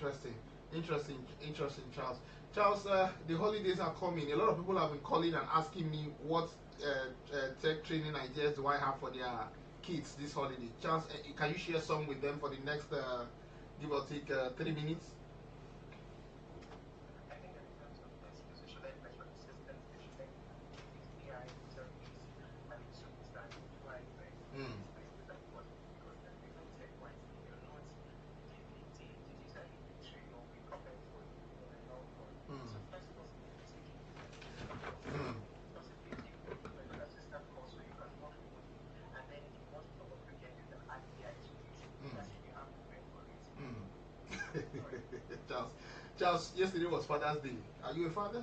Interesting, interesting, Charles. Charles, the holidays are coming. A lot of people have been calling and asking me what tech training ideas do I have for their kids this holiday. Charles, can you share some with them for the next, give or take, 3 minutes? Mm. Mm. Mm. Charles, Charles, yesterday was Father's Day. Are you a father?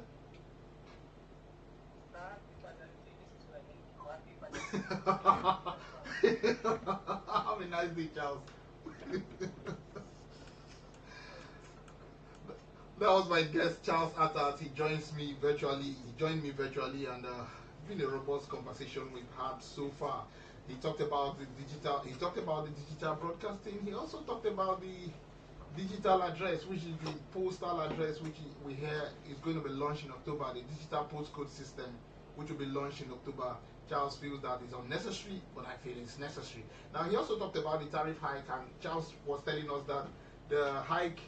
Have a nice day, Charles. That was my guest, Charles Attas. He joins me virtually. He joined me virtually, and it's been a robust conversation we've had so far. He talked about the digital. He talked about the digital broadcasting. He also talked about the digital address, which is the postal address, which we hear is going to be launched in October. The digital postcode system, which will be launched in October. Charles feels that is unnecessary, but I feel it's necessary. Now, he also talked about the tariff hike, and Charles was telling us that the hike,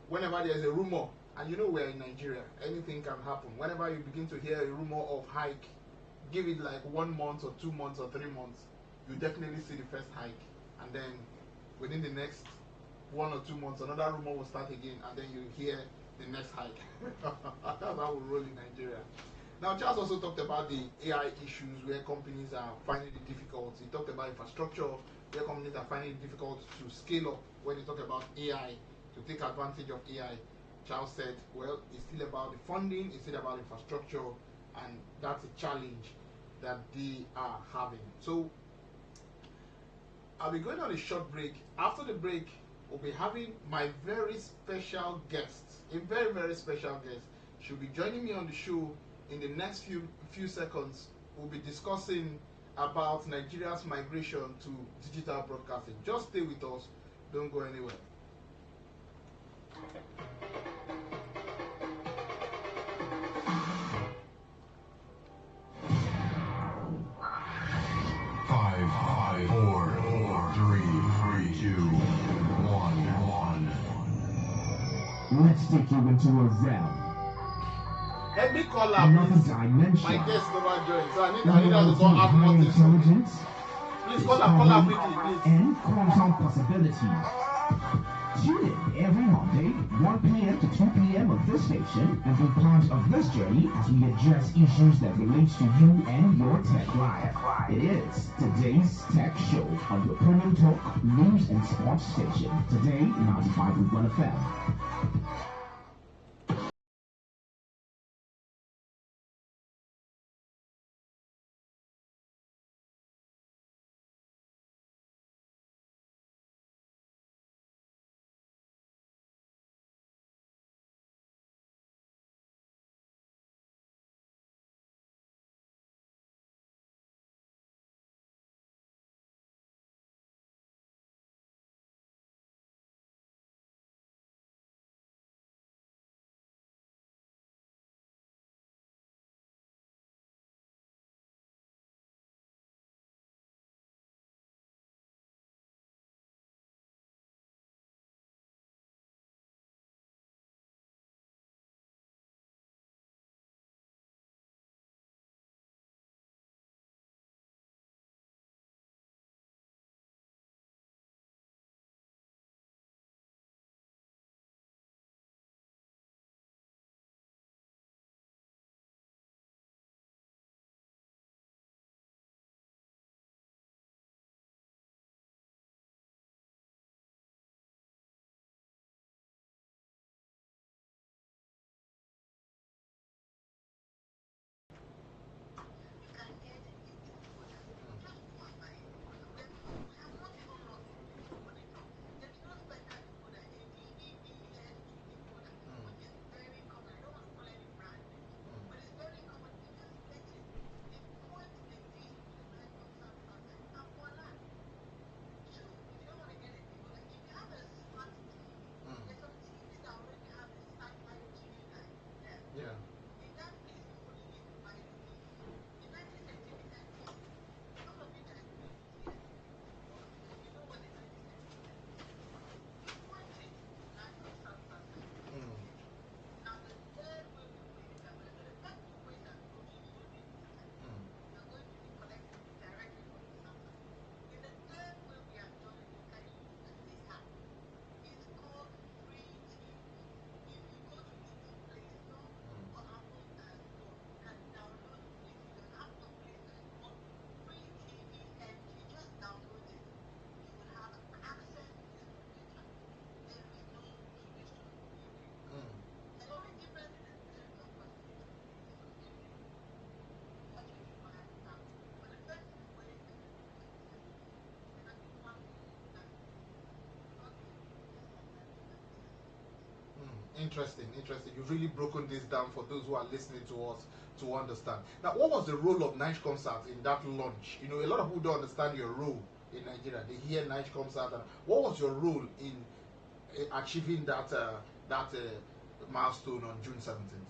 whenever there's a rumor, and you know we're in Nigeria, anything can happen. Whenever you begin to hear a rumor of hike, give it like 1 month or 2 months or 3 months, you definitely see the first hike, and then within the next 1 or 2 months, another rumor will start again, and then you hear the next hike. That's how we roll in Nigeria. Now, Charles also talked about the AI issues where companies are finding it difficult. He talked about infrastructure where companies are finding it difficult to scale up when they talk about AI, to take advantage of AI. Charles said, well, it's still about the funding, it's still about infrastructure, and that's a challenge that they are having. So, I'll be going on a short break. After the break, we'll be having my very special guest, a very, very special guest. She'll be joining me on the show in the next few seconds. We'll be discussing about Nigeria's migration to digital broadcasting. Just stay with us. Don't go anywhere. Five, four, three, two, one. Let's take you into a realm. Let me call her, Another please. dimension. My guest never joined, so I need her to go ask High what this is. intelligence, Please call her quickly, please. and quantum possibilities. Tune in every Monday, 1 p.m. to 2 p.m. on this station, and be part of this journey as we address issues that relate to you and your tech life. It is today's tech show on your premium talk, news, and sports station. Today, 95.1 FM. Interesting, interesting. You've really broken this down for those who are listening to us to understand. Now, what was the role of Night Concert in that launch? You know, a lot of people don't understand your role in Nigeria. They hear Night Concert, and what was your role in achieving that milestone on June 17th?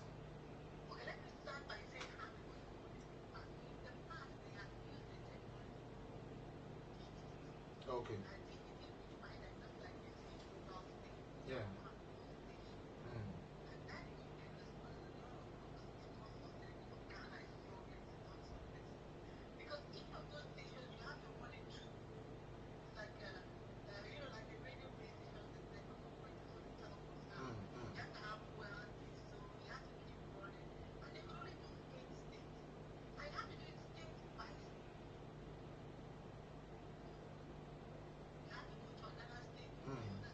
Okay. Yeah. Mm. Mm, mm, mm,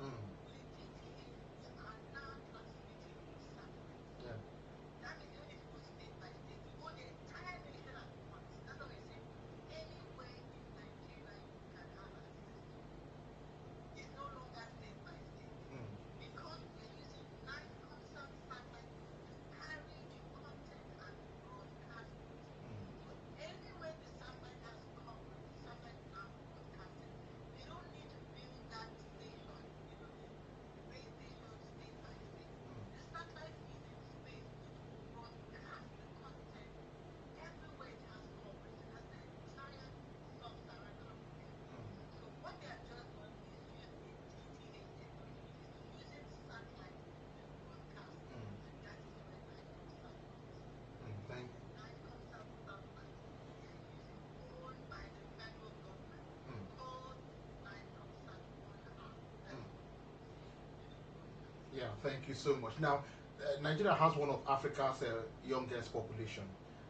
mm, mm. Yeah. Mm, mm, mm. Mm, mm, mm. Thank. Mm, mm. Yeah, thank you so much. Now, Nigeria has one of Africa's youngest population.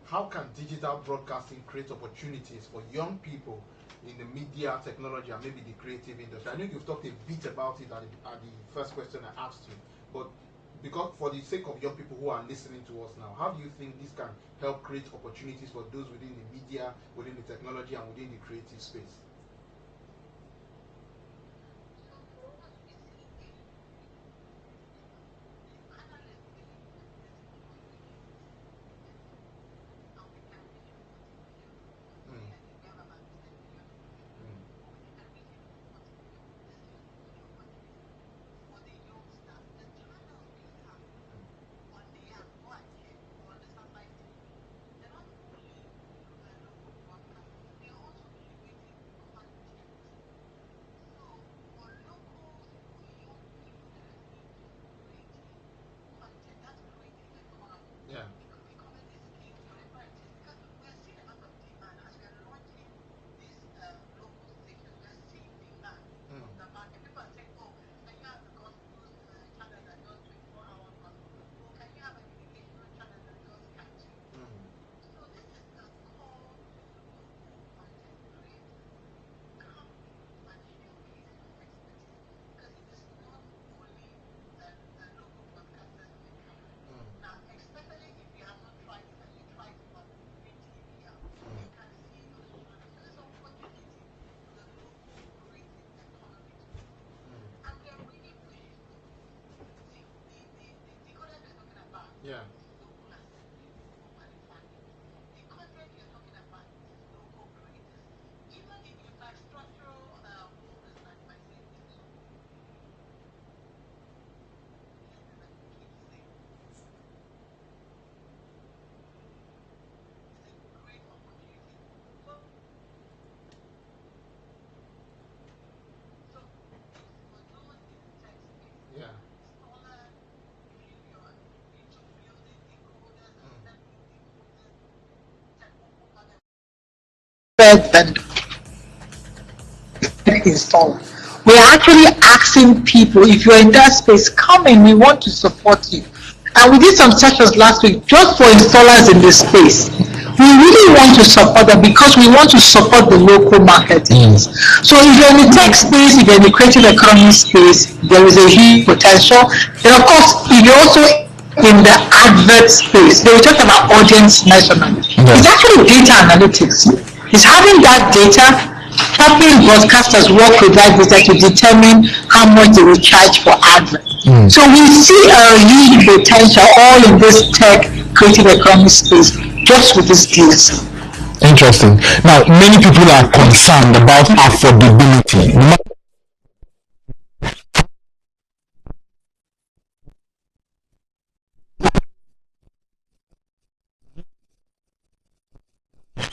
How can digital broadcasting create opportunities for young people in the media, technology, and maybe the creative industry? I know you've talked a bit about it at the first question I asked you, but because for the sake of young people who are listening to us now, how do you think this can help create opportunities for those within the media, within the technology, and within the creative space? Mm, mm, yeah. Mm, mm, mm, mm, mm. Yeah. Yeah. Mm, than install. We're actually asking people, if you're in that space, come in, we want to support you. And we did some sessions last week just for installers in this space. We really want to support them because we want to support the local marketings. So if you're in the tech space, if you're in the creative economy space, there is a huge potential. Then of course, if you're also in the advert space. They will talk about audience measurement. Yeah. It's actually data analytics. It's having that data, helping broadcasters work with that data to determine how much they will charge for advert. So we see a huge potential all in this tech creative economy space just with this DSM. Interesting. Now, many people are concerned about affordability.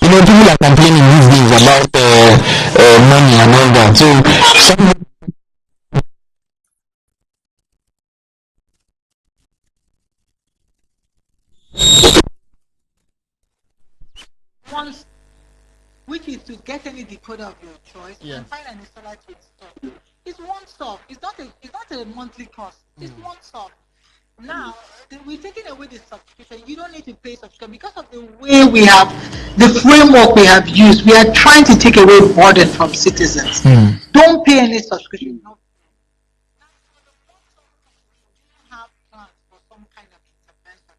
You know, people are complaining these days about money and all that. So, some Once, which is to get any decoder of your choice and find an installer to install. It's one stop. It's not a monthly cost. It's one stop. Now we're taking away the subscription. You don't need to pay subscription because of the way we have the framework we have used. We are trying to take away burden from citizens. Don't pay any subscription. No. Have plans for some kind of intervention,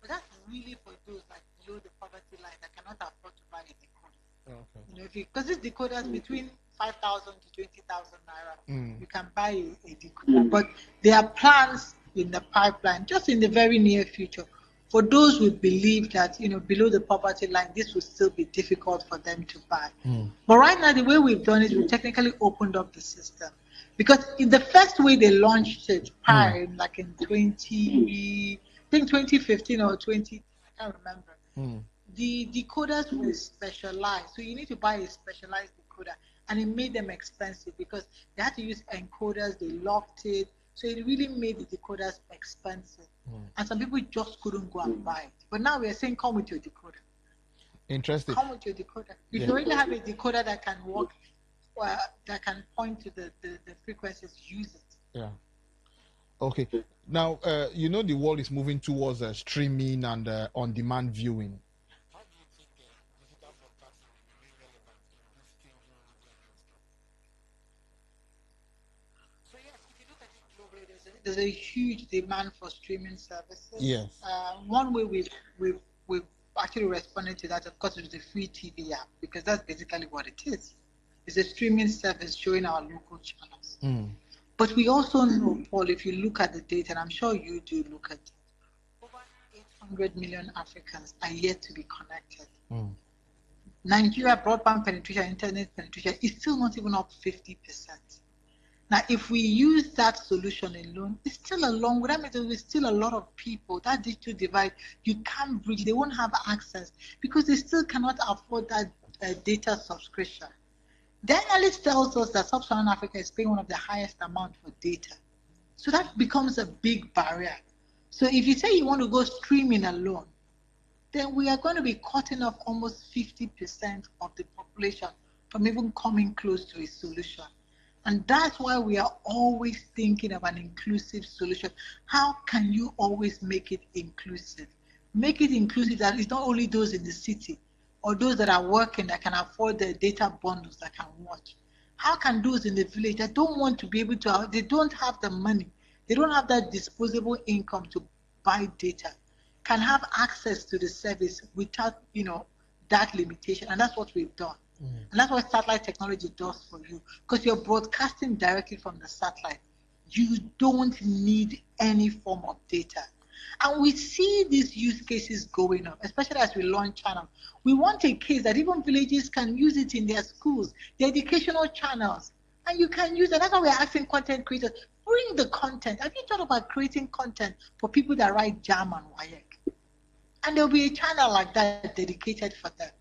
but that's really for those like below the poverty line that cannot afford to buy a decoder. Okay. You know, because this decoder is between 5,000 to 20,000 naira, you can buy a decoder. But there are plans in the pipeline, just in the very near future, for those who believe that below the poverty line, this will still be difficult for them to buy. But right now, the way we've done it, we've technically opened up the system. Because in the first way they launched it, like in 2015 or 20, I can't remember. The decoders were specialized, so you need to buy a specialized decoder, and it made them expensive because they had to use encoders. They locked it, so it really made the decoders expensive, and some people just couldn't go and buy it. But now we are saying, come with your decoder. Interesting. Come with your decoder. If you already have a decoder that can work, that can point to the frequencies, use it. Yeah. Okay. Now, the world is moving towards streaming and on-demand viewing. There's a huge demand for streaming services. Yes. One way we've actually responded to that, of course, is the free TV app, because that's basically what it is. It's a streaming service showing our local channels. But we also know, Paul, if you look at the data, and I'm sure you do look at it, over 800 million Africans are yet to be connected. Nigeria broadband penetration, internet penetration is still not even up 50%. Now, if we use that solution alone, it's still a long way. That means there's still a lot of people. That digital divide, you can't bridge. They won't have access because they still cannot afford that data subscription. The analyst tells us that Sub-Saharan Africa is paying one of the highest amount for data. So that becomes a big barrier. So if you say you want to go streaming alone, then we are going to be cutting off almost 50% of the population from even coming close to a solution. And that's why we are always thinking of an inclusive solution. How can you always make it inclusive? Make it inclusive that it's not only those in the city or those that are working that can afford the data bundles that can watch. How can those in the village that don't want to be able to, they don't have the money, they don't have that disposable income to buy data, can have access to the service without, that limitation? And that's what we've done. And that's what satellite technology does for you, because you're broadcasting directly from the satellite. You don't need any form of data. And we see these use cases going up, especially as we launch channels. We want a case that even villages can use it in their schools, their educational channels, and you can use it. That's why we're asking content creators, bring the content. Have you thought about creating content for people that write JAM and WAEC? And there'll be a channel like that dedicated for them.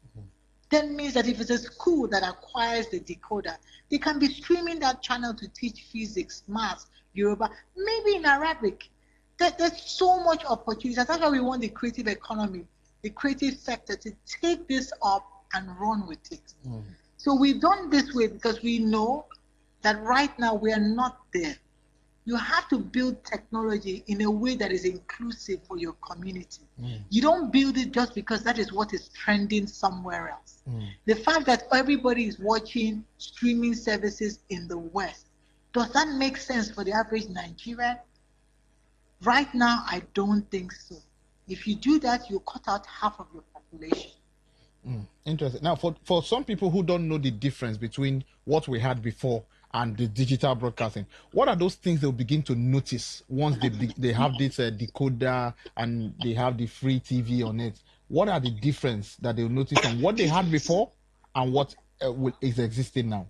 That means that if it's a school that acquires the decoder, they can be streaming that channel to teach physics, math, Yoruba, maybe in Arabic. There's so much opportunity. That's why we want the creative economy, the creative sector to take this up and run with it. So we've done this way because we know that right now we are not there. You have to build technology in a way that is inclusive for your community. You don't build it just because that is what is trending somewhere else. The fact that everybody is watching streaming services in the West, does that make sense for the average Nigerian? Right now, I don't think so. If you do that, you cut out half of your population. Interesting. Now, for some people who don't know the difference between what we had before and the digital broadcasting, what are those things they'll begin to notice once they have this decoder and they have the free TV on it? What are the difference that they'll notice from what they had before and what is existing now?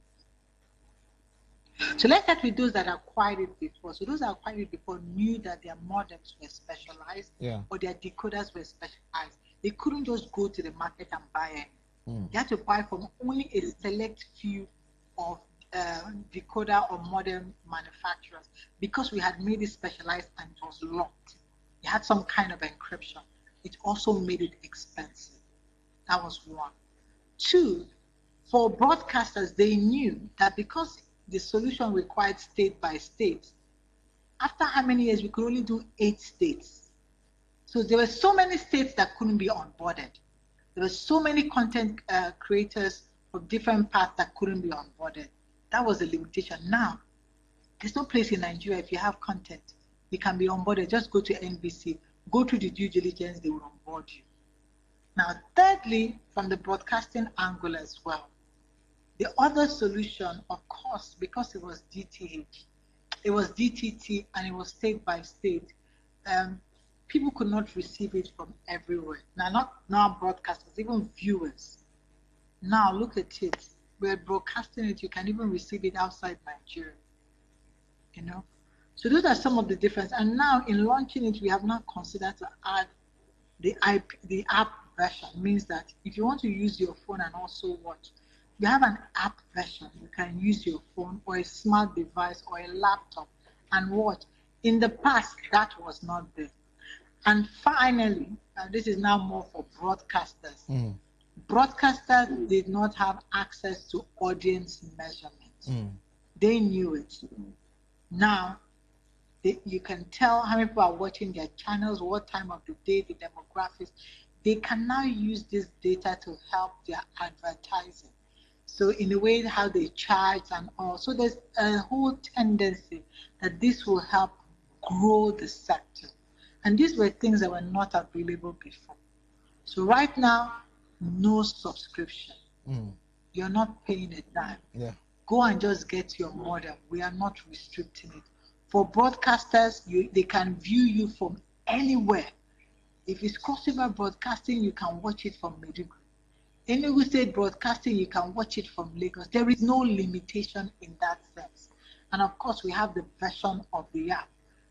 So let's start with those that acquired it before. So those that acquired it before knew that their modems were specialized, or their decoders were specialized. They couldn't just go to the market and buy it. They had to buy from only a select few of decoder or modem manufacturers, because we had made it specialized and it was locked. It had some kind of encryption. It also made it expensive. That was one. Two, for broadcasters, they knew that because the solution required state by state, after how many years, we could only do 8 states. So there were so many states that couldn't be onboarded. There were so many content creators of different paths that couldn't be onboarded. That was the limitation. Now, there's no place in Nigeria, if you have content, you can be onboarded. Just go to NBC, go through the due diligence, they will onboard you. Now, thirdly, from the broadcasting angle as well, the other solution, of course, because it was DTH, it was DTT, and it was state by state, people could not receive it from everywhere. Now, not now broadcasters, even viewers. Now, look at it. We're broadcasting it. You can even receive it outside Nigeria. You know? So those are some of the differences. And now, in launching it, we have now considered to add the app version. Means that if you want to use your phone and also watch, you have an app version. You can use your phone or a smart device or a laptop and watch. In the past, that was not there. And finally, this is now more for broadcasters. Broadcasters did not have access to audience measurement. They knew it. Now, you can tell how many people are watching their channels, what time of the day, the demographics. They can now use this data to help their advertising. So in a way, how they charge and all. So there's a whole tendency that this will help grow the sector. And these were things that were not available before. So right now, no subscription. You're not paying a dime. Go and just get your modem. We are not restricting it. For broadcasters, they can view you from anywhere. If it's crossover broadcasting, you can watch it from Maiduguri. Enugu State broadcasting, you can watch it from Lagos. There is no limitation in that sense. And of course, we have the version of the app.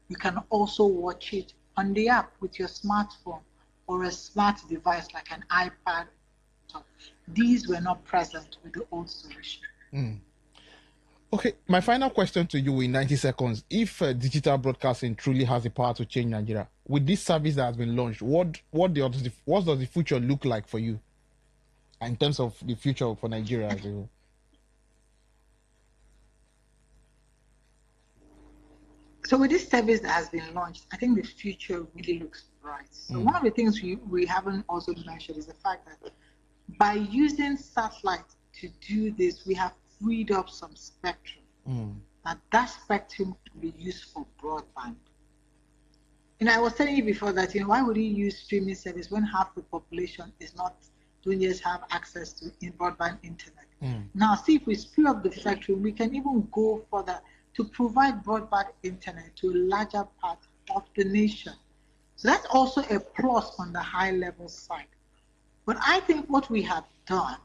You can also watch it on the app with your smartphone or a smart device like an iPad. These were not present with the old solution. Okay, my final question to you in 90 seconds. If digital broadcasting truly has the power to change Nigeria, with this service that has been launched, what does the future look like for you in terms of the future for Nigeria as a whole? So with this service that has been launched, I think the future really looks bright. So one of the things we haven't also mentioned is the fact that by using satellite to do this, we have freed up some spectrum. And that spectrum can be used for broadband. And I was telling you before that, why would you use streaming service when half the population don't just have access to broadband internet? Now, see, if we speed up the spectrum, we can even go further to provide broadband internet to a larger part of the nation. So that's also a plus on the high level side. But I think what we have done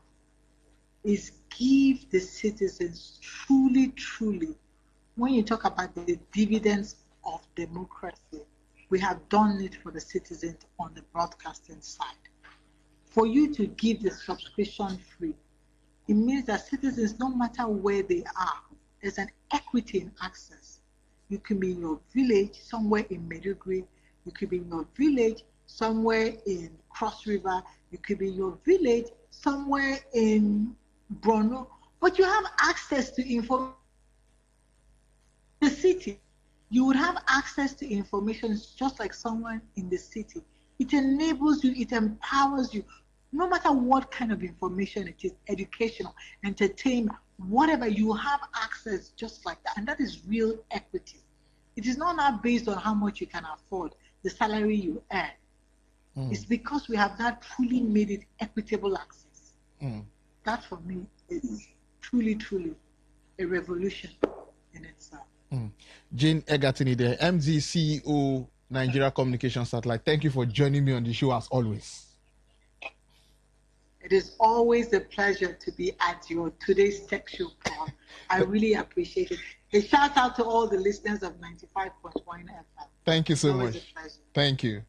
is give the citizens truly, when you talk about the dividends of democracy, we have done it for the citizens on the broadcasting side. For you to give the subscription free, it means that citizens, no matter where they are, there's an equity in access. You can be in your village, somewhere in Maiduguri. You could be in your village, somewhere in Cross River. You could be in your village, somewhere in Borno. But you have access to information. The city, you would have access to information just like someone in the city. It enables you, it empowers you. No matter what kind of information it is, educational, entertainment, whatever, you have access just like that. And that is real equity. It is not now based on how much you can afford, the salary you earn. It's because we have not truly made it equitable access. That for me is truly, truly a revolution in itself. Jane Egatini, the MD CEO, Nigeria Communication Satellite. Thank you for joining me on the show as always. It is always a pleasure to be at your today's tech show, Paul. I really appreciate it. A shout out to all the listeners of 95.1 FM. Thank you so much. A pleasure. Thank you.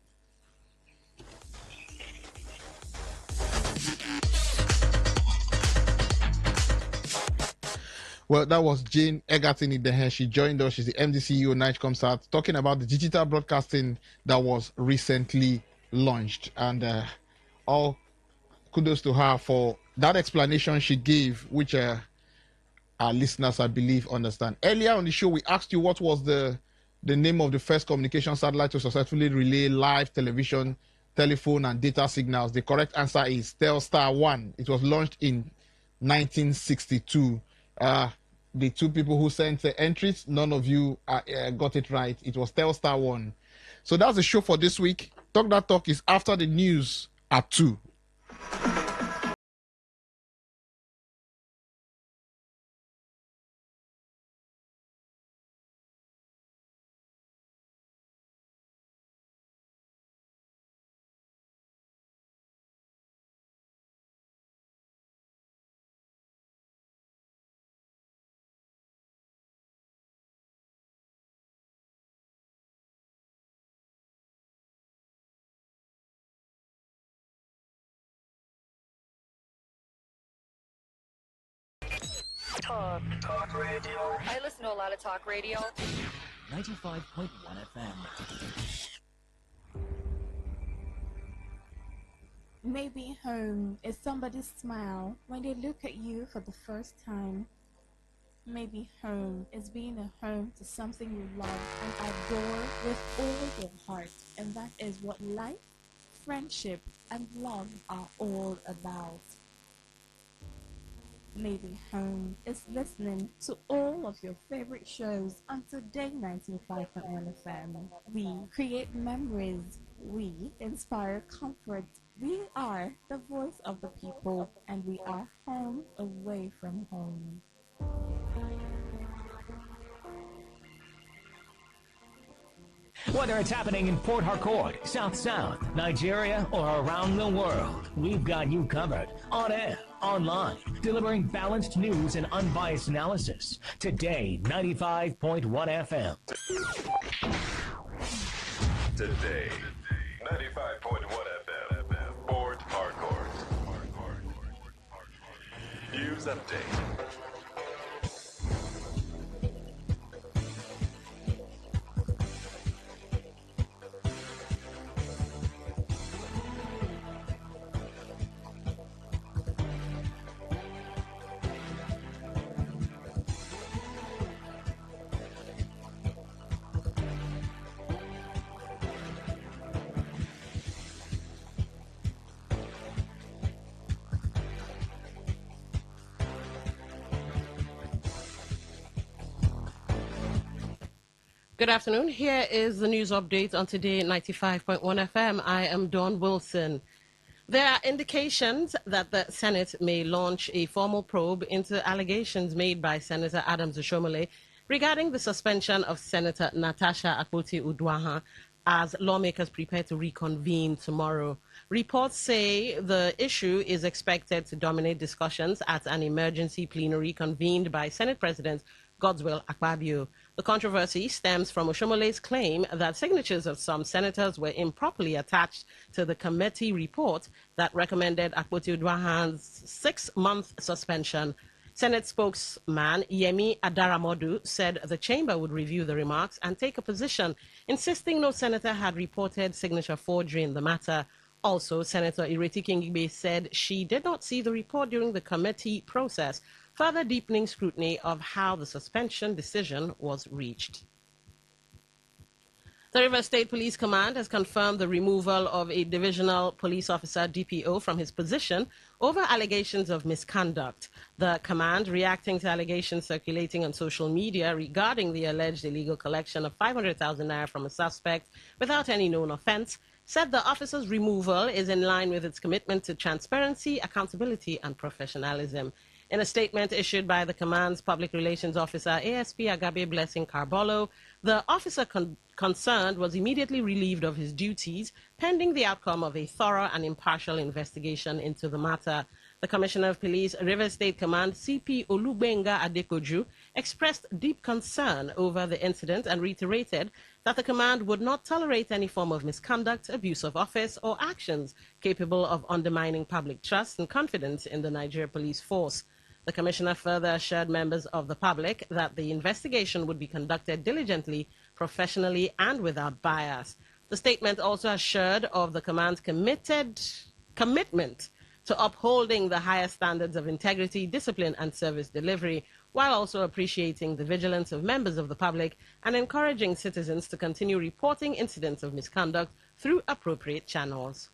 Well, that was Jane Egerton Idehe. She joined us. She's the MD CEO, Nigecomsat, talking about the digital broadcasting that was recently launched. And all kudos to her for that explanation she gave, which our listeners, I believe, understand. Earlier on the show, we asked you what was the name of the first communication satellite to successfully relay live television, telephone, and data signals. The correct answer is Telstar 1. It was launched in 1962. The two people who sent the entries, none of you got it right. It was Telstar 1. So that's the show for this week. Talk That Talk is after the news at 2. Talk radio. I listen to a lot of talk radio. 95.1 FM. Maybe home is somebody's smile when they look at you for the first time. Maybe home is being a home to something you love and adore with all your heart. And that is what life, friendship, and love are all about. Maybe home is listening to all of your favorite shows on Today 95.1 FM. We create memories. We inspire comfort. We are the voice of the people, and we are home away from home. Whether it's happening in Port Harcourt, South, Nigeria, or around the world, we've got you covered. On air, online, delivering balanced news and unbiased analysis. Today, 95.1 FM. Today, 95.1 FM, Port Harcourt. News update. Good afternoon. Here is the news update on Today 95.1 FM. I am Dawn Wilson. There are indications that the Senate may launch a formal probe into allegations made by Senator Adams Oshomole regarding the suspension of Senator Natasha Akpoti-Uduaghan as lawmakers prepare to reconvene tomorrow. Reports say the issue is expected to dominate discussions at an emergency plenary convened by Senate President Godswill Akpabio. The controversy stems from Oshomole's claim that signatures of some senators were improperly attached to the committee report that recommended Akpoti-Uduaghan's 6-month suspension. Senate spokesman Yemi Adaramodu said the chamber would review the remarks and take a position, insisting no senator had reported signature forgery in the matter. Also, Senator Ireti Kingibe said she did not see the report during the committee process, further deepening scrutiny of how the suspension decision was reached. The River State Police Command has confirmed the removal of a divisional police officer, DPO, from his position over allegations of misconduct. The command, reacting to allegations circulating on social media regarding the alleged illegal collection of 500,000 naira from a suspect without any known offense, said the officer's removal is in line with its commitment to transparency, accountability, and professionalism. In a statement issued by the command's public relations officer, ASP Agabe Blessing Carbolo, the officer concerned was immediately relieved of his duties pending the outcome of a thorough and impartial investigation into the matter. The Commissioner of Police, River State Command, CP Olubenga Adekoju, expressed deep concern over the incident and reiterated that the command would not tolerate any form of misconduct, abuse of office, or actions capable of undermining public trust and confidence in the Nigeria Police Force. The Commissioner further assured members of the public that the investigation would be conducted diligently, professionally, and without bias. The statement also assured of the command's commitment to upholding the highest standards of integrity, discipline, and service delivery, while also appreciating the vigilance of members of the public and encouraging citizens to continue reporting incidents of misconduct through appropriate channels.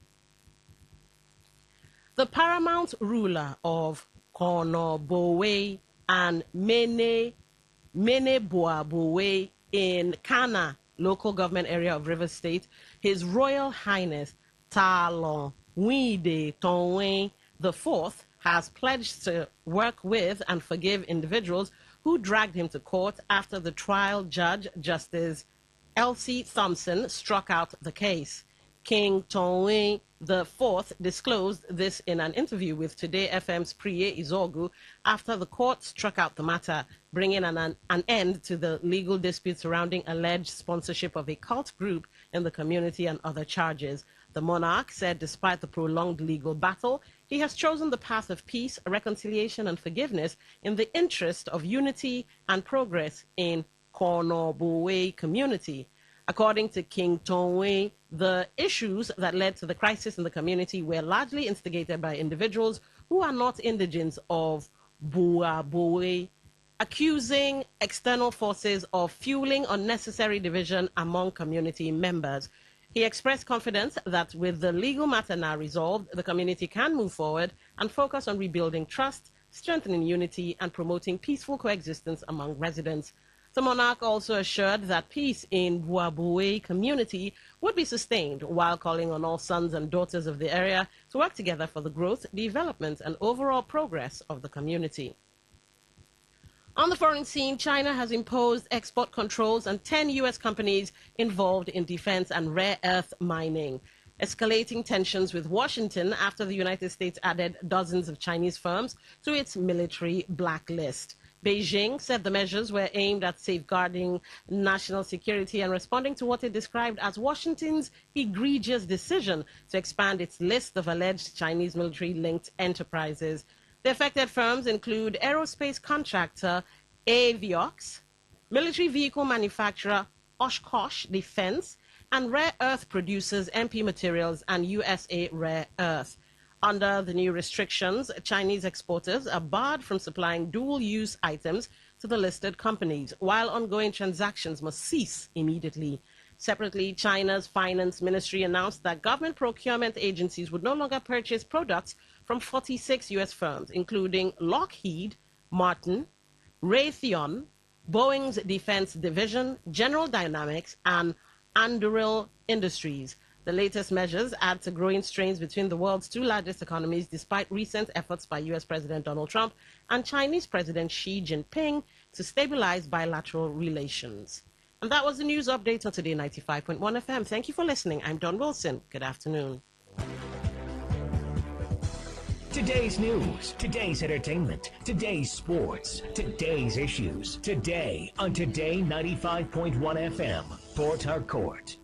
The paramount ruler of Konobowe and Meneboabowe in Kana, local government area of River State, His Royal Highness Talon Wide Tonwe IV has pledged to work with and forgive individuals who dragged him to court after the trial judge, Justice Elsie Thompson, struck out the case. King Tonwe IV disclosed this in an interview with Today FM's Priye Izogu after the court struck out the matter, bringing an end to the legal dispute surrounding alleged sponsorship of a cult group in the community and other charges. The monarch said despite the prolonged legal battle, he has chosen the path of peace, reconciliation, and forgiveness in the interest of unity and progress in Konobowe community. According to King Tonwe, the issues that led to the crisis in the community were largely instigated by individuals who are not indigents of Buabowe, accusing external forces of fueling unnecessary division among community members. He expressed confidence that with the legal matter now resolved, the community can move forward and focus on rebuilding trust, strengthening unity, and promoting peaceful coexistence among residents. The monarch also assured that peace in Buabowe community would be sustained while calling on all sons and daughters of the area to work together for the growth, development, and overall progress of the community. On the foreign scene, China has imposed export controls on 10 U.S. companies involved in defense and rare earth mining, escalating tensions with Washington after the United States added dozens of Chinese firms to its military blacklist. Beijing said the measures were aimed at safeguarding national security and responding to what it described as Washington's egregious decision to expand its list of alleged Chinese military-linked enterprises. The affected firms include aerospace contractor Aviox, military vehicle manufacturer Oshkosh Defense, and rare earth producers MP Materials and USA Rare Earth. Under the new restrictions, Chinese exporters are barred from supplying dual-use items to the listed companies, while ongoing transactions must cease immediately. Separately, China's Finance Ministry announced that government procurement agencies would no longer purchase products from 46 U.S. firms, including Lockheed Martin, Raytheon, Boeing's Defense Division, General Dynamics, and Anduril Industries. The latest measures add to growing strains between the world's two largest economies, despite recent efforts by U.S. President Donald Trump and Chinese President Xi Jinping to stabilize bilateral relations. And that was the news update on Today 95.1 FM. Thank you for listening. I'm Don Wilson. Good afternoon. Today's news, today's entertainment, today's sports, today's issues. Today on Today 95.1 FM, Port Harcourt.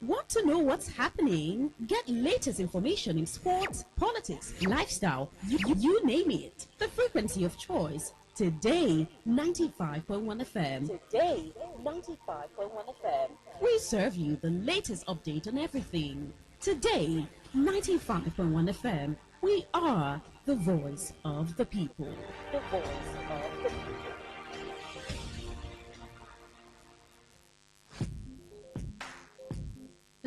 Want to know what's happening? Get latest information in sports, politics, lifestyle, you name it. The frequency of choice. Today 95.1 FM. Today 95.1 FM. We serve you the latest update on everything. Today 95.1 FM. We are the voice of the people. The voice of the people.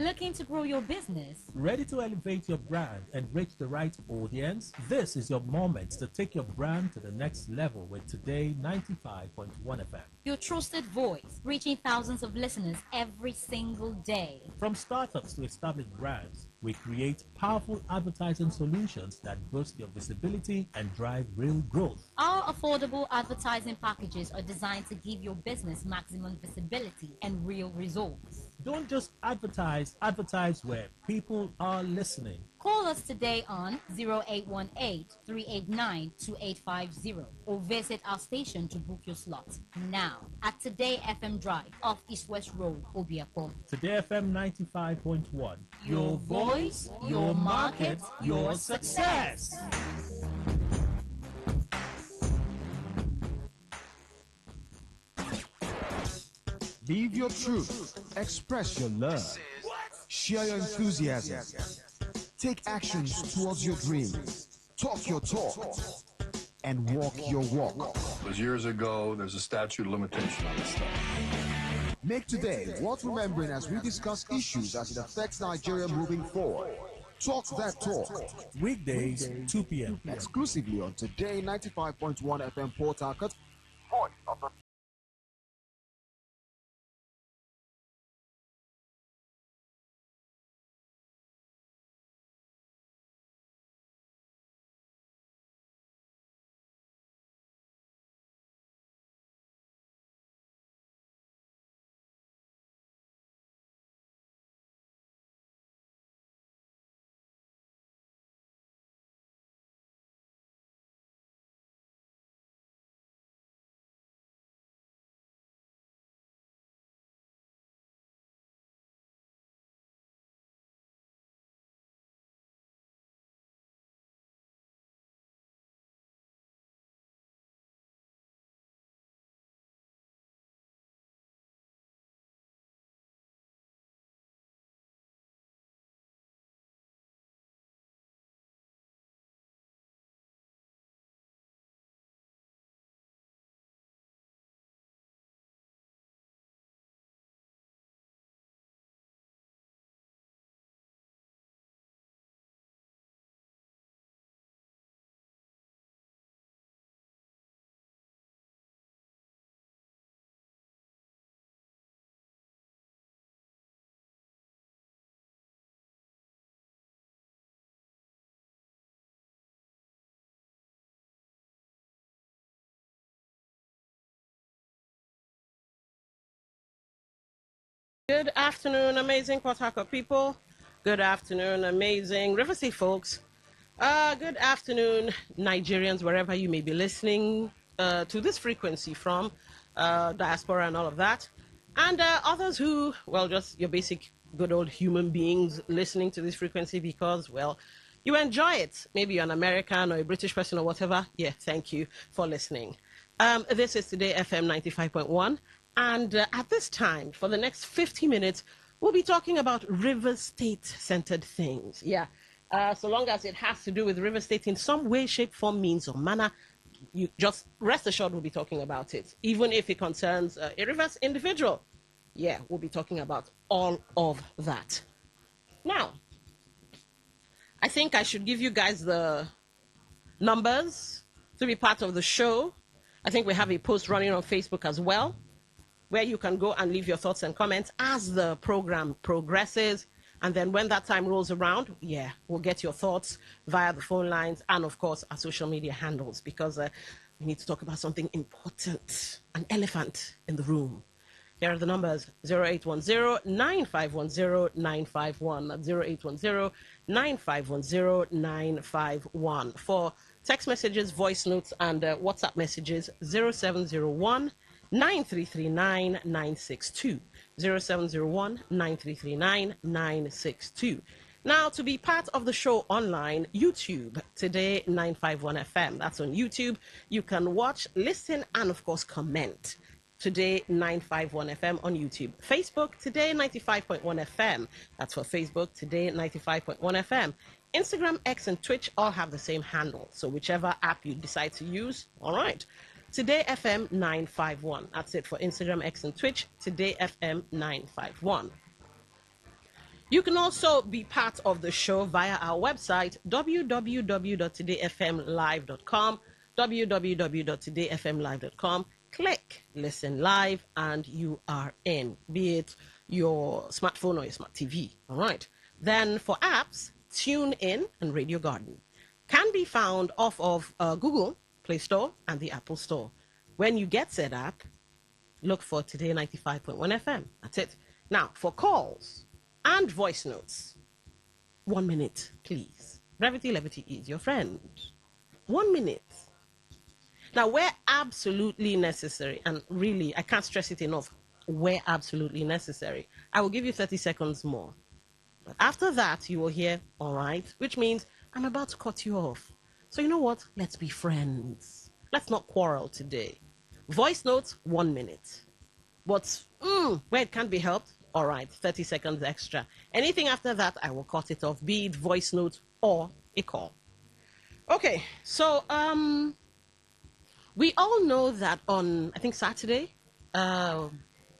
Looking to grow your business? Ready to elevate your brand and reach the right audience? This is your moment to take your brand to the next level with Today 95.1 FM. Your trusted voice, reaching thousands of listeners every single day. From startups to established brands, we create powerful advertising solutions that boost your visibility and drive real growth. Our affordable advertising packages are designed to give your business maximum visibility and real results. Don't just advertise where people are listening. Call us today on 0818-389-2850 or visit our station to book your slot now at Today FM Drive off East West Road, Obiako. Today FM 95.1. Your voice, your market, your success. Live your truth. Express your love. Share your enthusiasm. Take actions towards your dreams. Talk your talk. And walk your walk. It was years ago. There's a statute of limitation on this stuff. Make today worth remembering as we discuss issues as it affects Nigeria moving forward. Talk that talk. Weekdays, 2 p.m. Exclusively on Today 95.1 FM Port Harcourt. Voice of the Good afternoon, amazing Port Harcourt people. Good afternoon, amazing River State folks. Good afternoon, Nigerians, wherever you may be listening to this frequency from, diaspora and all of that. And others who, well, just your basic good old human beings listening to this frequency because, well, you enjoy it. Maybe you're an American or a British person or whatever. Yeah, thank you for listening. This is Today FM 95.1. And at this time, for the next 50 minutes, we'll be talking about River State-centered things. Yeah, so long as it has to do with River State in some way, shape, form, means, or manner, you just rest assured we'll be talking about it. Even if it concerns a Rivers individual, yeah, we'll be talking about all of that. Now, I think I should give you guys the numbers to be part of the show. I think we have a post running on Facebook as well, where you can go and leave your thoughts and comments as the program progresses. And then when that time rolls around, yeah, we'll get your thoughts via the phone lines and, of course, our social media handles, because we need to talk about something important, an elephant in the room. Here are the numbers: 0810-9510-951, 0810-9510-951. For text messages, voice notes, and WhatsApp messages, 0701 9339962, 0701-9339-962. Now, to be part of the show online, YouTube, Today951 FM. That's on YouTube. You can watch, listen, and of course, comment. Today951 FM on YouTube. Facebook, Today95.1 FM. That's for Facebook, Today95.1 FM. Instagram, X, and Twitch all have the same handle. So whichever app you decide to use, all right. Today FM 951. That's it for Instagram, X, and Twitch. Today FM 951. You can also be part of the show via our website, www.todayfmlive.com, www.todayfmlive.com. Click Listen Live and you are in, be it your smartphone or your smart TV. All right. Then for apps, Tune In and Radio Garden can be found off of Google Play Store and the Apple Store. When you get said app, look for Today 95.1 FM. That's it. Now, for calls and voice notes, 1 minute, please. Brevity, levity is your friend. 1 minute. Now, where absolutely necessary, and really, I can't stress it enough, where absolutely necessary, I will give you 30 seconds more. But after that, you will hear, all right, which means I'm about to cut you off. So you know what? Let's be friends. Let's not quarrel today. Voice notes, 1 minute. But where it can't be helped, all right, 30 seconds extra. Anything after that, I will cut it off, be it voice note or a call. Okay, so we all know that on, I think, Saturday,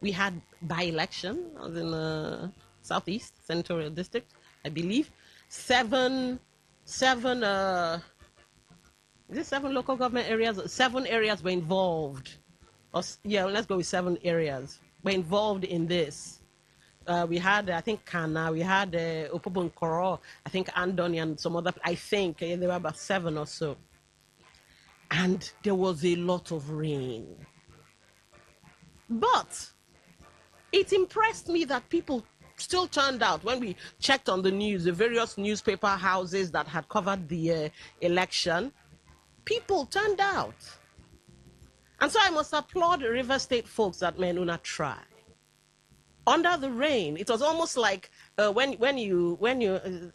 we had by-election. I was in the Southeast Senatorial District, I believe. Seven local government areas? 7 areas were involved. Yeah, let's go with 7 areas. Were involved in this. We had, I think, Kana, we had Opobonkoro, I think Andoni and some other, I think there were about 7 or so. And there was a lot of rain. But it impressed me that people still turned out. When we checked on the news, the various newspaper houses that had covered the election, people turned out. And so I must applaud the River State folks that Menuna try. Under the rain, it was almost like when you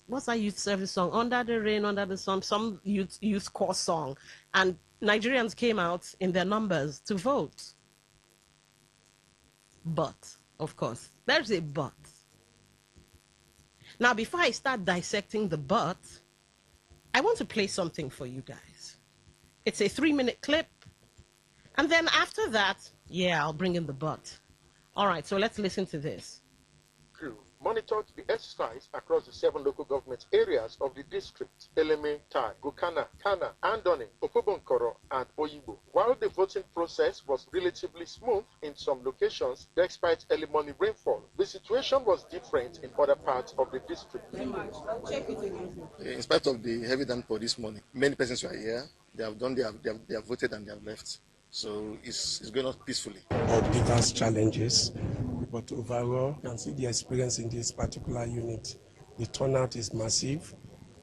what's that youth service song? Under the rain, under the sun, some youth corps song, and Nigerians came out in their numbers to vote. But of course, there's a but. Now, before I start dissecting the but, I want to play something for you guys. It's a 3-minute clip. And then after that, yeah, I'll bring in the but. All right, so let's listen to this. Crew monitored the exercise across the 7 local government areas of the district: Eleme, Tai, Gokana, Kana, Andoni, Opobonkoro, and Oyibo. While the voting process was relatively smooth in some locations, despite early morning rainfall, the situation was different in other parts of the district. In spite of the heavy downpour this morning, many persons were here. They have voted and they have left. So it's going on peacefully. Diverse challenges, but overall, you can see the experience in this particular unit. The turnout is massive.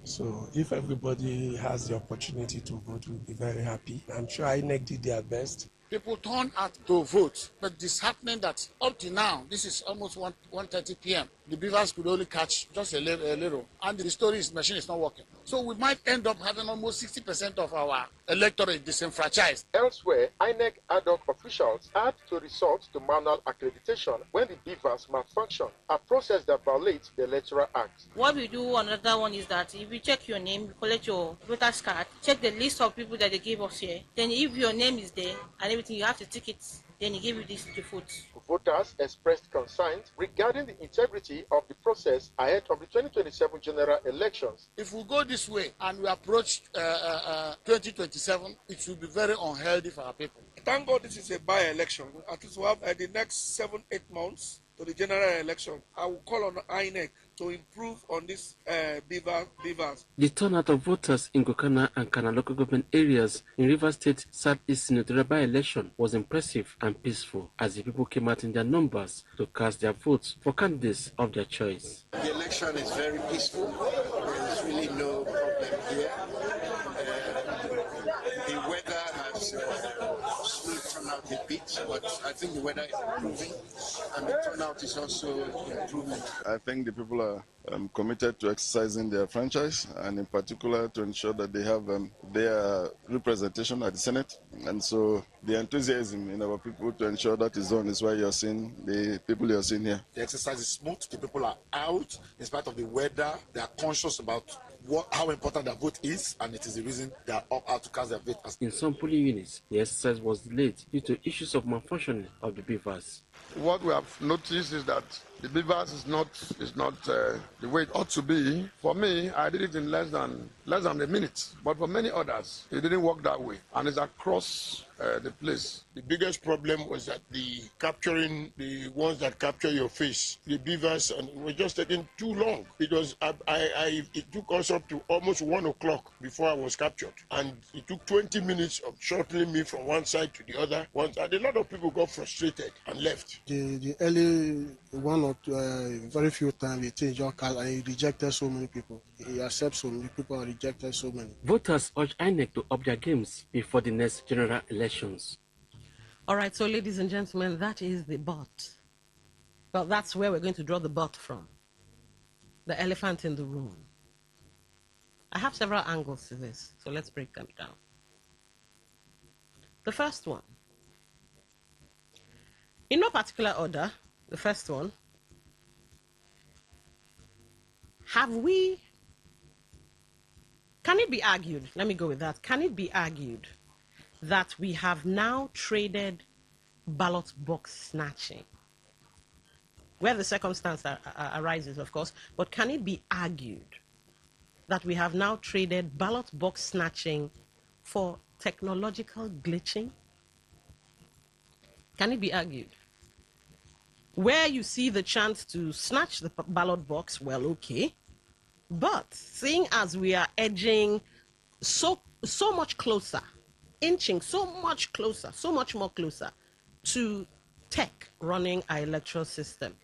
So if everybody has the opportunity to vote, we'll be very happy. I'm sure INEC did their best. People turn out to vote, but it's happening that up to now, this is almost 1:30 p.m. The beavers could only catch just a little, and the storage machine is not working. So we might end up having almost 60% of our electorate disenfranchised. Elsewhere, INEC ad hoc officials had to resort to manual accreditation when the beavers malfunction, a process that violates the Electoral Act. What we do, another one, is that if you check your name, you collect your voter's card, check the list of people that they gave us here, then if your name is there and everything, you have to tick it, then you give you this to vote. Voters expressed concerns regarding the integrity of the process ahead of the 2027 general elections. If we go this way and we approach 2027, it will be very unhealthy for our people. Thank God this is a by-election. At least we have the next 7-8 months to the general election. I will call on INEC to improve on this beavers. The turnout of voters in Gokana and Kana local government areas in Rivers State Southeast Senatorial by-election was impressive and peaceful as the people came out in their numbers to cast their votes for candidates of their choice. The election is very peaceful. There is really no problem here. The weather has slowly turned out a bit, but I think the weather is improving and the turnout is also improving. I think the people are committed to exercising their franchise, and in particular to ensure that they have their representation at the Senate. And so the enthusiasm in our people to ensure that is done is why you're seeing the people you're seeing here. The exercise is smooth. The people are out in spite of the weather. They are conscious about how important their vote is, and it is the reason they are up out to cast their vote. In some polling units, the exercise was delayed due to issues of malfunctioning of the beavers. What we have noticed is that the beavers is not the way it ought to be. For me, I did it in less than a minute. But for many others, it didn't work that way, and it's across the place. The biggest problem was that the capturing the ones that capture your face, the beavers, and it was just taking too long. It was it took us up to almost 1 o'clock before I was captured, and it took 20 minutes of shuttling me from one side to the other. And a lot of people got frustrated and left. The early one or two, very few times he changed your card and he rejected so many people. He accepts so many people and rejected so many. Voters urge INEC to up their games before the next general elections. All right, so ladies and gentlemen, that is the but. Well, that's where we're going to draw the but from. The elephant in the room. I have several angles to this, so let's break them down. The first one. In no particular order, the first one. Can it be argued, let me go with that, can it be argued that we have now traded ballot box snatching? Where the circumstance arises, of course, but can it be argued that we have now traded ballot box snatching for technological glitching? Can it be argued? Where you see the chance to snatch the ballot box, well, okay. But seeing as we are edging so much closer, inching so much closer, so much more closer to tech running our electoral system,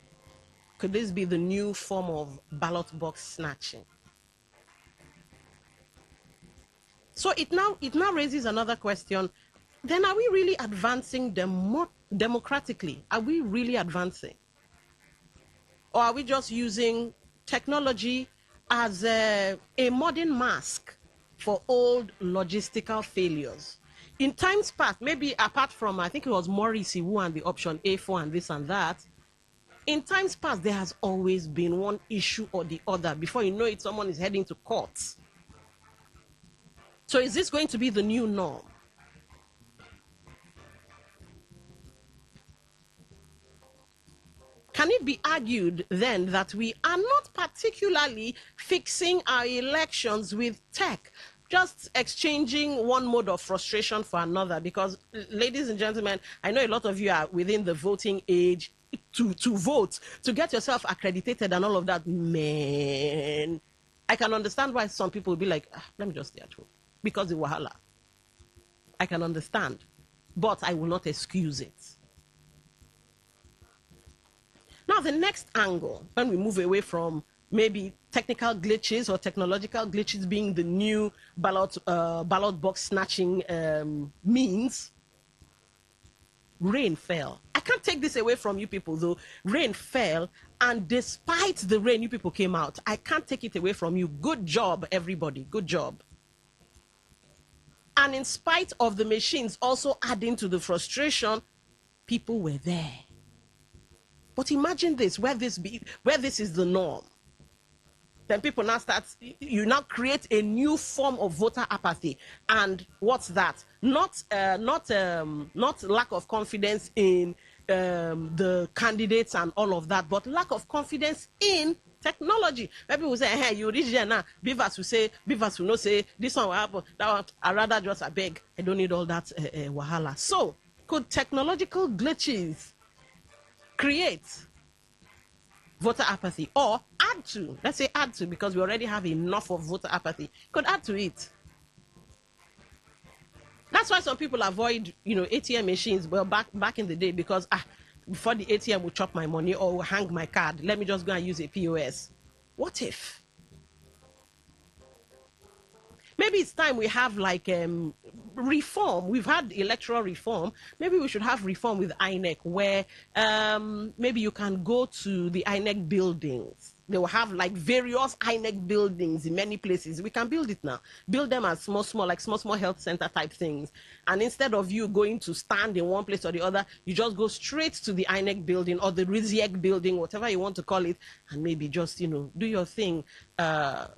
could this be the new form of ballot box snatching? So it now raises another question. Then are we really advancing democratically? Are we really advancing? Or are we just using technology as a modern mask for old logistical failures? In times past, maybe apart from, I think it was Maurice Iwu and the option A4 and this and that, in times past, there has always been one issue or the other. Before you know it, someone is heading to court. So is this going to be the new norm? Can it be argued then that we are not particularly fixing our elections with tech, just exchanging one mode of frustration for another? Because, ladies and gentlemen, I know a lot of you are within the voting age to vote, to get yourself accredited and all of that. Man, I can understand why some people will be like, let me just stay at home because the wahala. I can understand, but I will not excuse it. Now, the next angle, when we move away from maybe technical glitches or technological glitches being the new ballot box snatching means, rain fell. I can't take this away from you people, though. Rain fell, and despite the rain, you people came out. I can't take it away from you. Good job, everybody. Good job. And in spite of the machines also adding to the frustration, people were there. But imagine this, where this is the norm. Then people now you now create a new form of voter apathy. And what's that? Not lack of confidence in the candidates and all of that, but lack of confidence in technology. Maybe people say, hey, you reach there now, beavers will not say, this one will happen, that one, I'd rather just beg. I don't need all that wahala. So, could technological glitches create voter apathy or add to, let's say add to, because we already have enough of voter apathy, could add to it? That's why some people avoid, ATM machines, well, back in the day, because before the ATM will chop my money or will hang my card, let me just go and use a POS. What if? Maybe it's time we have like reform. We've had electoral reform. Maybe we should have reform with INEC where maybe you can go to the INEC buildings. They will have like various INEC buildings in many places. We can build it now. Build them as small health center type things. And instead of you going to stand in one place or the other, you just go straight to the INEC building or the RISIEC building, whatever you want to call it, and maybe just, do your thing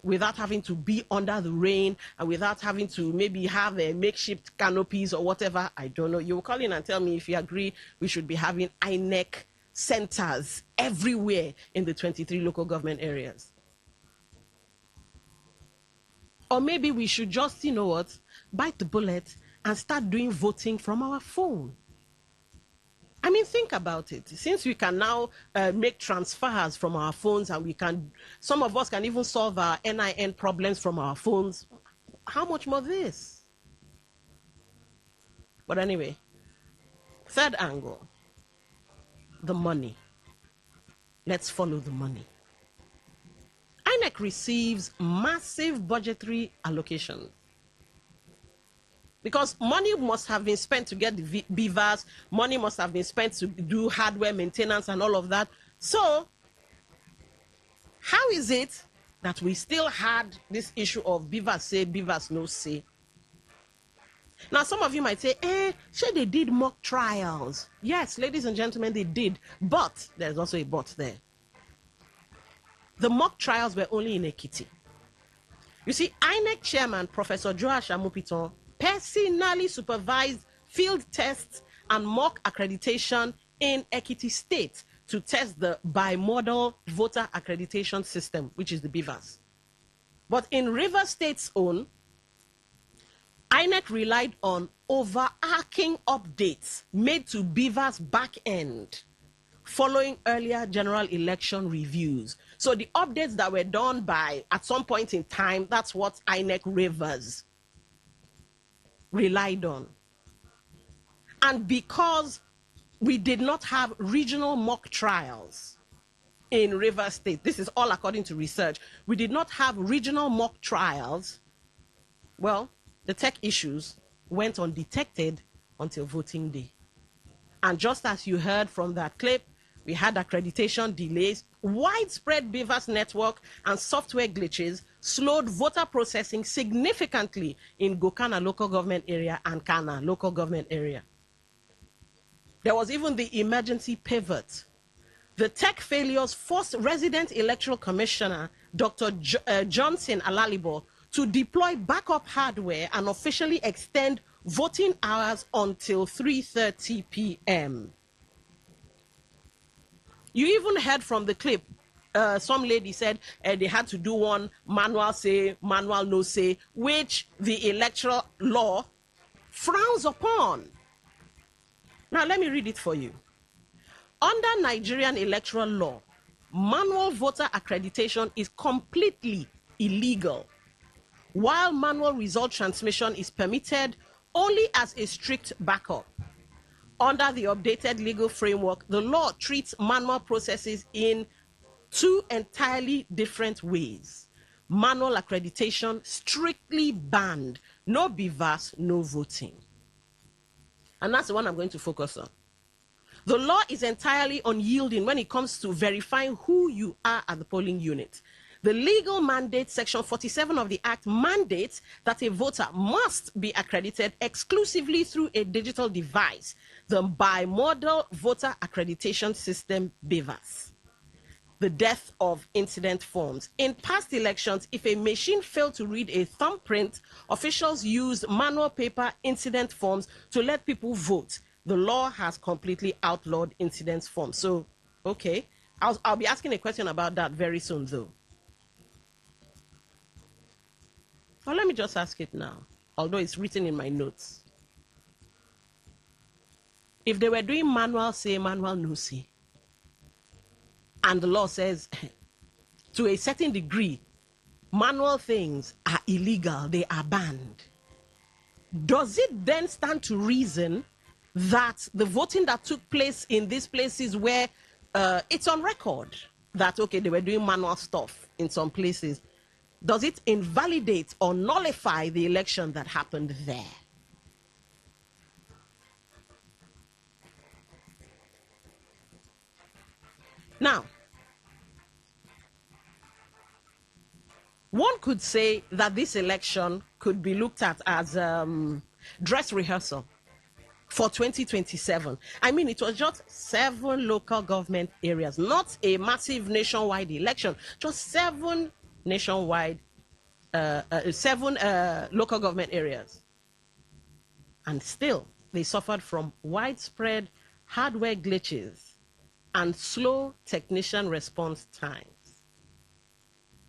without having to be under the rain and without having to maybe have a makeshift canopies or whatever. I don't know. You will call in and tell me if you agree we should be having INEC centers everywhere in the 23 local government areas. Or maybe we should just, you know what, bite the bullet and start doing voting from our phone. I mean, think about it. Since we can now make transfers from our phones, and some of us can even solve our NIN problems from our phones, how much more this? But anyway, third angle, the money. Let's follow the money. INEC receives massive budgetary allocations, because money must have been spent to get the beavers, money must have been spent to do hardware maintenance and all of that. So, how is it that we still had this issue of beavers say, beavers no say? Now, some of you might say, sure, they did mock trials. Yes, ladies and gentlemen, they did. But there's also a but there. The mock trials were only in Ekiti. You see, INEC chairman, Professor Joash Amupiton, personally supervised field tests and mock accreditation in Ekiti State to test the bimodal voter accreditation system, which is the BVAS. But in River State's own, INEC relied on overarching updates made to BVAS back end following earlier general election reviews. So the updates that were done at some point in time, that's what INEC Rivers relied on. And because we did not have regional mock trials in River State, this is all according to research, we did not have regional mock trials, well, the tech issues went undetected until voting day. And just as you heard from that clip, we had accreditation delays, widespread BVAS network and software glitches slowed voter processing significantly in Gokana local government area and Kana local government area. There was even the emergency pivot. The tech failures forced resident electoral commissioner Dr. Johnson Alalibo to deploy backup hardware and officially extend voting hours until 3:30 p.m. You even heard from the clip, some lady said they had to do one manual say, manual no say, which the electoral law frowns upon. Now, let me read it for you. Under Nigerian electoral law, manual voter accreditation is completely illegal, while manual result transmission is permitted only as a strict backup. Under the updated legal framework, the law treats manual processes in two entirely different ways. Manual accreditation strictly banned. No BVAS, no voting. And that's the one I'm going to focus on. The law is entirely unyielding when it comes to verifying who you are at the polling unit. The legal mandate, Section 47 of the Act, mandates that a voter must be accredited exclusively through a digital device, the Bimodal Voter Accreditation System, BVAS. The death of incident forms. In past elections, if a machine failed to read a thumbprint, officials used manual paper incident forms to let people vote. The law has completely outlawed incident forms. So, okay, I'll be asking a question about that very soon, though. Well, let me just ask it now, although it's written in my notes. If they were doing manual say, manual no say, and the law says to a certain degree, manual things are illegal, they are banned, does it then stand to reason that the voting that took place in these places where it's on record that, okay, they were doing manual stuff in some places, does it invalidate or nullify the election that happened there? Now, one could say that this election could be looked at as dress rehearsal for 2027. I mean, it was just 7 local government areas, not a massive nationwide election, just 7 nationwide, 7 local government areas. And still, they suffered from widespread hardware glitches and slow technician response times.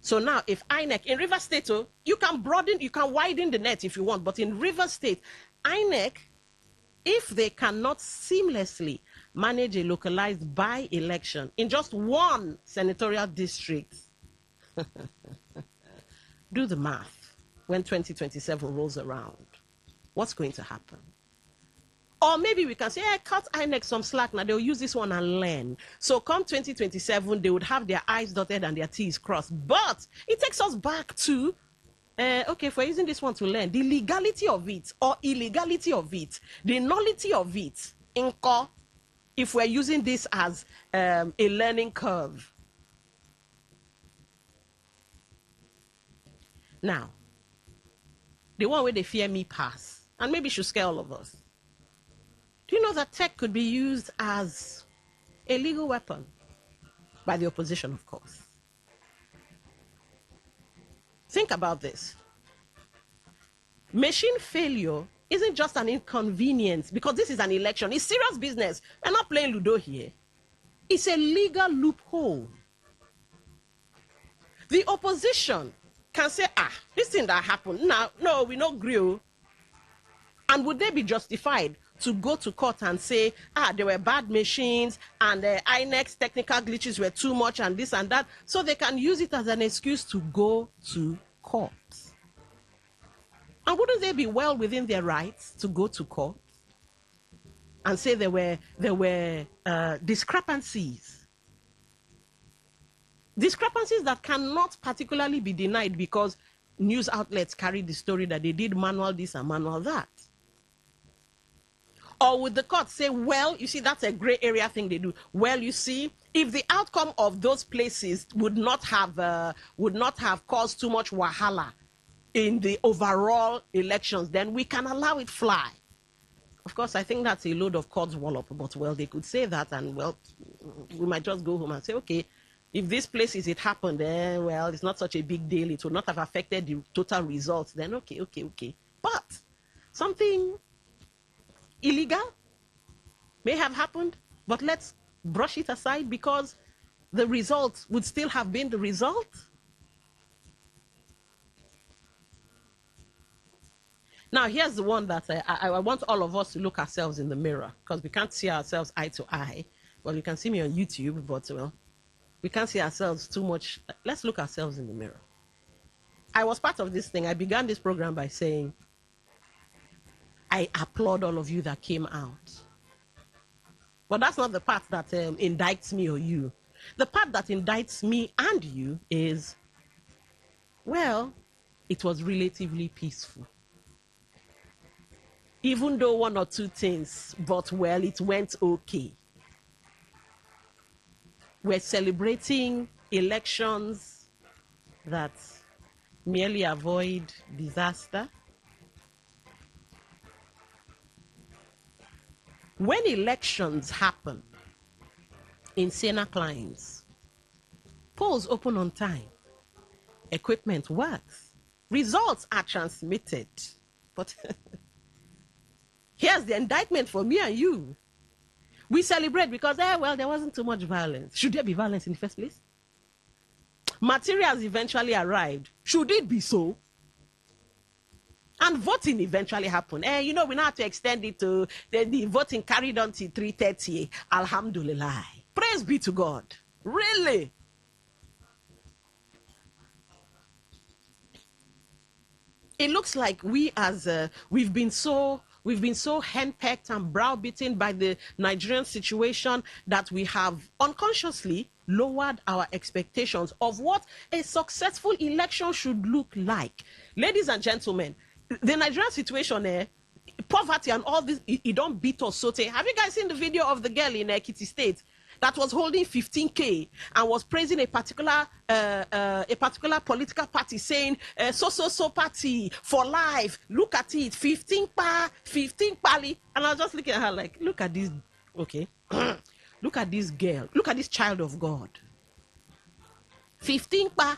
So now, if INEC in River State, you can widen the net if you want, but in River State, INEC, if they cannot seamlessly manage a localized by-election in just one senatorial district, do the math when 2027 rolls around. What's going to happen? Or maybe we can say, cut INEC some slack now, they'll use this one and learn. So come 2027, they would have their I's dotted and their T's crossed. But it takes us back to, okay, for using this one to learn, the legality of it or illegality of it, the nullity of it, if we're using this as a learning curve. Now, the one where they fear me pass, and maybe should scare all of us. Do you know that tech could be used as a legal weapon by the opposition, of course? Think about this. Machine failure isn't just an inconvenience because this is an election. It's serious business. We're not playing Ludo here. It's a legal loophole. The opposition can say, this thing that happened, no, we not agree. And would they be justified to go to court and say, there were bad machines and the INEC's technical glitches were too much and this and that, so they can use it as an excuse to go to court? And wouldn't they be well within their rights to go to court and say there were discrepancies? Discrepancies that cannot particularly be denied because news outlets carry the story that they did manual this and manual that. Or would the court say, well, you see, that's a gray area thing they do. Well, you see, if the outcome of those places would not have caused too much wahala in the overall elections, then we can allow it fly. Of course, I think that's a load of courts wallop, but well, they could say that, and well, we might just go home and say, okay, if these places it happened, then well, it's not such a big deal. It would not have affected the total results. Then okay. But something illegal may have happened, but let's brush it aside because the result would still have been the result. Now, here's the one that I want all of us to look ourselves in the mirror because we can't see ourselves eye to eye. Well, you can see me on YouTube, but well, we can't see ourselves too much. Let's look ourselves in the mirror. I was part of this thing. I began this program by saying, I applaud all of you that came out. But that's not the part that indicts me or you. The part that indicts me and you is, well, it was relatively peaceful. Even though one or two things, but well, it went okay. We're celebrating elections that merely avoid disaster. When elections happen in Siena Kleins, polls open on time, equipment works, results are transmitted. But here's the indictment for me and you. We celebrate because, well, there wasn't too much violence. Should there be violence in the first place? Materials eventually arrived. Should it be so? And voting eventually happened. We now have to extend it to the voting carried on till 3:30. Alhamdulillah. Praise be to God. Really? It looks like we've been so henpecked and browbeaten by the Nigerian situation that we have unconsciously lowered our expectations of what a successful election should look like. Ladies and gentlemen, the Nigerian situation, poverty and all this, it don't beat us. So have you guys seen the video of the girl in Ekiti State that was holding 15K and was praising a particular political party, saying so party for life? Look at it, 15 pali. And I was just looking at her like, look at this, okay, look at this girl, look at this child of God, 15 pa.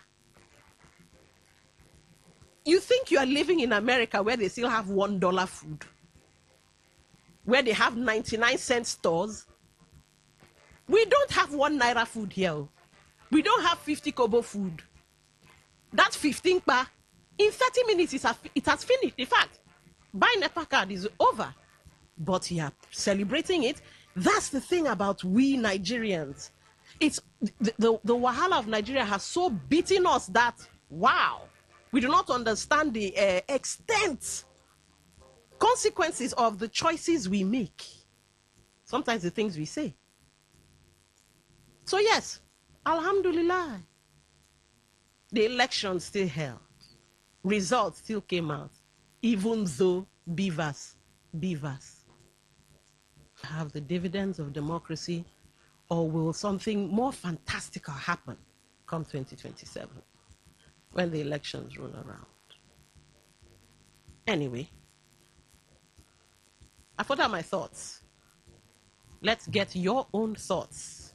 You think you are living in America where they still have $1 food, where they have 99-cent stores, We don't have 1 naira food here. We don't have 50 kobo food. That 15 pa, in 30 minutes it has finished. In fact, buying NEPA card is over. But you are celebrating it. That's the thing about we Nigerians. It's the wahala of Nigeria has so beaten us that, wow, we do not understand the extent, consequences of the choices we make. Sometimes the things we say. So yes, Alhamdulillah, the election still held. Results still came out, even though beavers. Have the dividends of democracy, or will something more fantastical happen come 2027 when the elections roll around? Anyway, I put out my thoughts. Let's get your own thoughts.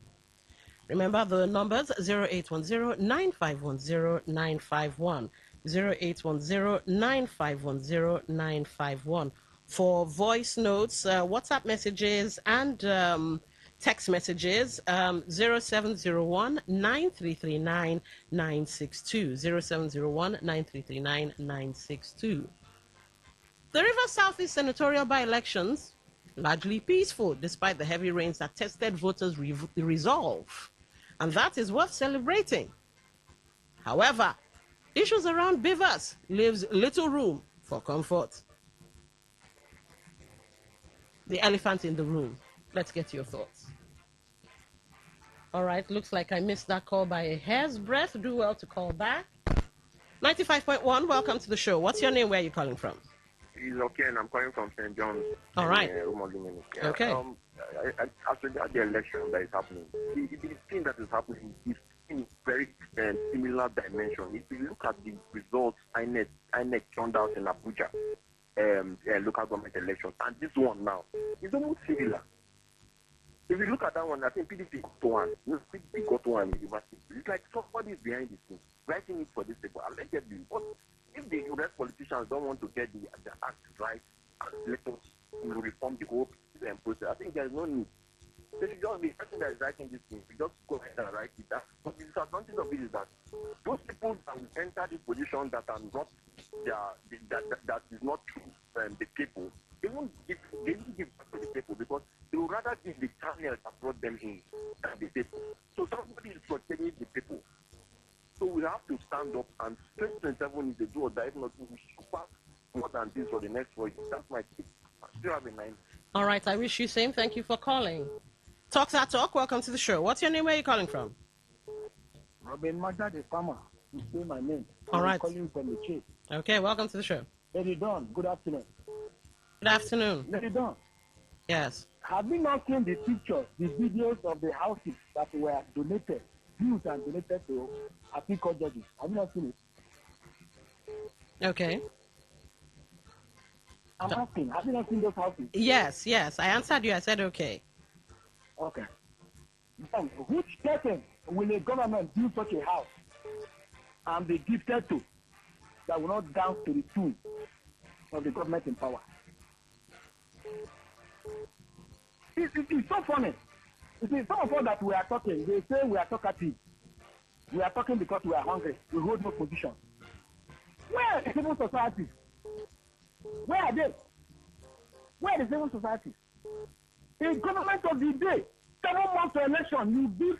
Remember the numbers 0810-9510-951, 0810-9510-951 for voice notes, WhatsApp messages, and text messages. 0701-9339-962, 0701-9339-962. The River Southeast senatorial by-elections largely peaceful despite the heavy rains that tested voters' resolve. And that is worth celebrating. However, issues around beavers leaves little room for comfort. The elephant in the room. Let's get your thoughts. All right, looks like I missed that call by a hair's breadth. Do well to call back. 95.1, welcome to the show. What's your name? Where are you calling from? It's okay, and I'm calling from St. John's. All right. Okay. As regards the election that is happening, the thing that is happening is in very similar dimension. If you look at the results INEC turned out in Abuja, local government elections, and this one now, it's almost similar. If you look at that one, I think PDP got one. PDP got one in university. It's like somebody is behind this thing, writing it for these people, allegedly. But if the US politicians don't want to get the act right and let us reform the whole process, I think there's no need. They should just be the person that is writing this thing. We just go ahead and write it. But the disadvantage of it is that those people that will enter this position that are not that is not true the people, they won't give back to the people because they would rather give the channel that brought them in than the people. So somebody is protecting the people. So we have to stand up, and 2027 is the do or die. If not, we should pass more than this for the next 4 years. That's my tip. I still have a 9. All right, I wish you same. Thank you for calling. Talks our talk. Welcome to the show. What's your name? Where are you calling from? Robin Magda, the farmer. You say my name. All right. I'm calling from the Chase. Okay, welcome to the show. Lady Dawn, good afternoon. Good afternoon. Lady Dawn. Yes. Have you not seen the pictures, the videos of the houses that were donated, built and donated to appeal court judges? Have you not seen it? Okay. I'm asking, have you not seen those houses? Yes. I answered you. I said okay. Okay. Then, which person will a government build such a house and be gifted to that will not dance to the tune of the government in power? It's so funny. You see, some of us that we are talking, they say we are talkative. We are talking because we are hungry. We hold no position. Where are the civil society? Where are they? Where are the civil society? The government of the day, 7 months to election, you built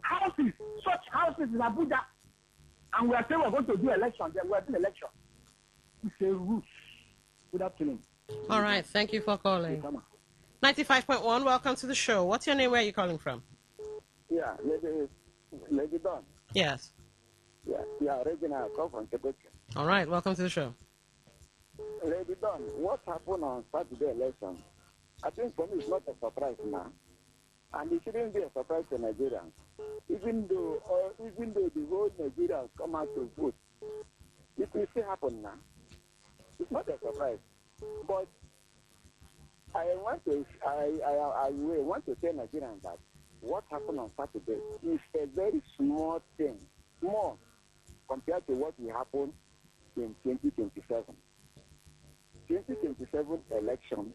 houses, such houses in Abuja, and we are saying we're going to do election. Then we are doing election. It's a roof. Good afternoon. All right, thank you for calling. 95.1, welcome to the show. What's your name? Where are you calling from? Yeah, Lady Dawn. Yes. Yeah, Regina, I come from Quebec. All right, welcome to the show. Lady Dawn, what happened on Saturday election? I think for me it's not a surprise now. And it shouldn't be a surprise to Nigerians. Even though the whole Nigerians come out to vote, it will still happen now. It's not a surprise. But I want to tell Nigerians that what happened on Saturday is a very small thing, small, compared to what will happen in 2027. 2027 election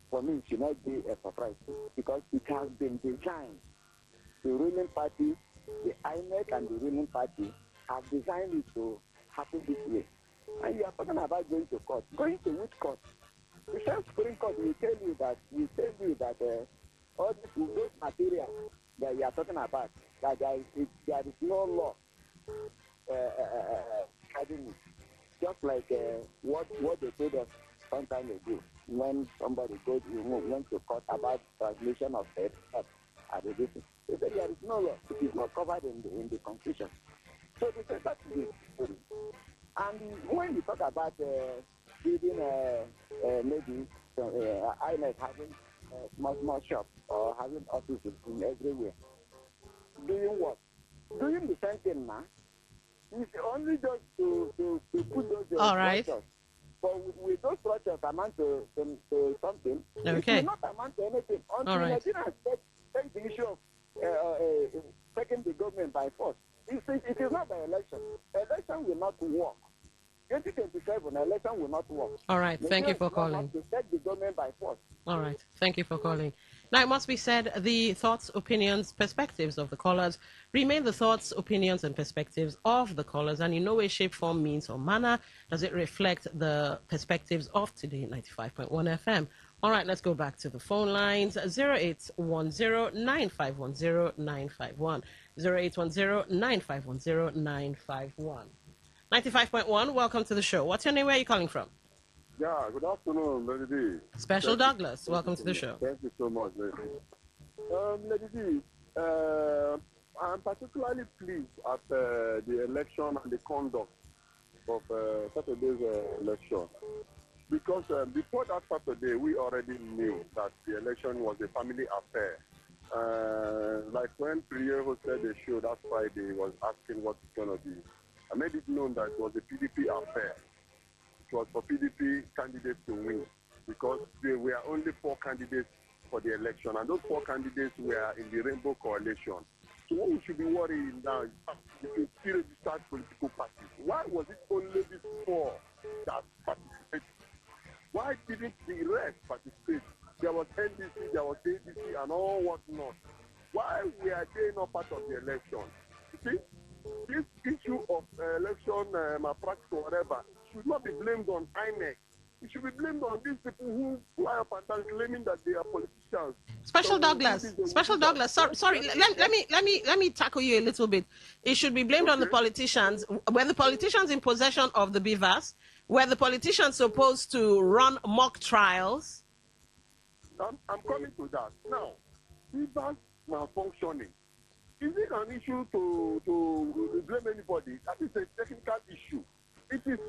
for me, it should not be a surprise because it has been designed. The ruling party, the INEC and the ruling party have designed it to happen this way. And you are talking about going to court. Going to which court? The same Supreme Court will tell you that all those materials that you are talking about, that there is no law having it. Just like what they told us some time ago when somebody went to court about transmission of death at the district. They said there is no law. It is not covered in the Constitution. So they said that is the And when you talk about giving maybe INEC having small shops or having offices in everywhere, doing what? Doing the same thing now. It's only just to put those all right. structures. But with those structures amount to something, okay. It will not amount to anything until all right. Nigerians take the issue of taking the government by force. It is not by election. Election will not work. 2027 election will not work. All right. Thank you for calling. To take the government by force. All right. Thank you for calling. Now, it must be said, the thoughts, opinions, perspectives of the callers remain the thoughts, opinions, and perspectives of the callers, and in no way, shape, form, means, or manner does it reflect the perspectives of Today 95.1 FM. All right, let's go back to the phone lines. 0810-9510-951. 0810-9510-951. 95.1, welcome to the show. What's your name? Where are you calling from? Yeah, good afternoon, Lady D. Special Douglas, welcome to the show. Thank you so much, Lady D. Lady D, I'm particularly pleased at the election and the conduct of Saturday's election. Because before that Saturday, we already knew that the election was a family affair. Like when Priye hosted the show that Friday, was asking what it's going to be. I made it known that it was a PDP affair. It was for PDP candidates to win because there were only 4 candidates for the election, and those 4 candidates were in the Rainbow Coalition. So what we should be worrying now is the registered political parties. Why was it only these 4 that participated? Why didn't the rest participate? There was NDC, there was ADC, and all whatnot. Why were they not part of the election? You see, this issue of election malpractice or whatever should not be blamed on INEC. It should be blamed on these people who fly up and down claiming that they are politicians. Special Douglas, sorry. Let me tackle you a little bit. It should be blamed on the politicians. Were the politicians in possession of the beavers? Were the politicians supposed to run mock trials? I'm coming to that now. Beavers malfunctioning. Is it an issue to blame anybody? That is a technical issue. It is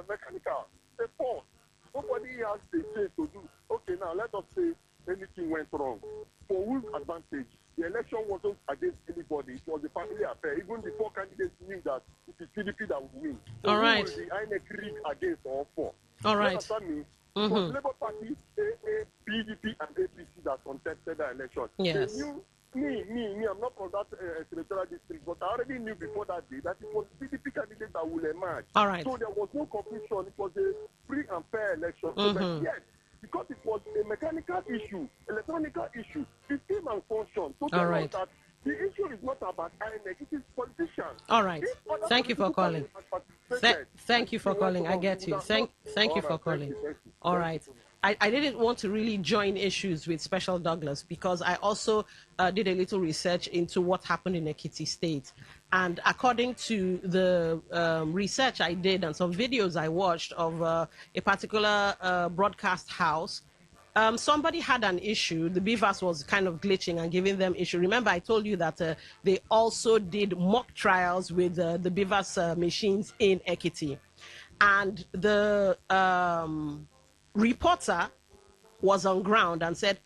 mechanical. It's a fault. Nobody has the say to do. Okay, now let us say anything went wrong. For whose advantage? The election wasn't against anybody. It was a family affair. Even the 4 candidates knew that it is PDP that would win. So all right. Who will the INEC rig against all 4? All right. You understand me? It was Labour Party, AA, PDP, and APC that contested the election. Yes. They knew me, I'm not from that senatorial district, but I already knew before that day that it was the PDP candidate that will emerge. All right. So there was no confusion. It was a free and fair election. So but yes, because it was a mechanical issue, electronic issue, it came and functioned. So all right. That the issue is not about INEC, it is politicians. All right. Thank you for calling. Thank you for calling. I get you. Thank you for calling. All right. I didn't want to really join issues with Special Douglas because I also did a little research into what happened in Ekiti State. And according to the research I did and some videos I watched of a particular broadcast house, somebody had an issue. The beavers was kind of glitching and giving them issue. Remember, I told you that they also did mock trials with the beavers machines in Ekiti. And the reporter was on ground and said,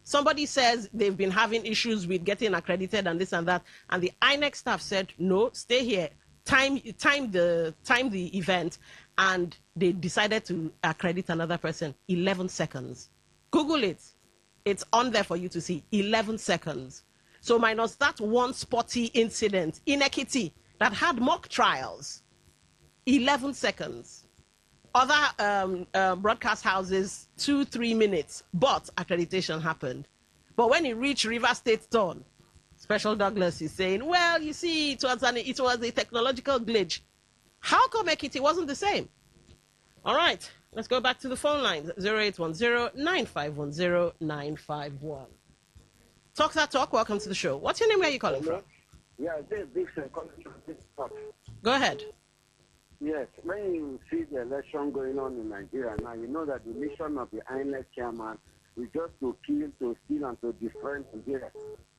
somebody says they've been having issues with getting accredited and this and that. And the INEC staff said, no, stay here. Time the event. And they decided to accredit another person. 11 seconds. Google it. It's on there for you to see. 11 seconds. So minus that one spotty incident in Ekiti that had mock trials. 11 seconds. other broadcast houses 2-3 minutes, but accreditation happened. But when it reached River State turn, Special Douglas is saying, well, you see, it was a technological glitch. How come Ekiti wasn't the same? All right, let's go back to the phone lines. 0810-9510-951. Talk that talk. Welcome to the show. What's your name? Where are you calling from? Yeah, this Dixon calling from this spot. Go ahead. Yes, when you see the election going on in Nigeria now, you know that the mission of the INEC chairman is just to kill, to steal, and to destroy Nigeria.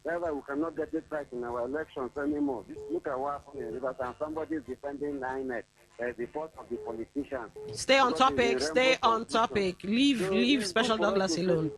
Therefore, we cannot get it right in our elections anymore. Just look at what happened in Rivers, and somebody is defending the INEC as the fault of the politicians. Stay on topic. Stay on topic. Leave Special Douglas alone.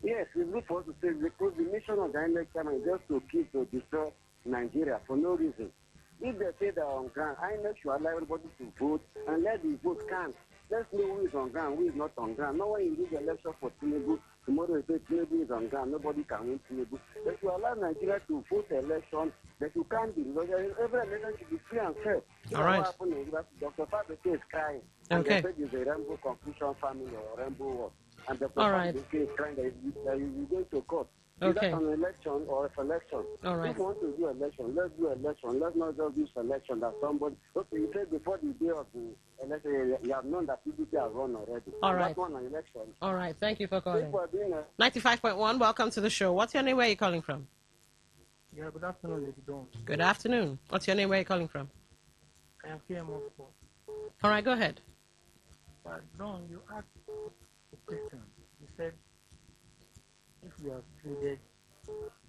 Yes, it's good for us to say because the mission of the INEC chairman is just to kill, to destroy Nigeria for no reason. If they say they're on ground, INEC should allow everybody to vote and let the vote count. Let's know who is on ground, who is not on ground. Not when you do the election for Tinubu, tomorrow you say Tinubu is on ground, nobody can win Tinubu. They should allow Nigeria to vote election, that you can't be. Every election should be free and fair. All right. What happened is that Dr. Fabeke is crying. And Okay. they said it's a Rainbow Confusion family or Rainbow War. And Dr. All right. Fabeke is crying that he's going to court. Okay. Is that an election or a selection? All right. If you want to do election, let's do election. Let's not just do selection that somebody. Okay, you said before the day of the election, you have known that PDP has won already. All And right. That one on election. All right. Thank you for calling. People are doing a 95.1. Welcome to the show. What's your name? Where are you calling from? Yeah, good afternoon, Lady Dawn. Good afternoon. What's your name? Where are you calling from? I am KMO. All right. Go ahead. Dawn, you asked a question. You said if you have traded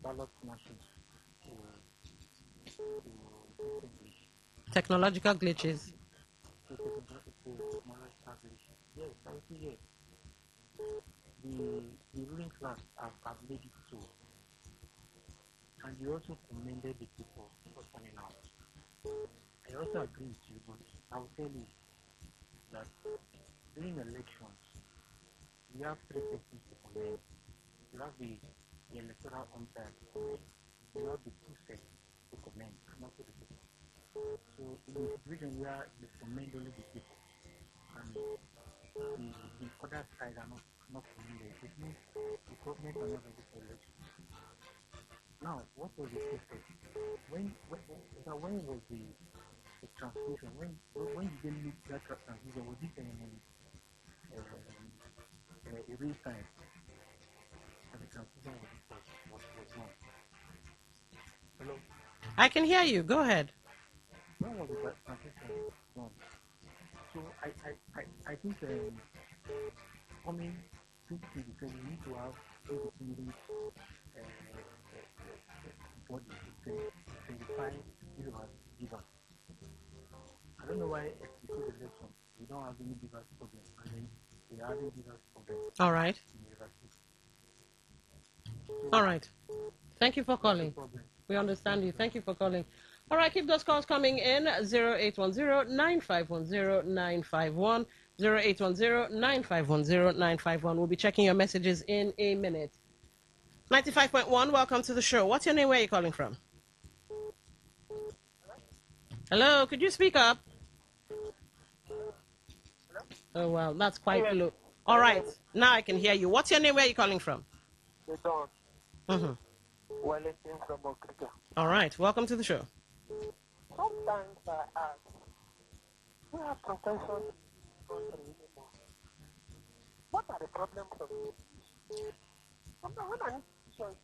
ballot machines to Technological glitches. yes, I would say yes. The ruling class have made it so. And you also commended the people for turning out. I also agree with you, but I will tell you that during elections, we have three persons to commend. You have the electoral umpire to commend. You have the two sets to commend, and also the people. So in a situation where you commend only the people, and the other side are not commended, it means the government are not ready for election. Now, what was the process? When was the transmission? When did they make that transmission? Was it a real time? And the transmission was wrong. Hello? I can hear you. Go ahead. When was the transmission wrong? So I think coming 2027, we need to have independent body to 25 givers. I don't know why before the election we don't have any givers problem, and then we are having givers problem. All right. All right. Thank you for calling. We understand you. Thank you for calling. All right, keep those calls coming in. 0810-9510-951. 0810-9510-951. We'll be checking your messages in a minute. 95.1, welcome to the show. What's your name? Where are you calling from? Hello, could you speak up? Oh, wow, that's quite low. All right, now I can hear you. What's your name? Where are you calling from? Mm-hmm. Wellington from Okrika. All right, welcome to the show. Sometimes I ask, we have protection anymore. What are the problems of this? Sometimes when an institution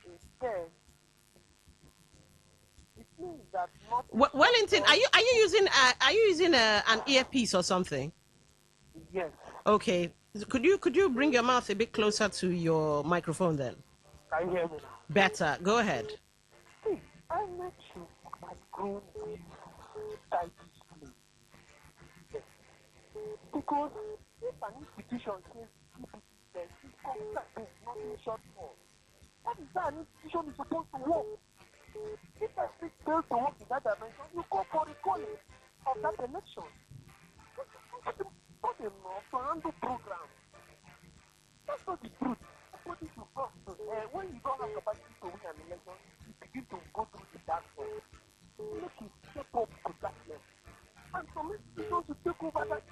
is there, it means that not. Wellington, are you using an earpiece or something? Yes. Okay. Could you bring your mouth a bit closer to your microphone then? Can you hear me now? Better. Go ahead. See, I met you by going with titles. Yes. Because if an institution says there's nothing short for, that is how an institution is supposed to work. If a state fails to work in that dimension, you go for recalling of that election. Not enough to handle program. That's not the truth. Nobody should come to when you don't have capacity to win an election, you begin to go through the dark way. Make it step up to that level. And some institutions to take over that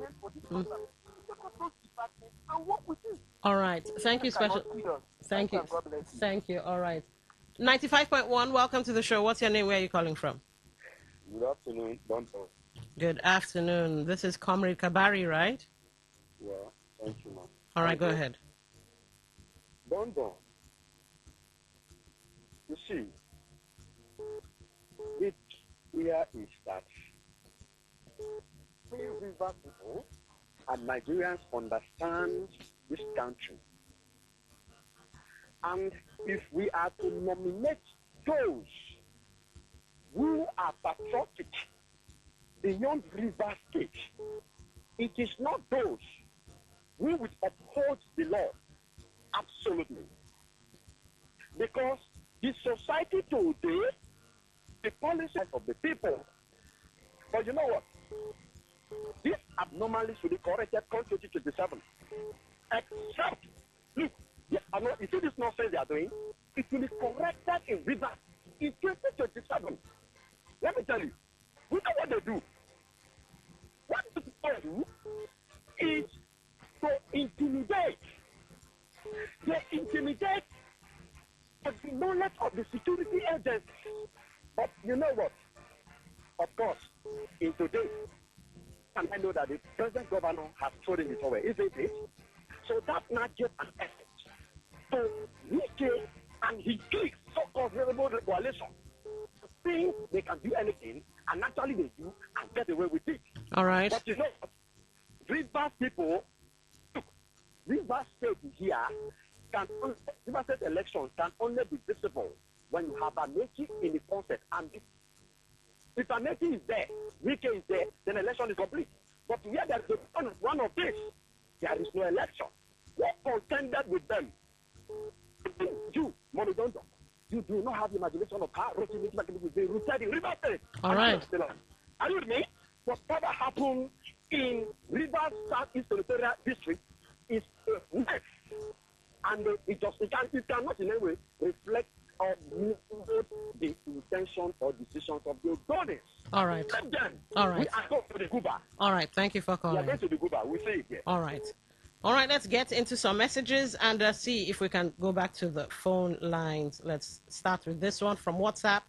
department for this program. Take out those departments and work with it. All right. Thank you, Special. Thank you. God bless you. Thank you. All right. 95.1, welcome to the show. What's your name? Where are you calling from? Good afternoon, Bonto. Good afternoon. This is Comrade Kabari, right? Yeah, thank you, ma'am. All right, go ahead. Bonto, you see, it here is that we river people and Nigerians understand this country. And if we are to nominate those who are patriotic beyond river state, it is not those who would uphold the law. Absolutely. Because the society today, the policies of the people. But you know what? This abnormalities will be corrected come 2027. Except, look, you see this nonsense they are doing? It will be corrected in reverse in 2027. Let me tell you, we know what they do. What they do is to intimidate. They intimidate the knowledge of the security agents. But you know what? Of course, in today, and I know that the present governor has thrown it away, isn't it? So that's not just an effort. So Wike and his clique, so-called rebel coalition, think they can do anything, and actually they do, and get away with it. All right. But you know, Rivers people, Rivers State here, Rivers State elections can only be visible when you have a Amechi in the concept. And if Amechi is there, Wike is there, then election is complete. But where there is one of this, there is no election. What contended with them? You, Monidondo, you do not have the imagination of how Rotimi will be rooted in Rivers State. All right. Are you with me? Whatever happened in Rivers Southeast Territorial District is next. And it cannot in any way reflect or the intention or decisions of the authorities. All right. Let them. All right. We are going to the Cuba. All right. Thank you for We are calling. going to the Cuba. We see it here. All right. All right, let's get into some messages and see if we can go back to the phone lines. Let's start with this one from WhatsApp.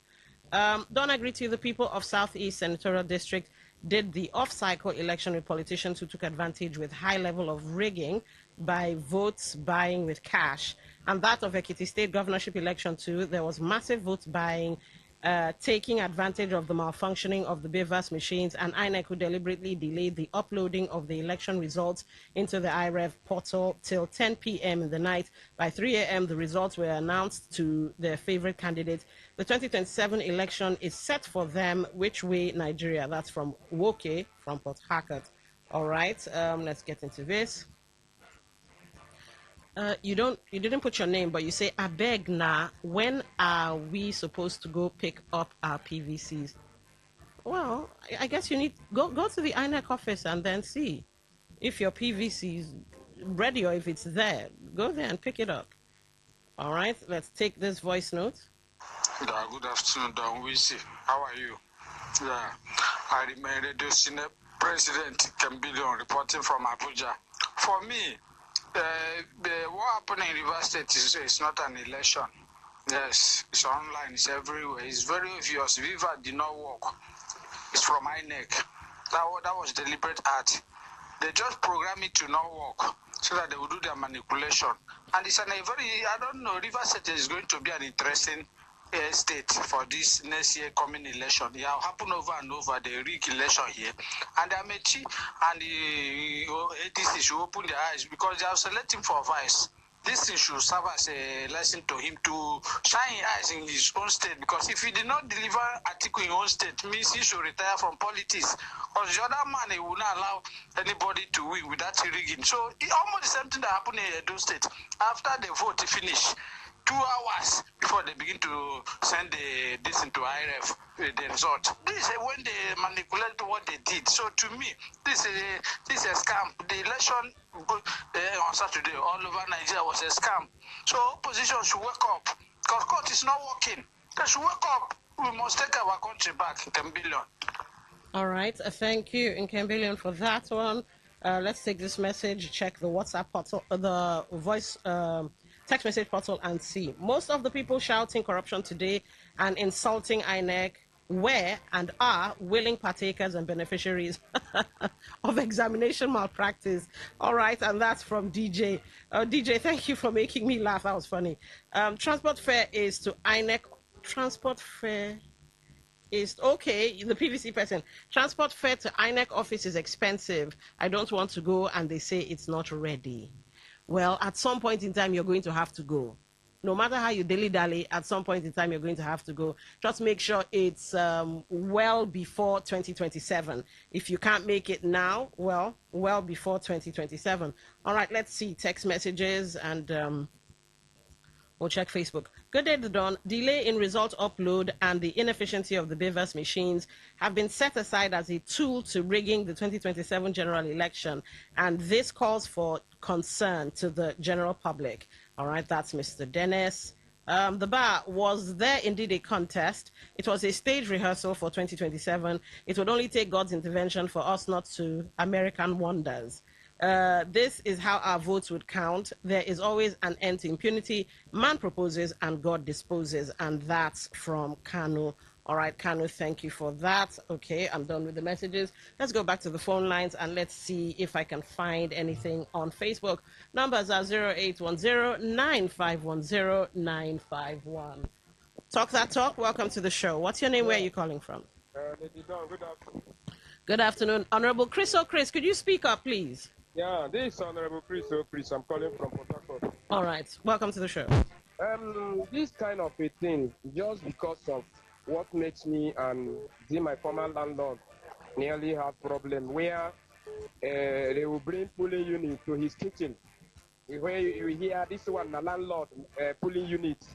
Don't agree to the people of Southeast Senatorial District did the off-cycle election with politicians who took advantage with high level of rigging by votes buying with cash. And that of Ekiti State governorship election too, there was massive vote buying, taking advantage of the malfunctioning of the BVAS machines, and INEC who deliberately delayed the uploading of the election results into the IREV portal till 10 p.m. in the night. By 3 a.m., the results were announced to their favorite candidate. The 2027 election is set for them. Which way, Nigeria? That's from Woke from Port Harcourt. All right, let's get into this. You didn't put your name, but you say, abeg na, when are we supposed to go pick up our PVCs? Well, I guess you need go to the INEC office and then see if your PVC is ready or if it's there. Go there and pick it up. All right, let's take this voice note. Yeah, good afternoon, Don Wisi. How are you? Yeah, I remain Radio Senate President Cambillion reporting from Abuja. For me, what happened in Rivers State is not an election. Yes, it's online, it's everywhere. It's very obvious. Viva did not work. It's from INEC. That was deliberate act. They just program it to not work so that they will do their manipulation. And it's I don't know, Rivers State is going to be an interesting state for this next year coming election. It will happen over and over, the rig election here. And the Amechi and the ADC should open their eyes because they are selecting for vice. This thing should serve as a lesson to him to shine his eyes in his own state, because if he did not deliver article in his own state, means he should retire from politics. Because the other man, he will not allow anybody to win without rigging. So almost the same thing that happened in Edo State. After the vote finish, 2 hours before they begin to send this into IRF, the result. This is when they manipulate what they did. So to me, this is a scam. The election on Saturday all over Nigeria was a scam. So opposition should wake up, because court is not working. They should wake up. We must take our country back in 10 billion. All right, thank you, in Cambillion, for that one. Let's take this message, check the WhatsApp portal, the voice text message portal, and see. Most of the people shouting corruption today and insulting INEC were and are willing partakers and beneficiaries of examination malpractice. All right, and that's from DJ. DJ, thank you for making me laugh. That was funny. Transport fare is to INEC. Transport fare is okay. The PVC person. Transport fare to INEC office is expensive. I don't want to go, and they say it's not ready. Well, at some point in time, you're going to have to go. No matter how you dilly-dally, at some point in time, you're going to have to go. Just make sure it's well before 2027. If you can't make it now, well before 2027. All right, let's see text messages and we'll check Facebook. Good day, Dawn. Delay in result upload and the inefficiency of the BVAS machines have been set aside as a tool to rigging the 2027 general election, and this calls for concern to the general public. All right, that's Mr. Dennis. The bar, was there indeed a contest? It was a stage rehearsal for 2027. It would only take God's intervention for us not to American wonders. This is how our votes would count. There is always an end to impunity. Man proposes and God disposes. And that's from Kanu. All right, Kanu, thank you for that. Okay, I'm done with the messages. Let's go back to the phone lines and let's see if I can find anything on Facebook. Numbers are 0810-9510-951. Talk that talk. Welcome to the show. What's your name? Where are you calling from? Lady Dawn, good afternoon. Good afternoon. Honorable Chris. Oh, Chris, could you speak up, please? Yeah, this is Honorable Chris. Oh, Chris, I'm calling from Port Harcourt. All right. Welcome to the show. This kind of a thing, just because of what makes me and my former landlord nearly have problem where they will bring pulling unit to his kitchen. Where you hear this one, the landlord pulling unit.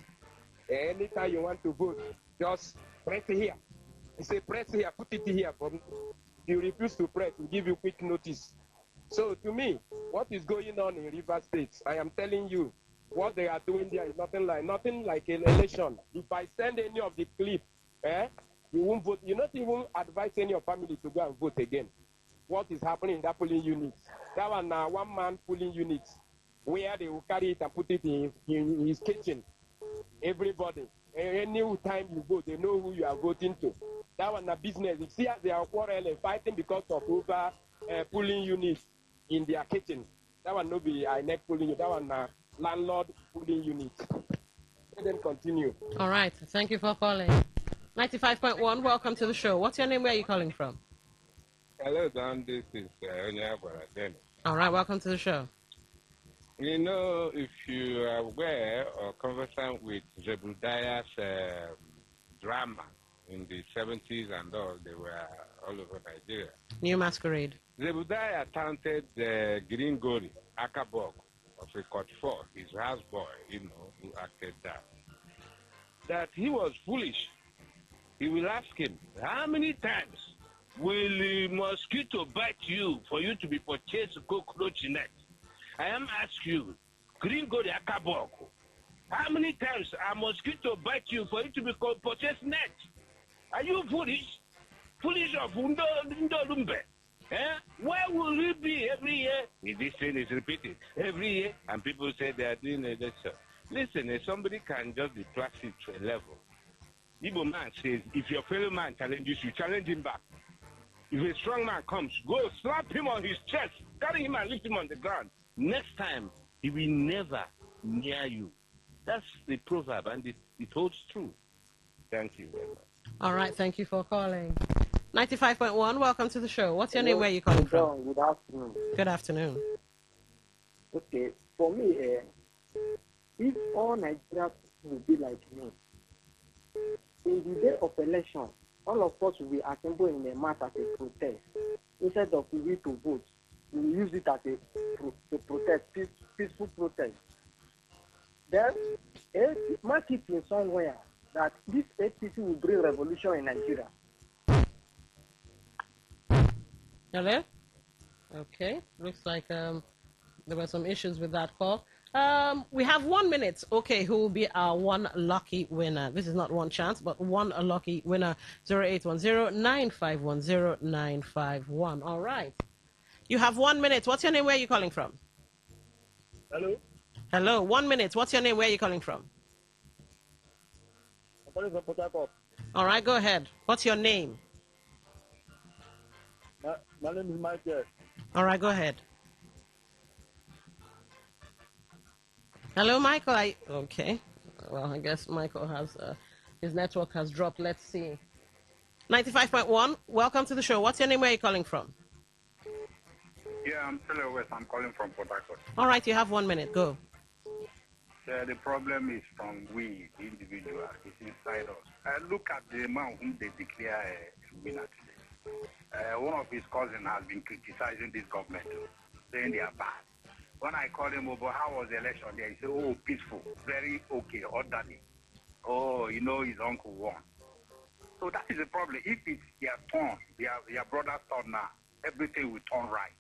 Anytime you want to vote, just press here. He say press here, put it here. If you refuse to press, we give you quick notice. So to me, what is going on in River State, I am telling you, what they are doing there is nothing like an election. If I send any of the clip, you won't vote. You not even advise any of family to go and vote again. What is happening in that polling unit? That one now, one man polling unit, where they will carry it and put it in his kitchen. Everybody, any time you vote, they know who you are voting to. That one a business. You see, they are quarreling, fighting because of over polling units in their kitchen. That one no be INEC polling unit. That one landlord polling unit. Let them continue. All right. Thank you for calling. 95.1. Welcome to the show. What's your name? Where are you calling from? Hello, Don. This is Onyabara Dennis. All right. Welcome to the show. You know, if you are aware or conversant with Zebudiah's drama in the 70s and all, they were all over Nigeria. New Masquerade. Zebudiah taunted Green Gori, Akabog, of a Court 4, his houseboy, who acted that he was foolish. He will ask him, how many times will a mosquito bite you for you to be purchased cockroach net? I am asking you, Green Gori Akabog, how many times a mosquito bite you for you to be purchased net? Are you foolish? Foolish of Undolumbe? Where will we be every year? This thing is repeated every year, and people say they are doing a election. Listen, if somebody can just be placid to a level. Igbo man says, if your fellow man challenges you, challenge him back. If a strong man comes, go slap him on his chest, carry him and lift him on the ground. Next time, he will never near you. That's the proverb, and it holds true. Thank you very much. All right, thank you for calling. 95.1, welcome to the show. What's your name? Where are you calling from? Good afternoon. Good afternoon. Okay, for me, if all Nigerians will be like me, in the day of election, all of us will be assembled in a mass as a protest. Instead of we to vote, we will use it as a protest, peaceful protest. Then, mark it in somewhere that this APC will bring revolution in Nigeria. Hello? Okay, looks like there were some issues with that call. We have 1 minute. Okay, who will be our one lucky winner? This is not one chance, but one lucky winner. 0810-9510-951. All right. You have 1 minute. What's your name? Where are you calling from? Hello? Hello, 1 minute. What's your name? Where are you calling from? I'm calling from Port Harcourt. All right, go ahead. What's your name? My name is Michael. All right, go ahead. Hello, Michael. Okay. Well, I guess Michael has his network has dropped. Let's see. 95.1. Welcome to the show. What's your name? Where are you calling from? Yeah, I'm still West. I'm calling from Port Harcourt. All right, you have 1 minute. Go. The problem is from we, the individual. It's inside us. Look at the amount whom they declare a winner today. One of his cousins has been criticizing this government, saying they are bad. When I called him over, how was the election there? He said, oh, peaceful, very okay, orderly. Oh, his uncle won. So that is the problem. If it's their turn, their brother's turn now, everything will turn right.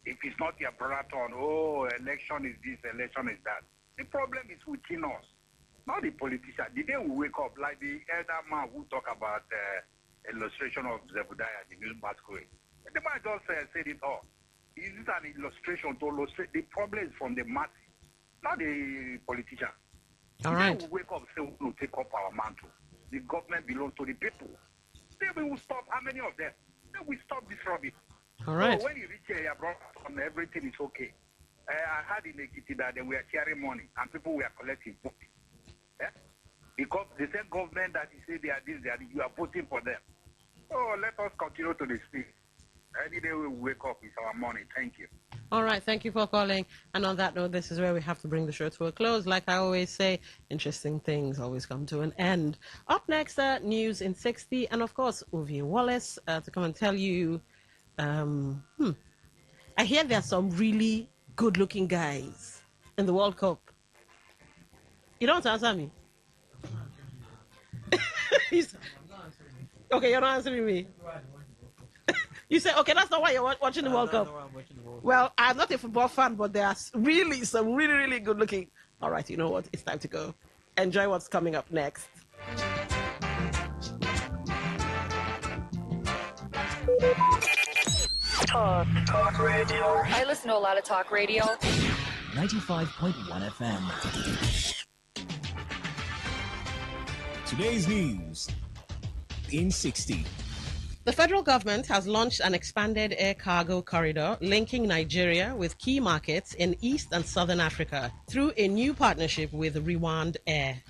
If it's not your brother's turn, election is this, election is that. The problem is within us, not the politician. The day we wake up, like the elder man who talk about illustration of Zebediah, the new masquerade. The man just said it all. Is it an illustration to illustrate the problem is from the masses, not the politician. All right. The day we wake up, say we will take up our mantle. The government belongs to the people. Then we will stop. How many of them? Then we stop this rubbish. All right. So when you reach here, everything is okay. I heard in Ekiti that they were sharing money and people were collecting votes. Yeah? Because the same government that you say they are this, they are this, you are voting for them. So let us continue to speak. Any day we wake up, it's our money. Thank you. All right, thank you for calling. And on that note, this is where we have to bring the show to a close. Like I always say, interesting things always come to an end. Up next, news in 60, and of course, Uvi Wallace to come and tell you. I hear there are some really good-looking guys in the World Cup. You don't answer me. Okay, you're not answering me. You say, okay, that's not why you're watching the World Cup. Well, I'm not a football fan, but there are really some really, really good looking. All right, you know what? It's time to go. Enjoy what's coming up next. Talk radio. I listen to a lot of talk radio. 95.1 FM. Today's news in 60. The federal government has launched an expanded air cargo corridor linking Nigeria with key markets in East and Southern Africa through a new partnership with Rwand Air.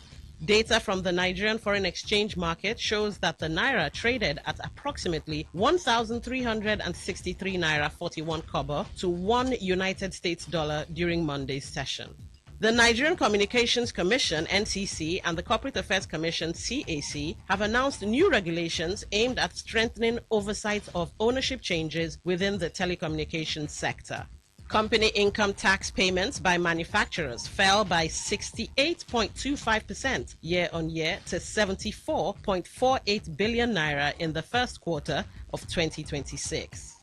Data from the Nigerian foreign exchange market shows that the naira traded at approximately 1,363 naira 41 kobo to 1 United States dollar during Monday's session. The Nigerian Communications Commission, NCC, and the Corporate Affairs Commission, CAC, have announced new regulations aimed at strengthening oversight of ownership changes within the telecommunications sector. Company income tax payments by manufacturers fell by 68.25% year-on-year to 74.48 billion naira in the first quarter of 2026.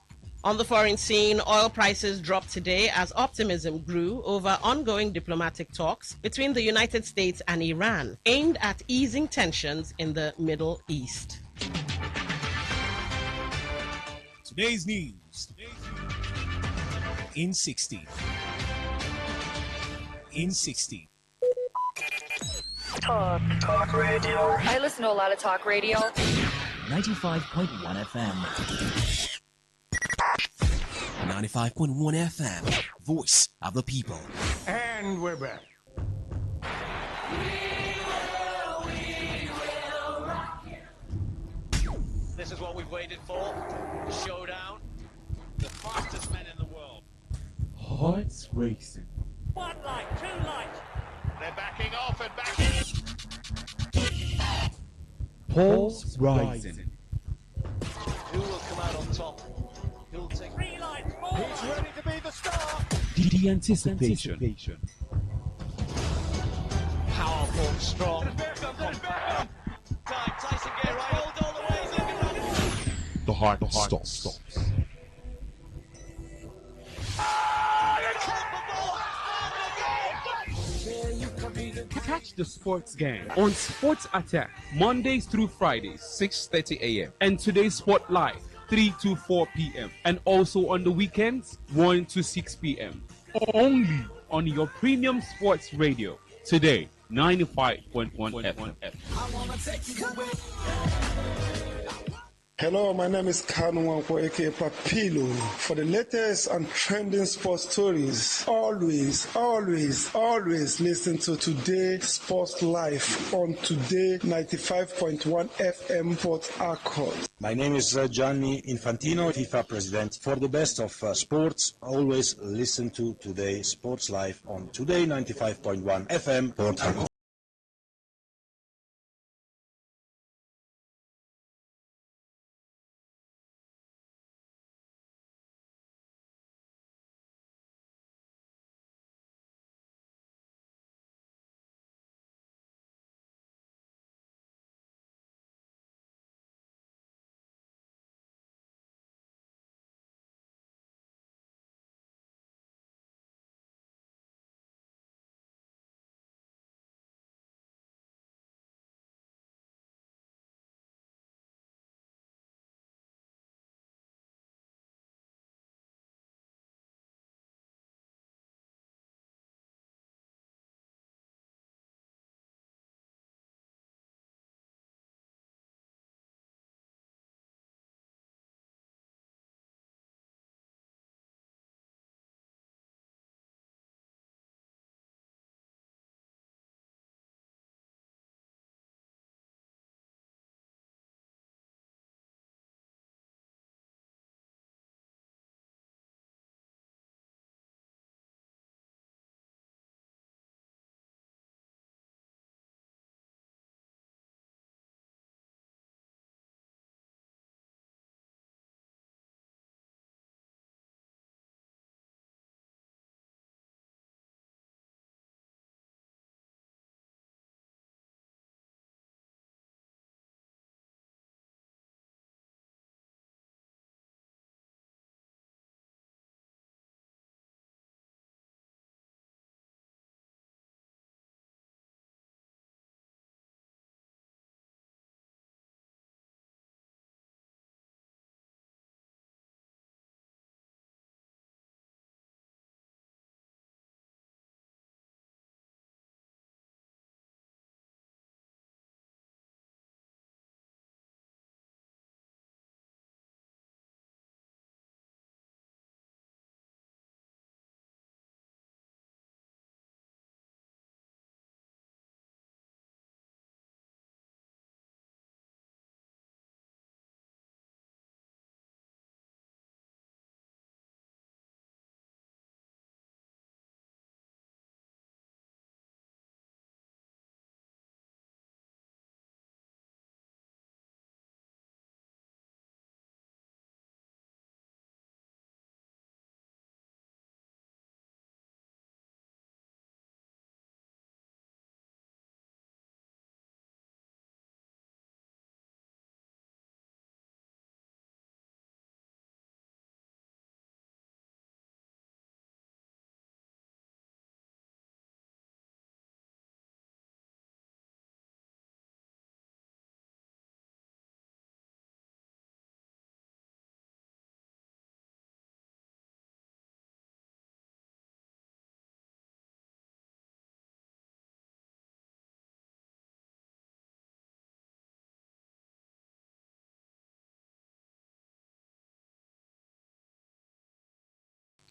On the foreign scene, oil prices dropped today as optimism grew over ongoing diplomatic talks between the United States and Iran, aimed at easing tensions in the Middle East. Today's news in 60. In 60. Talk radio. I listen to a lot of talk radio. 95.1 FM. 95.1 FM. Voice of the people. And we're back. This is what we've waited for. The showdown. The fastest men in the world. Hearts racing. One light, two light. They're backing off and backing. Pulse rising. Who will come out on top? Who'll take 3 lights? Who's ready to be the star? The anticipation. Powerful, strong, compact. Time, Tyson get right. Rolled all the way. Look at that. The heart stops. Catch the Sports Gang on Sports Attack Mondays through Fridays, 6:30 a.m. and today's Sport Live 3 to 4 p.m. and also on the weekends 1 to 6 p.m. Only on your premium sports radio. Today, 95.1 FM. Hello, my name is Kanu Wanko, aka Papilo. For the latest and trending sports stories, always listen to Today Sports Live on Today 95.1 FM Port Harcourt. My name is Gianni Infantino, FIFA president. For the best of sports, always listen to Today Sports Live on Today 95.1 FM Port Harcourt.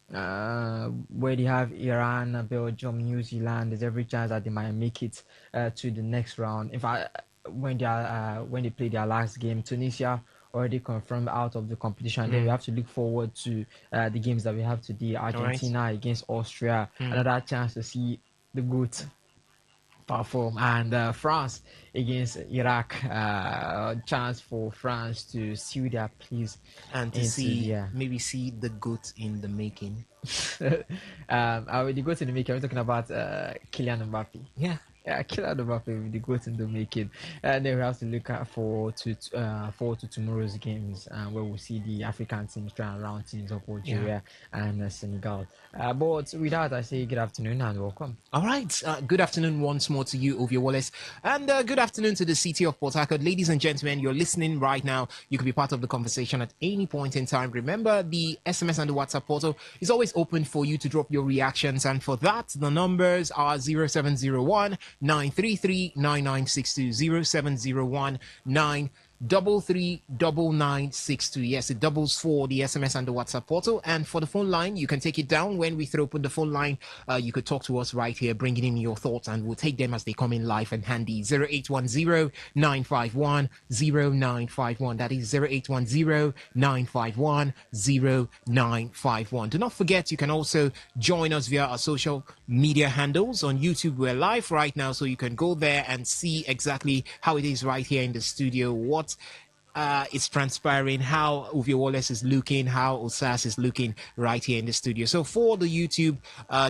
Where they have Iran, Belgium, New Zealand, there's every chance that they might make it to the next round. In fact, when they play their last game, Tunisia already confirmed out of the competition. Then we have to look forward to the games that we have today: Argentina against Austria, another chance to see the GOAT perform, and France against Iraq. Chance for France to seal their place and to maybe see the GOAT in the making. When you go to the making, we're talking about Kylian Mbappe. Yeah, Yeah, Kylian Mbappe with the goat in the making. And then we have to look at forward to tomorrow's games, where we'll see the African teams trying around teams of Algeria and Senegal. But with that, I say good afternoon and welcome. All right. Good afternoon once more to you, Ovia Wallace. And good afternoon to the city of Port Harcourt. Ladies and gentlemen, you're listening right now. You can be part of the conversation at any point in time. Remember, the SMS and the WhatsApp portal is always open for you to drop your reactions. And for that, the numbers are 0701 933 9962, 0701 33962. Yes, it doubles for the SMS and the WhatsApp portal. And for the phone line, you can take it down when we throw open the phone line. You could talk to us right here, bringing in your thoughts, and we'll take them as they come in live and handy. 0810 951 0951. That is 0810 951 0951. Do not forget, you can also join us via our social media handles. On YouTube, we're live right now, so you can go there and see exactly how it is right here in the studio, what is transpiring, how Uvi Wallace is looking, how Osas is looking right here in the studio. So for the YouTube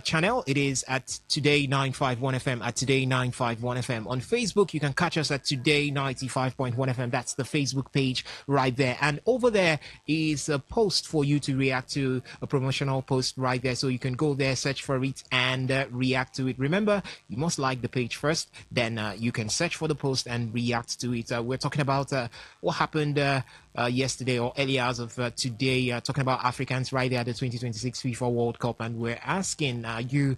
channel, it is at Today951FM, at Today951FM. On Facebook, you can catch us at Today95.1FM. That's the Facebook page right there. And over there is a post for you to react to, a promotional post right there. So you can go there, search for it, and react to it. Remember, you must like the page first, then you can search for the post and react to it. We're talking about what happened yesterday or early hours of today, talking about Africans right there at the 2026 FIFA World Cup, and we're asking, are you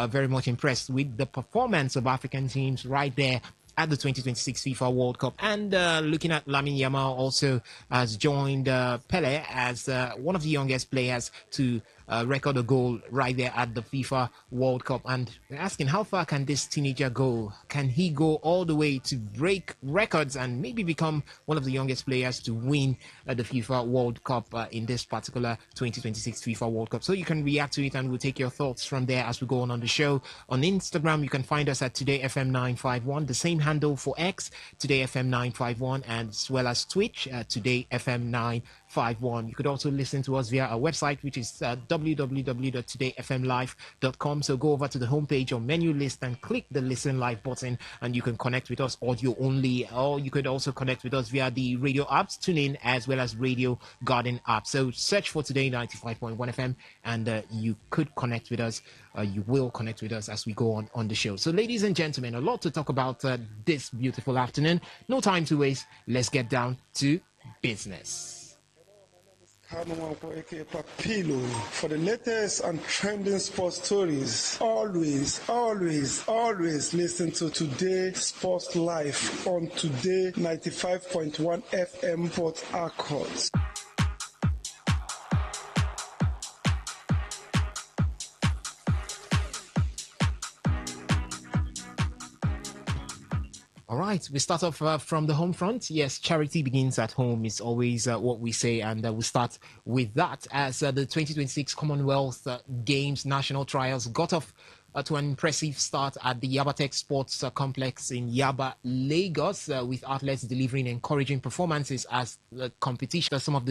very much impressed with the performance of African teams right there at the 2026 FIFA World Cup? And looking at Lamine Yamal, also has joined Pele as one of the youngest players to record a goal right there at the FIFA World Cup. And we're asking, how far can this teenager go? Can he go all the way to break records and maybe become one of the youngest players to win the FIFA World Cup in this particular 2026 FIFA World Cup? So you can react to it, and we'll take your thoughts from there as we go on the show. On Instagram, you can find us at TodayFM951, the same handle for X, TodayFM951, and as well as Twitch, TodayFM951. You could also listen to us via our website, which is www.todayfmlive.com. So go over to the homepage or menu list and click the listen live button, and you can connect with us audio only, or you could also connect with us via the radio apps, TuneIn, as well as Radio Garden app. So search for Today 95.1 FM, and you could connect with us. You will connect with us as we go on the show. So ladies and gentlemen, a lot to talk about this beautiful afternoon. No time to waste. Let's get down to business. aka Papilo. For the latest and trending sports stories, always listen to Today Sports Live on Today 95.1 FM Port Harcourt. All right, we start off from the home front. Yes, charity begins at home is always what we say, and we'll start with that as the 2026 Commonwealth Games national trials got off to an impressive start at the Yabatech Sports Complex in Yaba, Lagos, with athletes delivering encouraging performances as the competition. Some of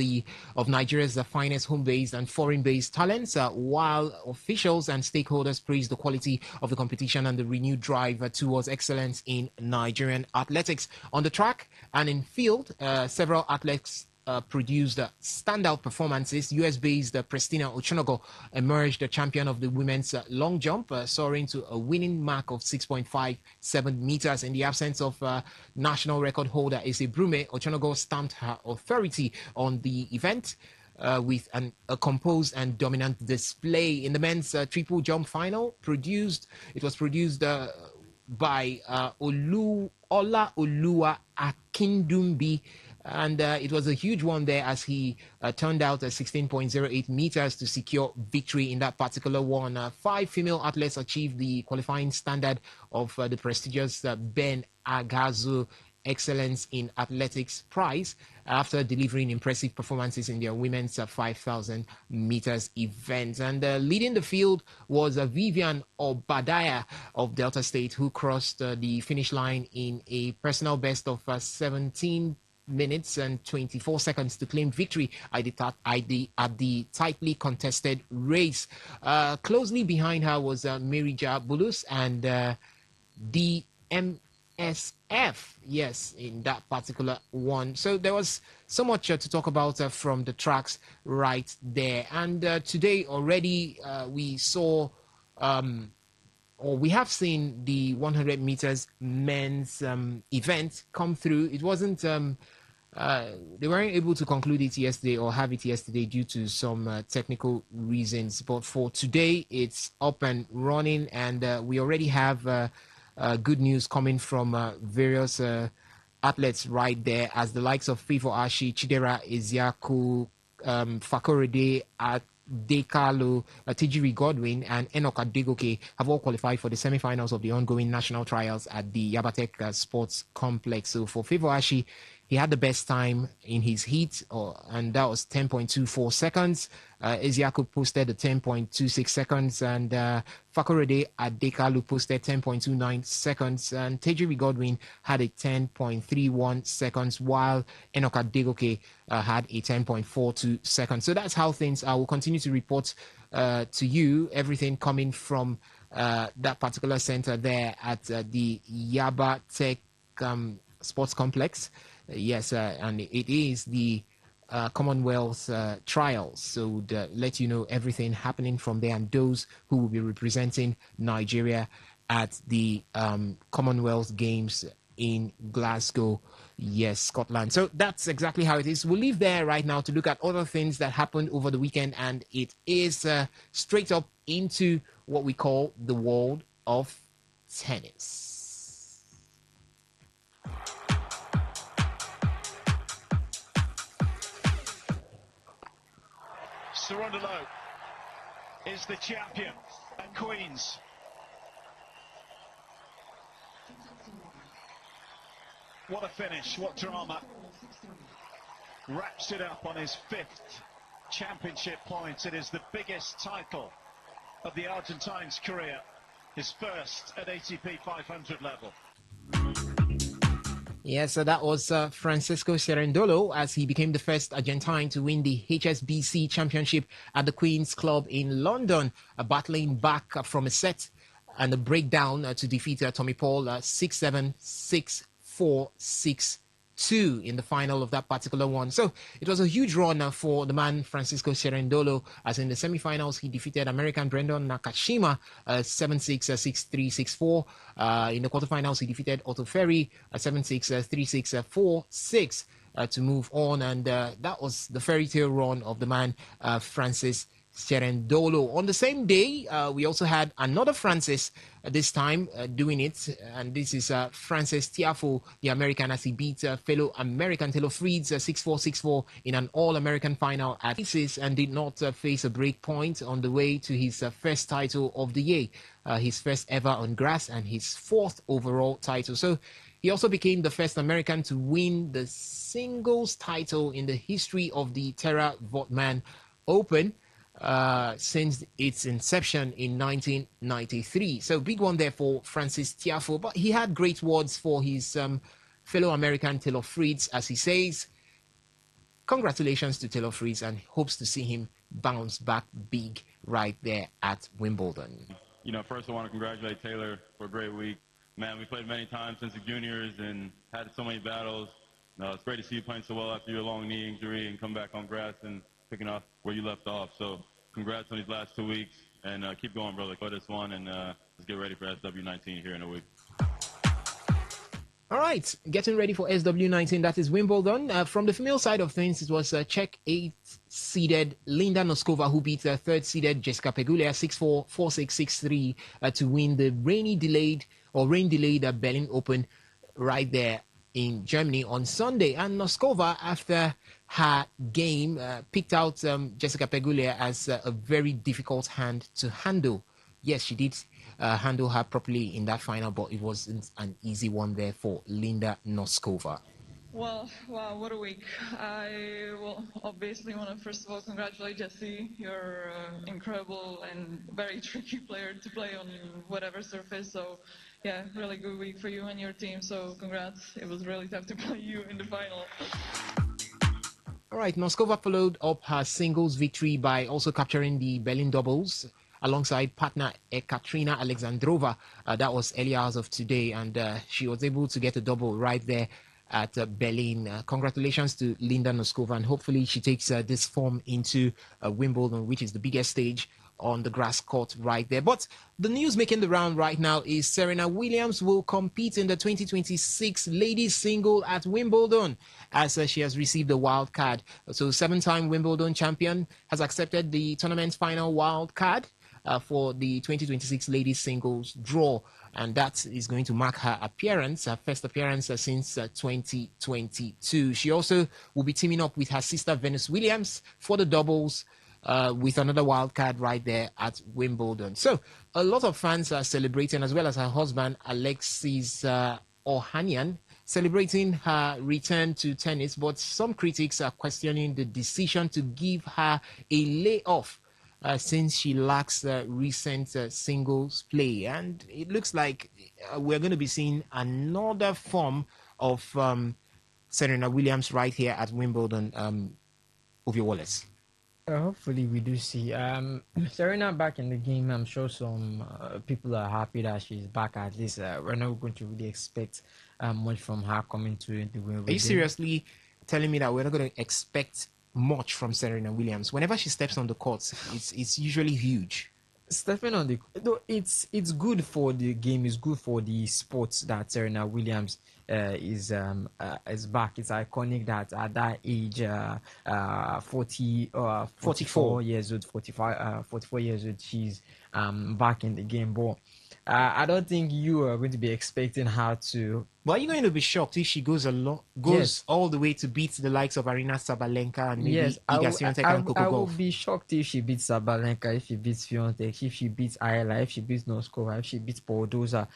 Nigeria's finest home-based and foreign-based talents, while officials and stakeholders praised the quality of the competition and the renewed drive towards excellence in Nigerian athletics. On the track and in field, several athletes produced standout performances. US-based Pristina Ochonogo emerged the champion of the women's long jump, soaring to a winning mark of 6.57 meters. In the absence of national record holder Eze Brume, Ochonogo stamped her authority on the event with a composed and dominant display. In the men's triple jump final, it was produced by Ola Olua Akindumbi, and it was a huge one there as he turned out 16.08 meters to secure victory in that particular one. 5 female athletes achieved the qualifying standard of the prestigious Ben Agazu Excellence in Athletics Prize after delivering impressive performances in their women's 5,000 meters event. And leading the field was Vivian Obadiah of Delta State, who crossed the finish line in a personal best of 17 minutes and 24 seconds to claim victory at the tightly contested race. Closely behind her was Mirija Bulus and D. MSF. Yes, in that particular one. So there was so much to talk about from the tracks right there. And today already we saw. Or we have seen the 100 meters men's event come through. It wasn't, they weren't able to conclude it yesterday or have it yesterday due to some technical reasons. But for today, it's up and running, and we already have good news coming from various athletes right there, as the likes of Favour Ashi, Chidera Eziaku, Fakorede at Dekalo, Tijiri Godwin, and Enoch Adegoke have all qualified for the semi-finals of the ongoing national trials at the Yabatek Sports Complex. So for Favour Ashi, he had the best time in his heat, and that was 10.24 seconds. Eziaku posted the 10.26 seconds, and Fakorede Adekalu posted 10.29 seconds, and Tejiri Godwin had a 10.31 seconds, while Enoch Adegoke had a 10.42 seconds. So that's how things are. We'll continue to report to you everything coming from that particular center there at the Yaba Tech Sports Complex. Yes, and it is the Commonwealth trials. So we'll let you know everything happening from there, and those who will be representing Nigeria at the Commonwealth Games in Glasgow, yes, Scotland. So that's exactly how it is. We'll leave there right now to look at other things that happened over the weekend, and it is straight up into what we call the world of tennis. Cerundolo is the champion at Queen's. What a finish, what drama. Wraps it up on his 5th championship point. It is the biggest title of the Argentine's career, his first at ATP 500 level. Yes, so that was Francisco Cerundolo, as he became the first Argentine to win the HSBC Championship at the Queen's Club in London, battling back from a set and a breakdown to defeat Tommy Paul 6-7, 6-4, 6-2 in the final of that particular one. So it was a huge run for the man Francisco Cerundolo, as in the semifinals he defeated American Brendan Nakashima 7-6, 6-3, 6-4. In the quarterfinals he defeated Otto Ferry 7-6, 3-6, 4-6 to move on, and that was the fairy tale run of the man Francis Cerundolo. On the same day, we also had another Francis this time doing it, and this is Francis Tiafoe, the American, as he beat fellow American Taylor Fritz 6-4, 6-4 in an All-American final at Aces, and did not face a break point on the way to his first title of the year, his first ever on grass, and his 4th overall title. So he also became the first American to win the singles title in the history of the Terra Votman Open since its inception in 1993. So big one there for Francis Tiafoe, but he had great words for his fellow American Taylor Fritz, as he says, congratulations to Taylor Fritz, and hopes to see him bounce back big right there at Wimbledon. You know, first I want to congratulate Taylor for a great week. Man, we played many times since the juniors and had so many battles. It's great to see you playing so well after your long knee injury and come back on grass and picking up where you left off. So congrats on these last 2 weeks, and keep going, brother. Go this one, and let's get ready for SW19 here in a week. All right, getting ready for SW19, that is Wimbledon. From the female side of things, it was Czech 8th-seeded Linda Noskova who beat 3rd-seeded Jessica Pegula 6-4, 4-6, 6-3 to win the rain-delayed Berlin Open right there in Germany on Sunday. And Noskova, after her game, picked out Jessica Pegula as a very difficult hand to handle. Yes, she did handle her properly in that final, but it wasn't an easy one there for Linda Noskova. Well, wow, what a week. I will obviously want to first of all congratulate Jessie. You're an incredible and very tricky player to play on whatever surface. So yeah, really good week for you and your team. So congrats. It was really tough to play you in the final. All right, Noskova followed up her singles victory by also capturing the Berlin doubles alongside partner Ekaterina Alexandrova. That was early hours of today, and she was able to get a double right there at Berlin. Congratulations to Linda Noskova, and hopefully she takes this form into Wimbledon, which is the biggest stage on the grass court right there. But the news making the round right now is Serena Williams will compete in the 2026 ladies single at Wimbledon, as she has received a wild card. So 7-time Wimbledon champion has accepted the tournament's final wild card for the 2026 ladies singles draw, and that is going to mark her appearance, her first appearance since 2022. She also will be teaming up with her sister Venus Williams for the doubles, with another wild card right there at Wimbledon. So a lot of fans are celebrating, as well as her husband Alexis Ohanian, celebrating her return to tennis, but some critics are questioning the decision to give her a layoff since she lacks recent singles play. And it looks like we're going to be seeing another form of Serena Williams right here at Wimbledon. Ovie Wallace. Hopefully we do see Serena back in the game. I'm sure some people are happy that she's back. At least we're not going to really expect much from her coming to the Wimbledon. Are you seriously telling me that we're not going to expect much from Serena Williams? Whenever she steps on the court, it's usually huge. Stepping on the it's good for the game. It's good for the sports that Serena Williams is back. It's iconic that at that age, 44 years old, 44 years old, she's back in the game. But I don't think you are going to be expecting her to. Well, are you going to be shocked if she goes all the way to beat the likes of Arina Sabalenka and maybe Iga Swiatek and Coco Gauff? I will be shocked if she beats Sabalenka, if she beats Swiatek, if she beats Ayala, if she beats Noskova, if she beats Paul Badoza,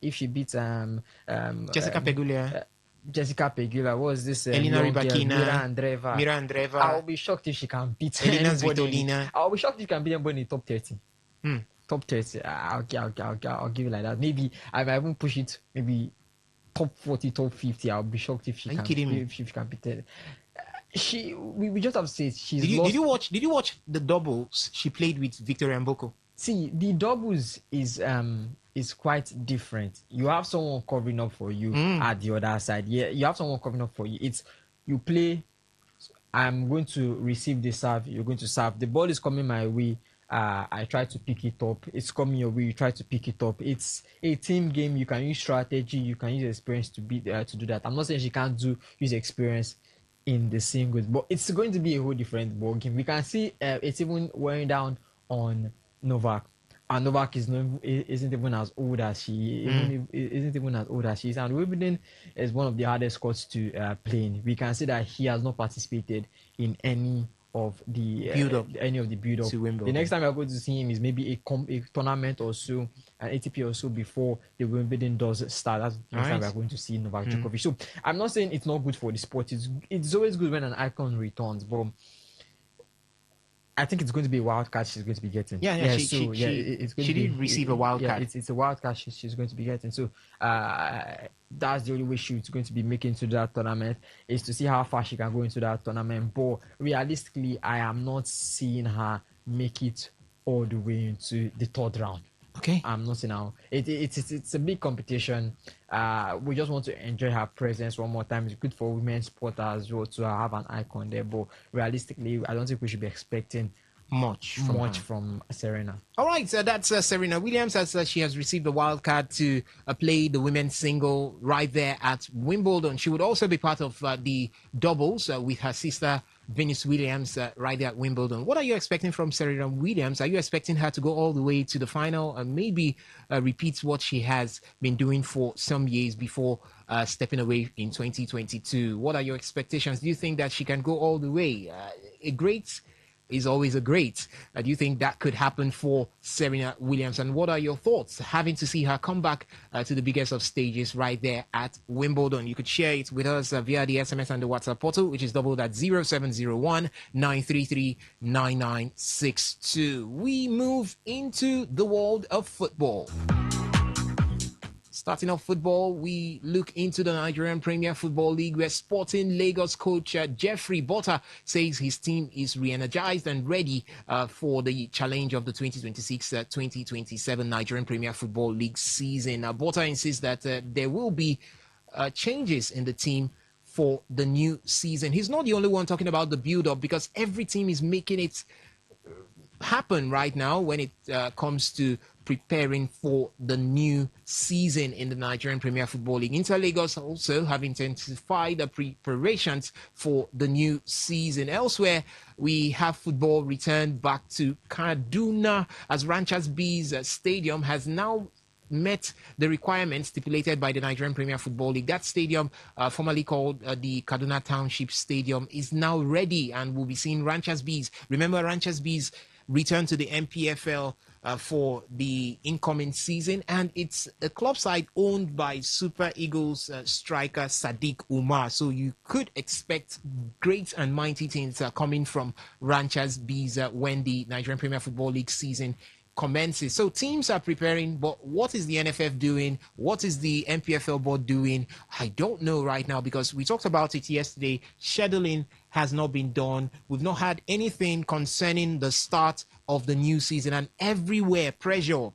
if she beats Jessica Pegula. Jessica Pegula, what was this? Elena Rybakina, Mira Andreeva. I will be shocked if she can beat Elena Svitolina. I will be shocked if she can beat anybody in the top 30. Top 30, I'll give it like that. Maybe I might even push it. Maybe top 40, top 50. I'll be shocked if she can. If she can beat it. We just have to say she's. Did you watch the doubles she played with Victoria Mboko? See, the doubles is quite different. You have someone covering up for you at the other side. Yeah, you have someone covering up for you. It's you play. I'm going to receive the serve. You're going to serve. The ball is coming my way. I try to pick it up. It's coming your way. You try to pick it up. It's a team game. You can use strategy. You can use experience to do that. I'm not saying she can't use experience in the singles, but it's going to be a whole different ball game. We can see it's even wearing down on Novak. And Novak isn't even as old as she isn't even as old as she is. And Wimbledon is one of the hardest courts to play in. We can see that he has not participated in any of the build-up to Wimbledon. The next time we are going to see him is maybe a tournament or so, an ATP or so before the Wimbledon does start. That's the next time we are going to see Novak Djokovic. So I'm not saying it's not good for the sport. It's always good when an icon returns, but I think it's going to be a wild card she's going to be getting. She did receive a wild card. It's a wild card she's going to be getting. So that's the only way she's going to be making to that tournament, is to see how far she can go into that tournament. But realistically, I am not seeing her make it all the way into the third round. Okay, I'm not saying now. It's a big competition. We just want to enjoy her presence one more time. It's good for women's sport as well to have an icon there. But realistically, I don't think we should be expecting much from Serena. All right, that's Serena Williams, as she has received the wild card to play the women's single right there at Wimbledon. She would also be part of the doubles with her sister Venus Williams right there at Wimbledon. What are you expecting from Serena Williams? Are you expecting her to go all the way to the final and maybe repeat what she has been doing for some years before stepping away in 2022? What are your expectations? Do you think that she can go all the way? A great is always a great. Do you think that could happen for Serena Williams? And what are your thoughts having to see her come back to the biggest of stages right there at Wimbledon? You could share it with us via the SMS and the WhatsApp portal, which is doubled at 0701 933 9962. We move into the world of football. Starting off football, we look into the Nigerian Premier Football League, where Sporting Lagos coach Jeffrey Botta says his team is re-energized and ready for the challenge of the 2026-2027 Nigerian Premier Football League season. Botta insists that there will be changes in the team for the new season. He's not the only one talking about the build-up, because every team is making it happen right now when it comes to preparing for the new season in the Nigerian Premier Football League. Inter Lagos also have intensified the preparations for the new season. Elsewhere, we have football returned back to Kaduna, as Ranchers Bees Stadium has now met the requirements stipulated by the Nigerian Premier Football League. That stadium, formerly called the Kaduna Township Stadium, is now ready and will be seeing Ranchers Bees. Remember, Ranchers Bees return to the MPFL for the incoming season, and it's a club side owned by Super Eagles striker Sadiq Umar. So you could expect great and mighty things coming from Ranchers Bees when the Nigerian Premier Football League season commences. So teams are preparing, but what is the NFF doing? What is the MPFL board doing? I don't know right now, because we talked about it yesterday. Scheduling has not been done. We've not had anything concerning the start of the new season, and everywhere pressure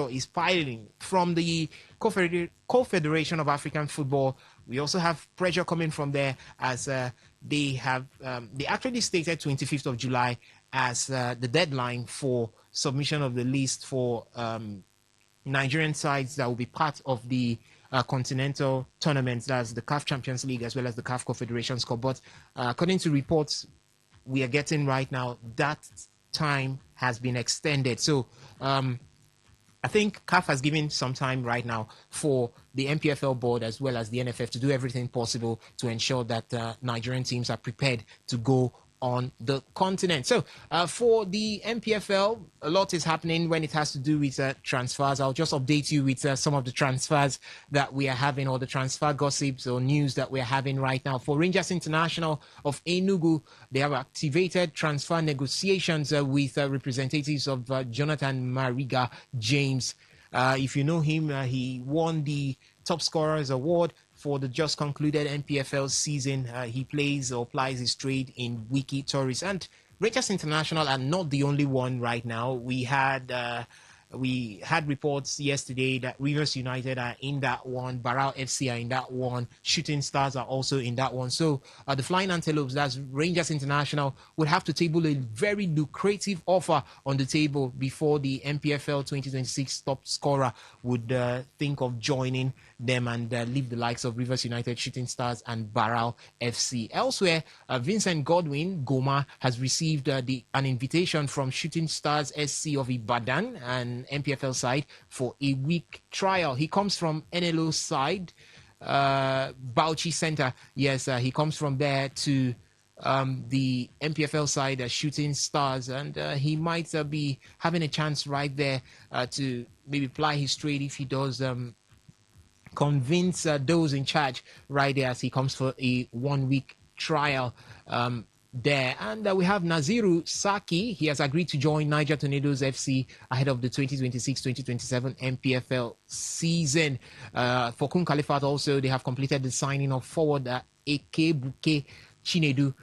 is piling from the Confederation of African Football. We also have pressure coming from there, as they actually stated 25th of July as the deadline for submission of the list for Nigerian sides that will be part of the continental tournaments. That's the CAF Champions League as well as the CAF Confederations Cup. But according to reports we are getting right now, that time has been extended. So I think CAF has given some time right now for the MPFL board as well as the NFF to do everything possible to ensure that Nigerian teams are prepared to go on the continent. So for the MPFL, a lot is happening when it has to do with transfers. I'll just update you with some of the transfers that we are having, or the transfer gossips or news that we're having right now. For Rangers International of Enugu, they have activated transfer negotiations with representatives of Jonathan Mariga James. If you know him, he won the Top Scorers Award for the just concluded MPFL season. He plays or plies his trade in Wiki Tourist. And Rangers International are not the only one right now. We had reports yesterday that Rivers United are in that one, Barao FC are in that one, Shooting Stars are also in that one. So the Flying Antelopes, that's Rangers International, would have to table a very lucrative offer on the table before the MPFL 2026 top scorer would think of joining them and leave the likes of Rivers United, Shooting Stars and Barao FC. Elsewhere, Vincent Godwin Goma has received an invitation from Shooting Stars SC of Ibadan and MPFL side for a week trial. He comes from NLO side, Bauchi Center. Yes, he comes from there to the MPFL side, Shooting Stars, and he might be having a chance right there to maybe ply his trade if he does convince those in charge right there, as he comes for a 1 week trial there. And we have Naziru Saki. He has agreed to join Niger Tornadoes FC ahead of the 2026-2027 MPFL season. For Kun Khalifat also, they have completed the signing of forward Eke Buke Chinedu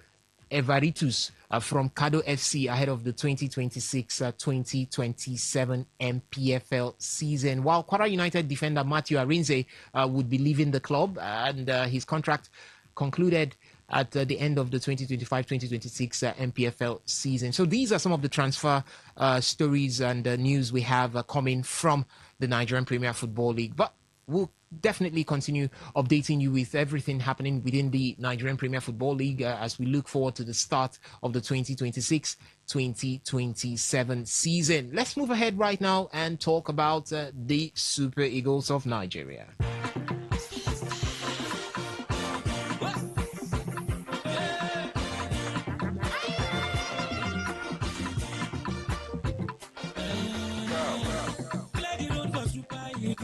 Evaritus from Kado FC ahead of the 2026-2027 MPFL season. While Kwara United defender Matthew Arinze would be leaving the club, and his contract concluded at the end of the 2025-2026 MPFL season. So these are some of the transfer stories and news we have coming from the Nigerian Premier Football League. But we'll definitely continue updating you with everything happening within the Nigerian Premier Football League as we look forward to the start of the 2026-2027 season. Let's move ahead right now and talk about the Super Eagles of Nigeria.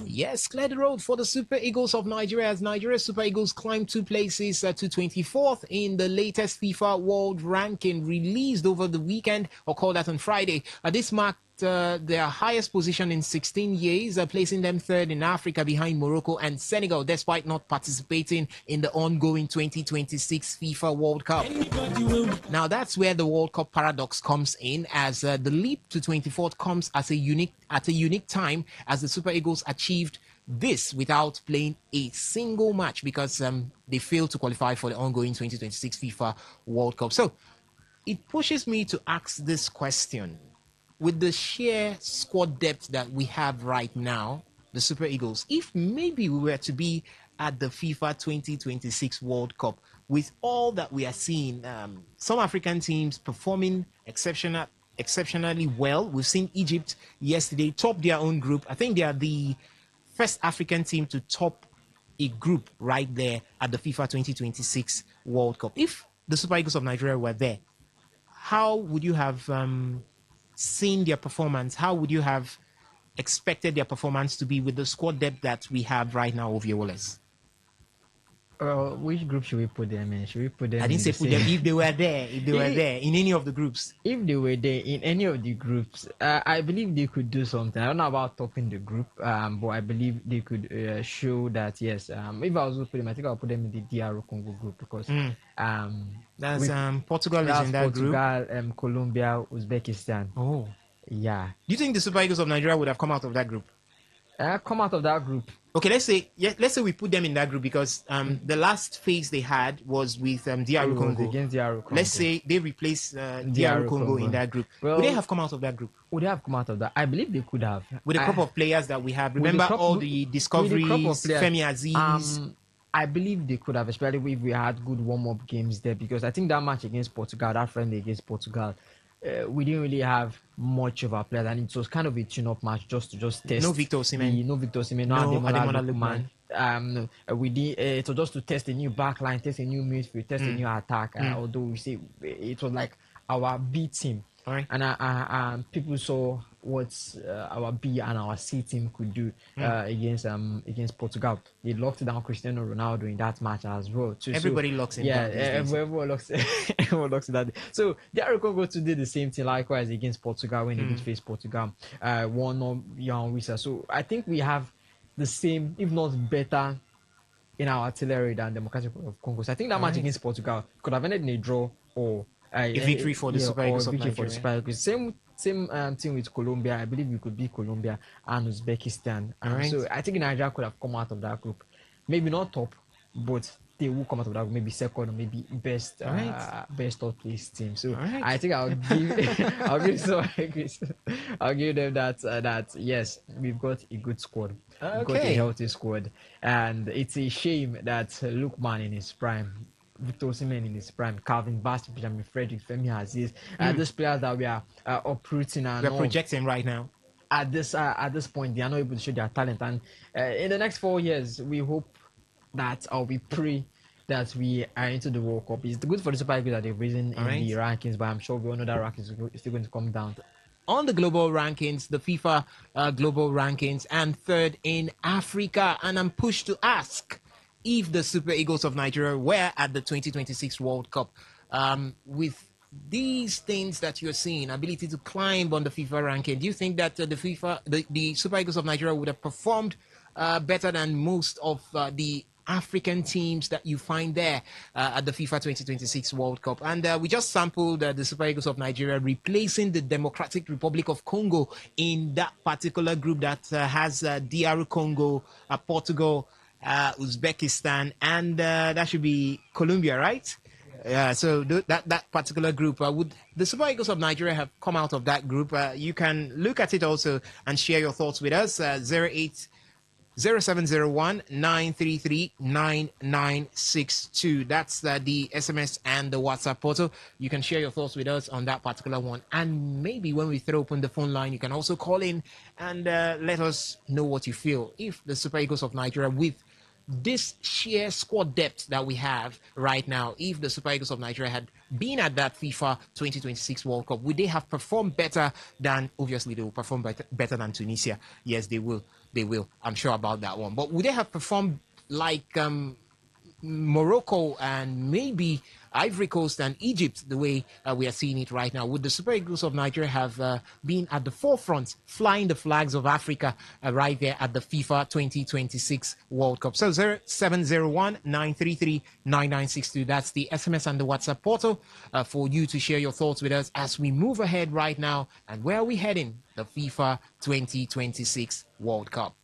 Yes, clear the road for the Super Eagles of Nigeria as Nigeria Super Eagles climb 2 places to 24th in the latest FIFA World Ranking released over the weekend, or called that on Friday. This marked their highest position in 16 years, placing them third in Africa behind Morocco and Senegal, despite not participating in the ongoing 2026 FIFA World Cup. Now, that's where the World Cup paradox comes in, as the leap to 24th comes at a unique time, as the Super Eagles achieved this without playing a single match because they failed to qualify for the ongoing 2026 FIFA World Cup. So it pushes me to ask this question. With the sheer squad depth that we have right now, the Super Eagles, if maybe we were to be at the FIFA 2026 World Cup, with all that we are seeing, some African teams performing exceptionally well. We've seen Egypt yesterday top their own group. I think they are the first African team to top a group right there at the FIFA 2026 World Cup. If the Super Eagles of Nigeria were there, how would you have seen their performance? How would you have expected their performance to be with the squad depth that we have right now, Ovie Wallace? Which group should we put them in? Should we put them? I didn't say put them. If they were there, in any of the groups. If they were there in any of the groups, I believe they could do something. I don't know about topping the group, but I believe they could show that yes. If I was to put them, I think I'll put them in the DR Congo group because that's Portugal is in that group. Portugal, Colombia, Uzbekistan. Oh, yeah. Do you think the Super Eagles of Nigeria would have come out of that group? Come out of that group. Okay, let's say we put them in that group because the last phase they had was with DR Congo. Against DR Congo. Let's say they replaced DR Congo in that group. Well, would they have come out of that group? Would they have come out of that? I believe they could have. With a couple of players that we have. Remember all the discoveries, Femi Aziz. I believe they could have, especially if we had good warm-up games there, because I think that match against Portugal, that friendly against Portugal, we didn't really have much of our players, and it was kind of a tune-up match just to test. No Victor Osimhen. No Ademola Lookman. We did. It was just to test a new backline, test a new midfield, test a new attack. Although we say it was like our B team, right. And people saw what our B and our C team could do against Portugal. They locked down Cristiano Ronaldo in that match as well too. Everybody locks in. Yeah, everyone locks. Everyone locks in that. So DR Congo to do the same thing likewise against Portugal when they did face Portugal. One on Young Wisa. So I think we have the same, if not better, in our artillery than Democratic Republic of Congo. So I think that match against Portugal could have ended in a draw or a victory for the Super Eagles of Nigeria. Same thing with Colombia. I believe we could beat Colombia and Uzbekistan. So I think Nigeria could have come out of that group. Maybe not top, but they will come out of that group, maybe second or maybe best third place team. So I think I'll give them that yes, we've got a good squad. We've got a healthy squad. And it's a shame that Lookman in his prime, Victor Osimhen in his prime, Calvin Bassey, Benjamin Frederick, Femi Aziz, these players that we are uprooting and we're projecting right now. At this point, they are not able to show their talent. And in the next 4 years, we hope that, or we pray that we are into the World Cup. It's good for the Super Eagles that they've risen in the rankings, but I'm sure we all know that rankings is still going to come down. On the global rankings, the FIFA global rankings, and third in Africa. And I'm pushed to ask if the Super Eagles of Nigeria were at the 2026 World Cup. With these things that you're seeing, ability to climb on the FIFA ranking, do you think that the Super Eagles of Nigeria would have performed better than most of the African teams that you find there at the FIFA 2026 World Cup? And we just sampled the Super Eagles of Nigeria replacing the Democratic Republic of Congo in that particular group that has DR Congo, Portugal, Uzbekistan, and that should be Colombia, right? So that particular group, would the Super Eagles of Nigeria have come out of that group? You can look at it also and share your thoughts with us. 0701-933-9962. That's the SMS and the WhatsApp portal. You can share your thoughts with us on that particular one. And maybe when we throw open the phone line, you can also call in and let us know what you feel. If the Super Eagles of Nigeria, with this sheer squad depth that we have right now, if the Super Eagles of Nigeria had been at that FIFA 2026 World Cup, would they have performed better than, obviously they will perform better than Tunisia? Yes, they will. They will. I'm sure about that one. But would they have performed like Morocco and maybe Ivory Coast and Egypt, the way we are seeing it right now. Would the Super Eagles of Nigeria have been at the forefront, flying the flags of Africa right there at the FIFA 2026 World Cup? So 0701-933-9962. That's the SMS and the WhatsApp portal for you to share your thoughts with us as we move ahead right now. And where are we heading? The FIFA 2026 World Cup.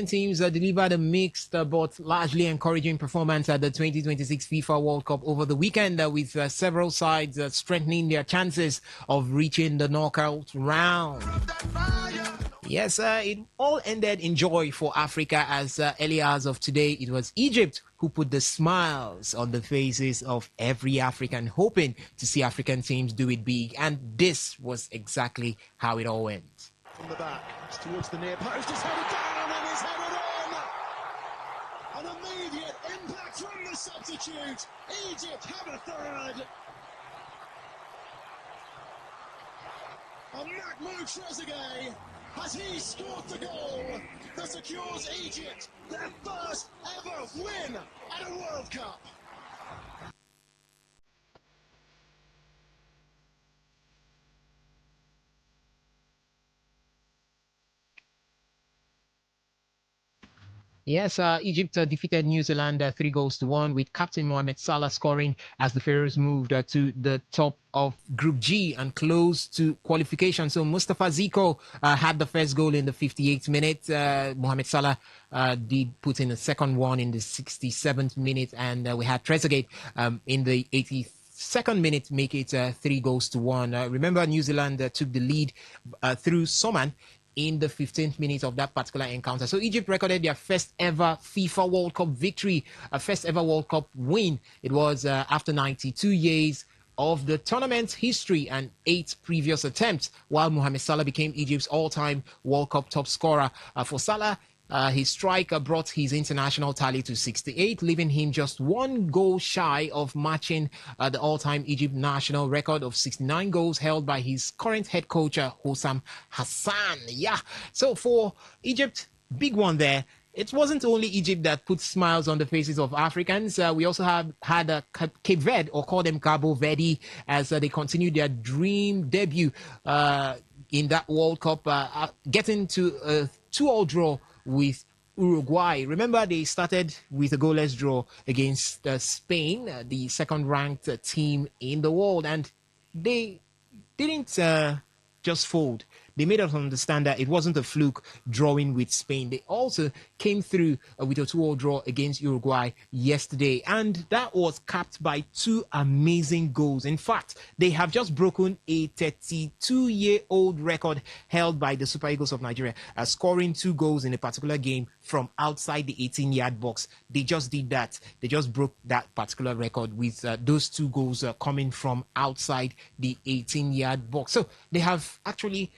Teams delivered a mixed but largely encouraging performance at the 2026 FIFA World Cup over the weekend, with several sides strengthening their chances of reaching the knockout round. Yes, it all ended in joy for Africa as early as of today, it was Egypt who put the smiles on the faces of every African, hoping to see African teams do it big. And this was exactly how it all went. From the back, it's towards the near post, it's headed down and it's headed in! An immediate impact from the substitute. Egypt have a third. And Mahmoud Trezeguet, has he scored the goal that secures Egypt their first ever win at a World Cup? Yes, Egypt defeated New Zealand 3-1 with Captain Mohamed Salah scoring as the Pharaohs moved to the top of Group G and close to qualification. So Mustafa Ziko had the first goal in the 58th minute. Mohamed Salah did put in a second one in the 67th minute, and we had Trezeguet in the 82nd minute make it 3-1. Remember, New Zealand took the lead through Soman in the 15th minute of that particular encounter. So Egypt recorded their first ever FIFA World Cup victory, a first ever World Cup win. It was after 92 years of the tournament's history and 8 previous attempts, while Mohamed Salah became Egypt's all-time World Cup top scorer. For Salah, his strike brought his international tally to 68, leaving him just 1 goal shy of matching the all-time Egypt national record of 69 goals held by his current head coach, Hossam Hassan. Yeah, so for Egypt, big one there. It wasn't only Egypt that put smiles on the faces of Africans. We also had Cape Verde, or call them Cabo Verde, as they continued their dream debut in that World Cup, getting to a 2-2 draw with Uruguay. Remember, they started with a goalless draw against Spain, the second-ranked team in the world, and they didn't just fold. They made us understand that it wasn't a fluke drawing with Spain. They also came through with a 2-2 draw against Uruguay yesterday, and that was capped by 2 amazing goals. In fact, they have just broken a 32-year-old record held by the Super Eagles of Nigeria, scoring 2 goals in a particular game from outside the 18-yard box. They just did that. They just broke that particular record with those 2 goals coming from outside the 18-yard box. So they have actually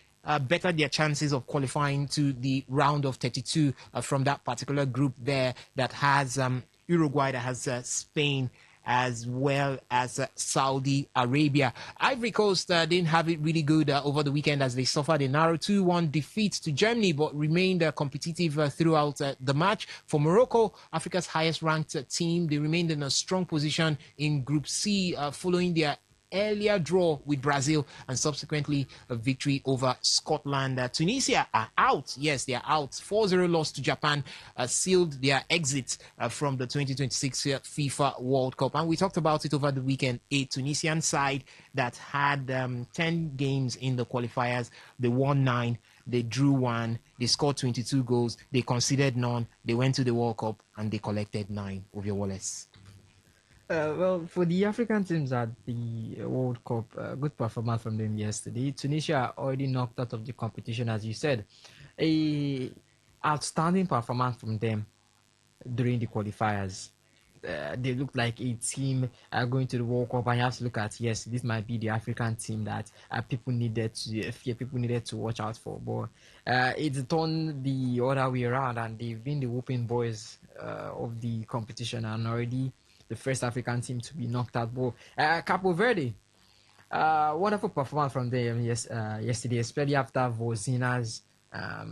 bettered their chances of qualifying to the round of 32 from that particular group there that has Uruguay, that has Spain, as well as Saudi Arabia. Ivory Coast didn't have it really good over the weekend as they suffered a narrow 2-1 defeat to Germany, but remained competitive throughout the match. For Morocco, Africa's highest ranked team, they remained in a strong position in Group C following their earlier draw with Brazil and subsequently a victory over Scotland. Tunisia are out. Yes, they are out. 4-0 loss to Japan sealed their exit from the 2026 FIFA World Cup. And we talked about it over the weekend. A Tunisian side that had 10 games in the qualifiers. They won 9. They drew 1. They scored 22 goals. They conceded none. They went to the World Cup and they collected 9. Ovia Wallace. Well, for the African teams at the World Cup, good performance from them yesterday. Tunisia already knocked out of the competition, as you said. A outstanding performance from them. during the qualifiers. They look like a team going to the World Cup, and you have to look at, yes, this might be the African team that people needed to watch out for. But it's turned the other way around, and they've been the whooping boys of the competition, and already the first African team to be knocked out. But Capo Verde, wonderful performance from them yesterday, especially after Vozina's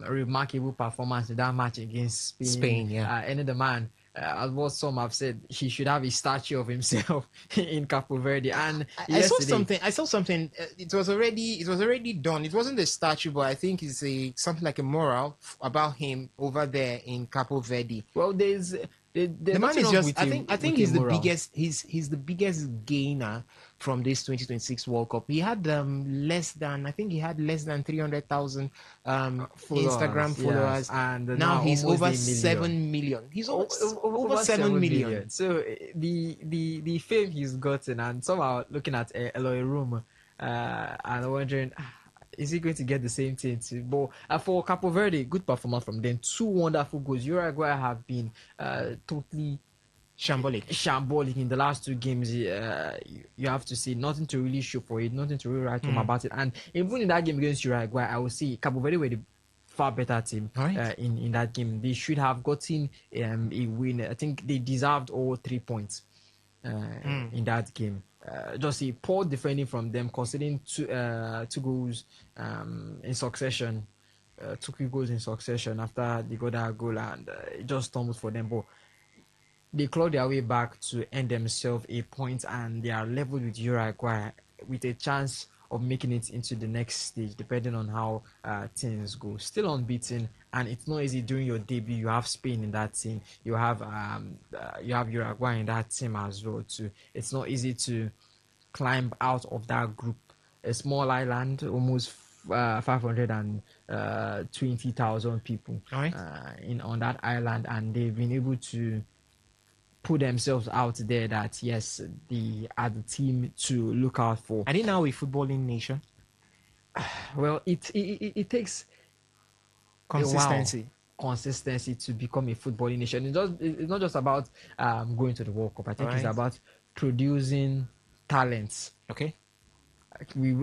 remarkable performance in that match against Spain. And the man, as what some have said, he should have a statue of himself in Capo Verde. And I saw something. It was already done. It wasn't a statue, but I think it's something like a mural about him over there in Capo Verde. Well, there's the man is just. I think he's the biggest. He's the biggest gainer from this 2026 World Cup. He had less than 300,000 Instagram followers, and now he's over 7 million. He's over 7 million. So the fame he's gotten, and some are looking at Eloy Room and wondering, is he going to get the same thing too? But for Capo Verde, good performance from them. 2 wonderful goals. Uruguay have been totally shambolic in the last 2 games. You have to say, nothing to really show for it, nothing to really write home about it. And even in that game against Uruguay, I would say Capo Verde were the far better team in that game. They should have gotten a win. I think they deserved all 3 points in that game. Just a poor defending from them, conceding 2 goals in succession. 2 quick goals in succession after they got that goal, and it just stumbled for them. But they clawed their way back to end themselves a point, and they are leveled with Uruguay with a chance of making it into the next stage, depending on how things go. Still unbeaten, and it's not easy during your debut. You have Spain in that team. You have Uruguay in that team as well too. It's not easy to climb out of that group. A small island, almost 520,000 people on that island, and they've been able to put themselves out there that yes, they are the team to look out for. Are they now a footballing nation? Well, it takes consistency to become a footballing nation. It's not just about going to the World Cup. I think it's about producing talents. Okay. We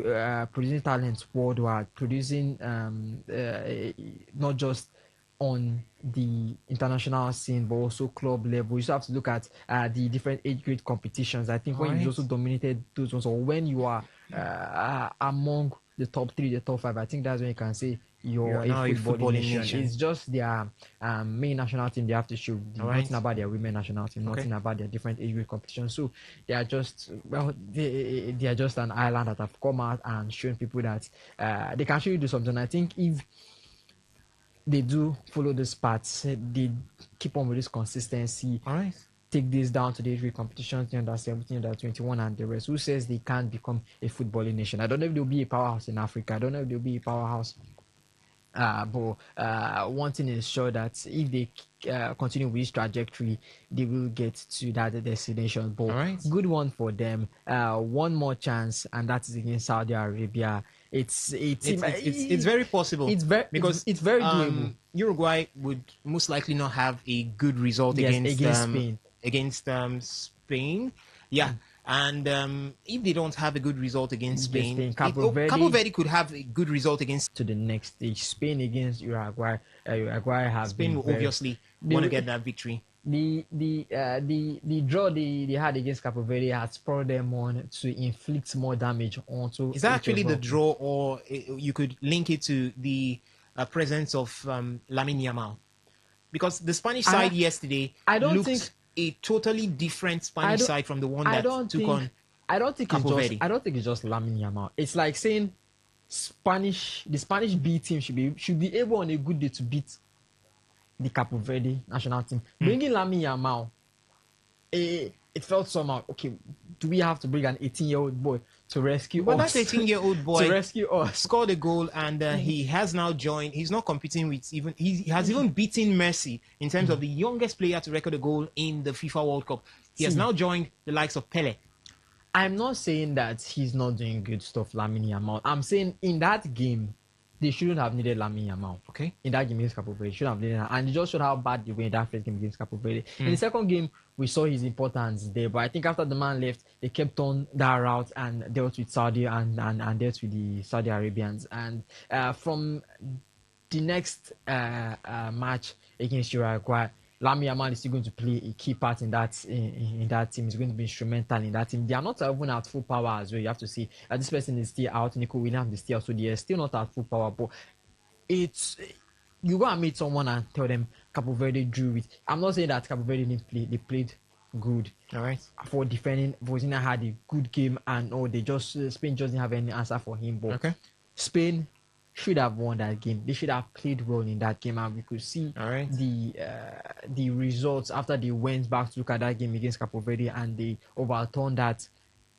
producing talents worldwide, producing not just on the international scene, but also club level. You still have to look at the different age grade competitions. I think when you also dominated those ones, or when you are among the top 3, the top 5, I think that's when you can say you're a footballing nation. It's just their main national team they have to show. Nothing about their women national team, nothing about their different age grade competitions. So they are just they are just an island that have come out and shown people that they can actually do something. I think if they do follow this path, they keep on with this consistency. Take this down to the age grade competitions, the under 17, under 21, and the rest. Who says they can't become a footballing nation? I don't know if they'll be a powerhouse in Africa. I don't know if they'll be a powerhouse. But one thing is sure that if they continue with this trajectory, they will get to that destination. But good one for them. One more chance, and that is against Saudi Arabia. It's very possible. It's very doable. Uruguay would most likely not have a good result against Spain. Spain. Yeah. And if they don't have a good result against Spain, Capo Verde could have a good result against to the next stage. Spain against Uruguay. Uruguay has Spain will obviously want to get that victory. The draw they had against Capo Verde has spurred them on to inflict more damage onto. Is that actually the draw, or you could link it to the presence of Lamine Yamal? Because the Spanish side yesterday looked a totally different Spanish side from the one that took on. I don't think it's just Lamine Yamal. It's like saying the Spanish B team should be able on a good day to beat the Capo Verde national team. Bringing Lamine Yamal, it felt somehow, okay, do we have to bring an 18-year-old boy to rescue us? But that 18-year-old boy to rescue us scored a goal, and he has now joined. He's not competing with he has even beaten Messi in terms of the youngest player to record a goal in the FIFA World Cup. He has now joined the likes of Pele. I'm not saying that he's not doing good stuff, Lamine Yamal. I'm saying in that game, they shouldn't have needed Lamine Yamal. Okay. In that game against Cape Verde, shouldn't have needed, and it just showed how bad they were in that first game against Cape Verde. In the second game, we saw his importance there, but I think after the man left, they kept on that route and dealt with Saudi and dealt with the Saudi Arabians. And from the next match against Uruguay, Lamine Yamal is still going to play a key part in that that team. He's going to be instrumental in that team. They are not even at full power as well. You have to see this person is still out. Nico Williams is still, so they are still not at full power. But it's you go and meet someone and tell them Cape Verde drew it. I'm not saying that Cape Verde didn't play. They played good. All right. For defending, Vozina had a good game, and they just Spain just didn't have any answer for him. But Spain should have won that game. They should have played well in that game, and we could see the results after they went back to look at that game against Cape Verde and they overturned that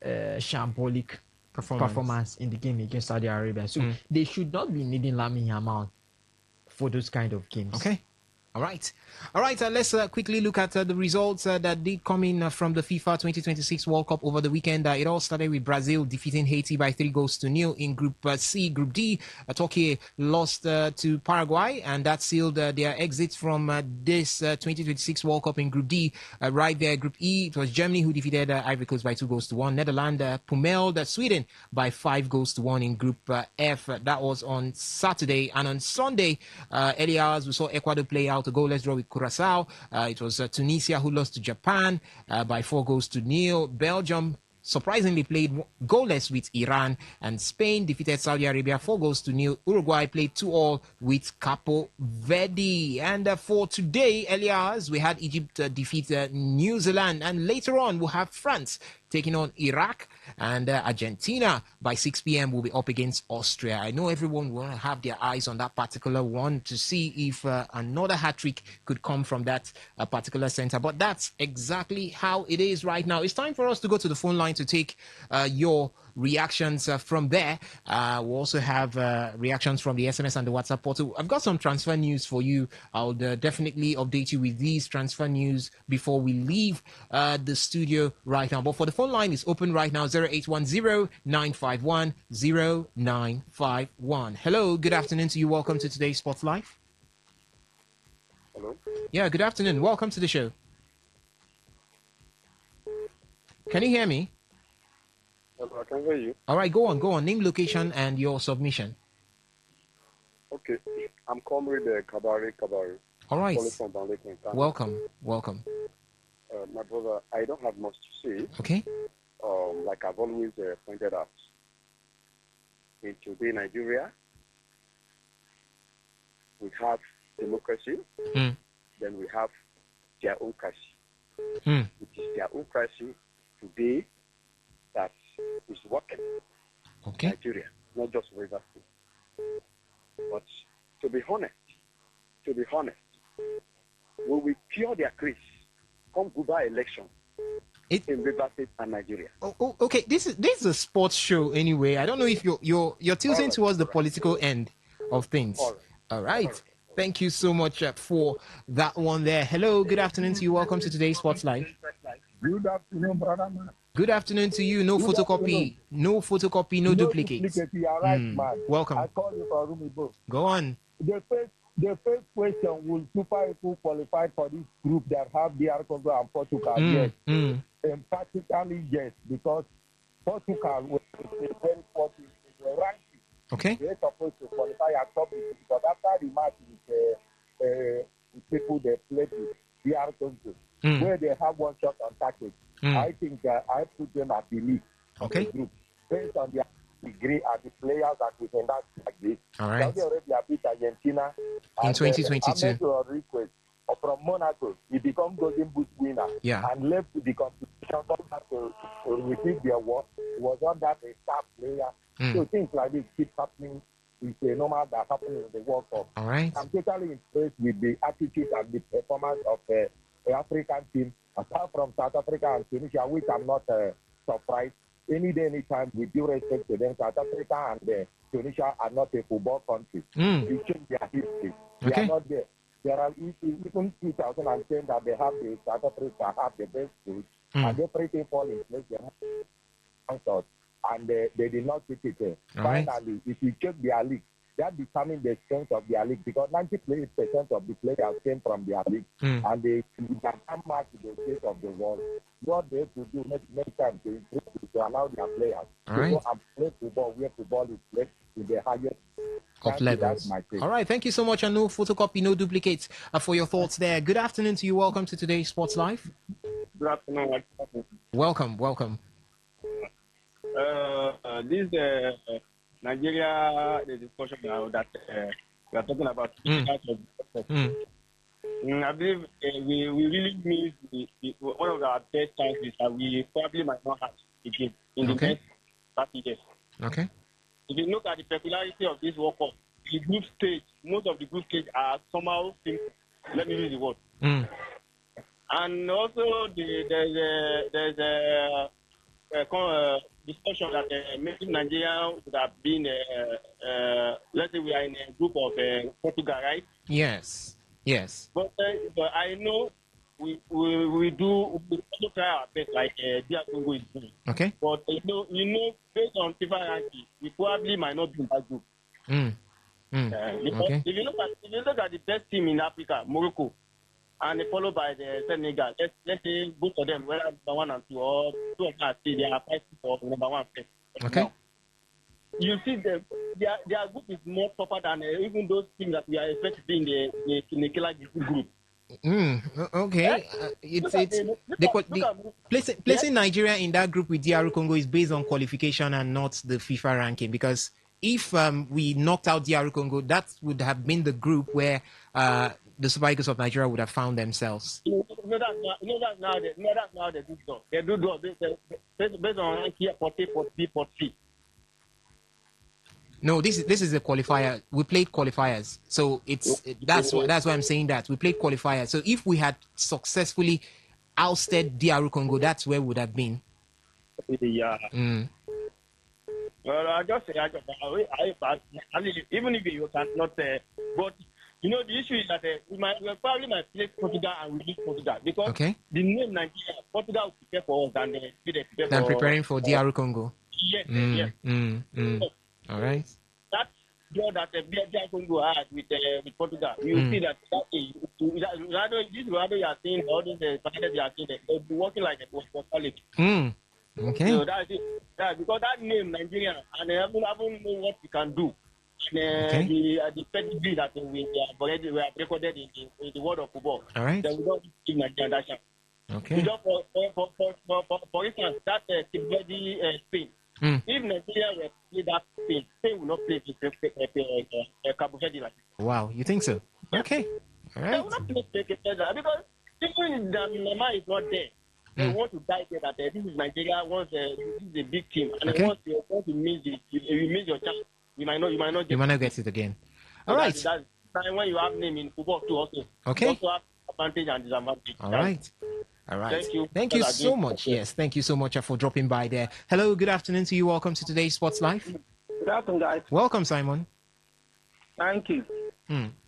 shambolic performance in the game against Saudi Arabia. So they should not be needing Lamine Yamal for those kind of games. Okay. All right. Let's quickly look at the results that did come in from the FIFA 2026 World Cup over the weekend. It all started with Brazil defeating Haiti by 3-0 in Group C. Group D, Turkey lost to Paraguay, and that sealed their exit from this 2026 World Cup in Group D. Right there, Group E, it was Germany who defeated Ivory Coast by 2-1. Netherlands pummeled Sweden by 5-1 in Group F. That was on Saturday. And on Sunday, early hours, we saw Ecuador play out a goalless draw with Curacao. It was Tunisia who lost to Japan by 4-0. Belgium surprisingly played goalless with Iran, and Spain defeated Saudi Arabia 4-0. Uruguay played 2-2 with Capo Verde. And for today, early hours, we had Egypt defeat New Zealand, and later on we'll have France taking on Iraq, and Argentina by 6 p.m. will be up against Austria. I know everyone will have their eyes on that particular one to see if another hat-trick could come from that particular center. But that's exactly how it is right now. It's time for us to go to the phone line to take your reactions from there. We'll also have reactions from the SMS and the WhatsApp portal. I've got some transfer news for you. I'll definitely update you with these transfer news before we leave the studio right now. But for the phone line is open right now, 0810-951-0951. Hello, good afternoon to you. Welcome to today's Sports Live. Hello? Yeah, good afternoon. Welcome to the show. Can you hear me? Hello, I can hear you. All right, go on. Name, location, and your submission. Okay, I'm Comrade Kabari. All right. From Welcome. My brother, I don't have much to say. Okay. Like I've always pointed out, in today Nigeria, we have democracy, then we have theocracy. It is theocracy today that is working. Okay. Nigeria, not just River State. But to be honest, we will cure their case come Guba election in River State and Nigeria. Okay. This is a sports show anyway. I don't know if you're tilting towards the political end of things. All right. Thank you so much for that one there. Hello, good afternoon to you. Welcome to today's Sports Live. Good afternoon, brother man. Good afternoon to you. No photocopy, no duplicate. You are right, man. Welcome. I call you for Rumibo. Go on. The first question, will Super Eagles qualify for this group that have DR Congo and Portugal? Yes. Emphatically, yes, because Portugal was a very poor team. They were ranking. Okay. They're supposed to qualify at top, because after the match with people they played with DR Congo, where they have one shot on target, I think I put them at the lead of the group based on their degree and the players that we can like this. All right. Saudi Arabia beat Argentina in 2022. I made a request from Monaco. He become Golden Boot winner and left the competition. Come back to repeat their work. He was on that a star player. So things like this keep happening. It's a normal that happens in the World Cup. All right. I'm totally impressed with the attitude and the performance of the African team, apart from South Africa and Tunisia, which I'm not surprised. Any day, anytime, with due respect to them, South Africa and Tunisia are not a football country. You change their history. They are not there. There are even 2010 that they have the South Africa have the best coach, and everything fall in place. They have and they did not take it. Finally, if you check their league, that determines the strength of their league because 98% of the players came from their league, and they can match the state of the world. What they have to do next time to improve is to allow their players to go and play football where football is played to the highest of levels. All right, thank you so much, and no photocopy, no duplicates for your thoughts there. Good afternoon to you. Welcome to today's Sports Live. Good afternoon. Welcome. This Nigeria, the discussion now that we are talking about. I believe we really miss one of our best chances that we probably might not have again in the next 30 years. Okay. If you look at the popularity of this World Cup, the group stage, most of the group stage are somehow simple. Let me use the word. And also there's a discussion that maybe Nigeria would have been, let's say we are in a group of Portugal, right? Yes. But I know we also try our best like DR Congo is doing. Okay. But you know, based on FIFA ranking, we probably might not be in that group. Because if you look at the best team in Africa, Morocco, and followed by the Senegal, let's say both of them, whether number 1 and 2, or 2 of them, they are fighting for number 1 place. Okay. Now, you see their group is more tougher than even those teams that we are expected to be in the killer group. Okay. Placing Nigeria in that group with DR Congo is based on qualification and not the FIFA ranking, because if we knocked out DR Congo, that would have been the group where the Super Eagles of Nigeria would have found themselves. That's now they do so. They do based on ranking 40, 40. No, this is a qualifier. We played qualifiers, so that's why I'm saying that we played qualifiers. So if we had successfully ousted DR Congo, that's where we would have been. Yeah. Well, I even if you cannot, but you know the issue is that we probably might play Portugal and we beat Portugal because the name Nigeria, Portugal will prepare for us than preparing for DR Congo. Yes. All right. That draw that DR Congo had with Portugal, you will see that this rather you are seeing all these packages you are seeing, they'll be working like a solid. Okay. So that's it. Because that name Nigeria, and I haven't know what we can do. The pedigree that we have recorded in the world of football. All right. Then we don't give Nigeria that chance. Okay. So for instance, that Spain. If Nigeria were to play that Spain will not play Cabo Verde like that. Wow, you think so? Okay. All right. They will not play because even the Nama is not there. They want to die there that this is Nigeria. This is a big team, and they want to miss it. If you miss your chance, you might not get it again. All right. That's when you have name in football too. Also, okay. You also have advantage and disadvantage. All right. Thank you so much. Okay. Yes, thank you so much for dropping by there. Hello, good afternoon to you. Welcome to today's Sports Live. Good afternoon, guys. Welcome, Simon. Thank you.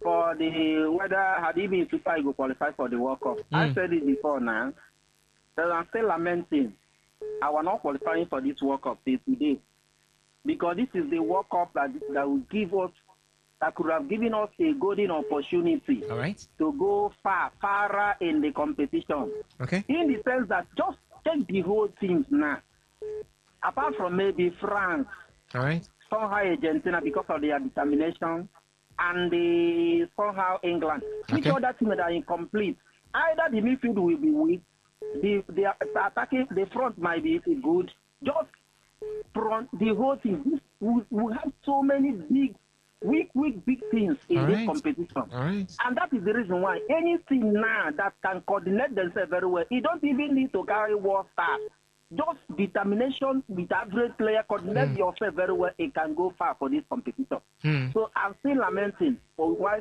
For whether had he been Super Eagles qualified for the World Cup, I said it before now. That I'm still lamenting our not qualifying for this World Cup till today, because this is the World Cup that will give us, that could have given us a golden opportunity to go far in the competition. Okay. In the sense that just take the whole teams now, apart from maybe France, somehow Argentina because of their determination, and somehow England. Which other team that are incomplete? Either the midfield will be weak, the attacking, the front might be good. Just front, the whole team. We have so many big teams in this competition. And that is the reason why any team now that can coordinate themselves very well, you don't even need to carry war staff. Just determination with average player, coordinate yourself very well, it can go far for this competition. So I'm still lamenting for why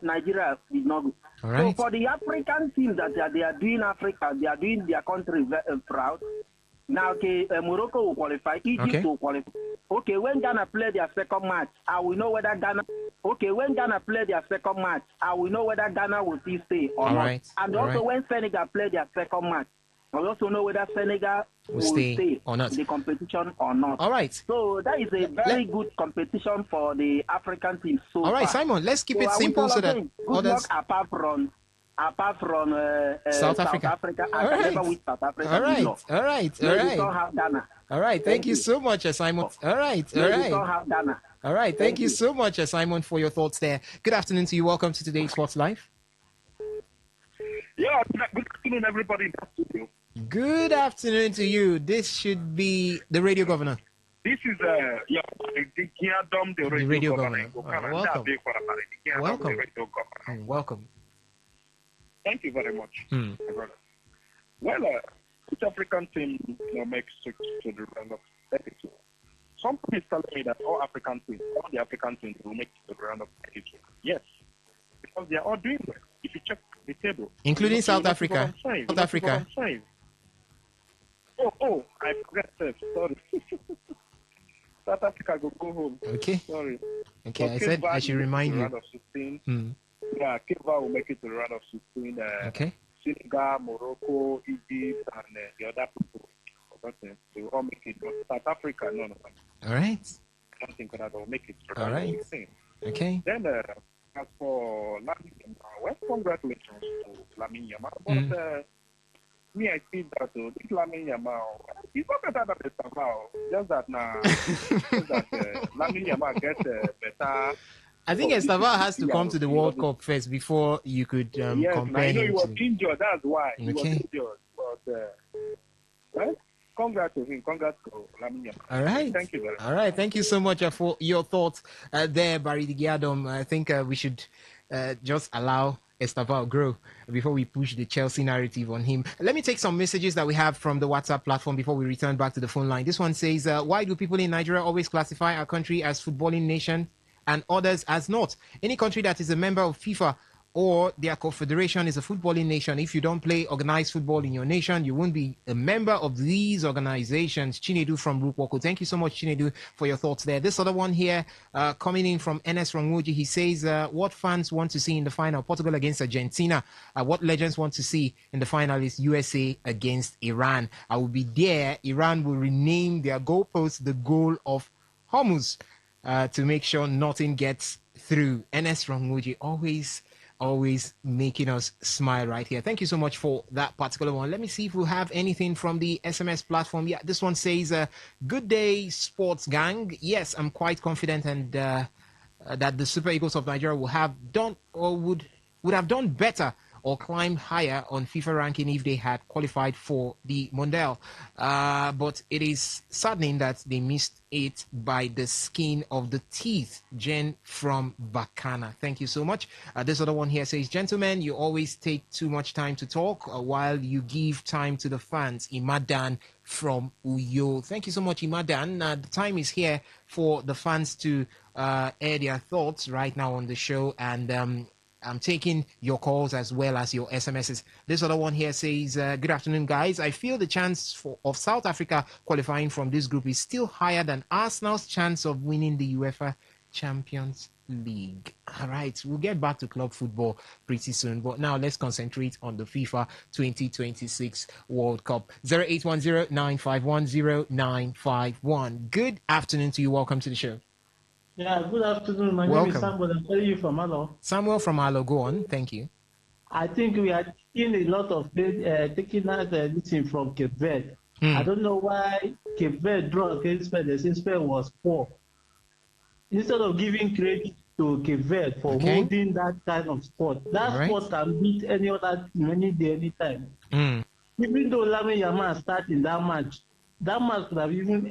Nigeria is not good. So for the African teams that they are doing Africa, they are doing their country proud. Now, Morocco will qualify, Egypt will qualify. Okay, when Ghana play their second match, I will know whether Ghana. Okay, when Ghana play their second match, I will know whether Ghana will still stay or not. And also when Senegal play their second match, We also know whether Senegal will stay or not in the competition or not. All right. So that is a very good competition for the African team so all right, far. Simon, let's keep it simple so that others... apart from South Africa. I can never win South Africa. All right. We don't have Ghana. All right, thank you so much, Simon. All right. We don't have Ghana. All right, thank you so much, Simon, for your thoughts there. Good afternoon to you. Welcome to Today Sports Live. Yeah, good afternoon, everybody. Good afternoon to you. This should be the radio governor. This is the radio governor. Welcome. Welcome. Thank you very much. Well, each African team makes it to the round of 32. Something is telling me that all the African teams will make it to the round of 32. Yes, because they are all doing well. If you check the table, including South Africa. South Africa. Oh, I forgot that. Sorry. South Africa go home. Okay. Sorry. Okay, I said I should remind you. Round of 16. Yeah, Cape Verde will make it to the round of 16. Okay. Senegal, Morocco, Egypt, and the other people. They will all make it. But South Africa, none of them. All right. I don't think that will make it. All right. 16. Okay. Then, as for Lamine Yamal, well, congratulations to Lamine Yamal. But me, I see that this Lamine Yamal, he's not better than Estaval. Just that now, Lamine Yamal gets better. I think Estaval has to come to the World Cup first before you could compare him. He was injured. That's why he was Okay. injured. But well, congrats to him. Congrats to Lamine Yamal. All right. Thank you very much. All right. Thank you so much for your thoughts there, Barry Digiadom. I think we should just allow Estaval grow before we push the Chelsea narrative on him. Let me take some messages that we have from the WhatsApp platform before we return back to the phone line. This one says, why do people in Nigeria always classify our country as footballing nation and others as not? Any country that is a member of FIFA or their confederation is a footballing nation. If you don't play organized football in your nation, you won't be a member of these organizations. Chinedu from Rukwoko. Thank you so much, Chinedu, for your thoughts there. This other one here, coming in from NS Rangwoji, he says, what fans want to see in the final? Portugal against Argentina. What legends want to see in the final is USA against Iran. I will be there. Iran will rename their goalpost the goal of Hormuz to make sure nothing gets through. NS Rangwoji, always making us smile right here. Thank you so much for that particular one. Let me see if we have anything from the SMS platform. Yeah, this one says, good day, sports gang. Yes, I'm quite confident and that the Super Eagles of Nigeria will have done or would have done better or climbed higher on FIFA ranking if they had qualified for the Mondial. But it is saddening that they missed it by the skin of the teeth. Jen from Bacana. Thank you so much. This other one here says, gentlemen, you always take too much time to talk while you give time to the fans. Imadan from Uyo. Thank you so much, Imadan. The time is here for the fans to air their thoughts right now on the show, and I'm taking your calls as well as your SMSs. This other one here says, good afternoon, guys. I feel the chance of South Africa qualifying from this group is still higher than Arsenal's chance of winning the UEFA Champions League. All right, we'll get back to club football pretty soon. But now let's concentrate on the FIFA 2026 World Cup. 0810-951-0951. Good afternoon to you. Welcome to the show. Yeah, good afternoon. My name is Samuel. I'm calling you from Alo. Samuel from Alo, go on. Thank you. I think we are taking a lot of taking out this thing from Cape Verde. I don't know why Cape Verde draw against Spain. The Spain was poor. Instead of giving credit to Cape Verde for holding that kind of sport, that sport can beat any other team any day, anytime. Even though Lamine Yamal started in that match could have even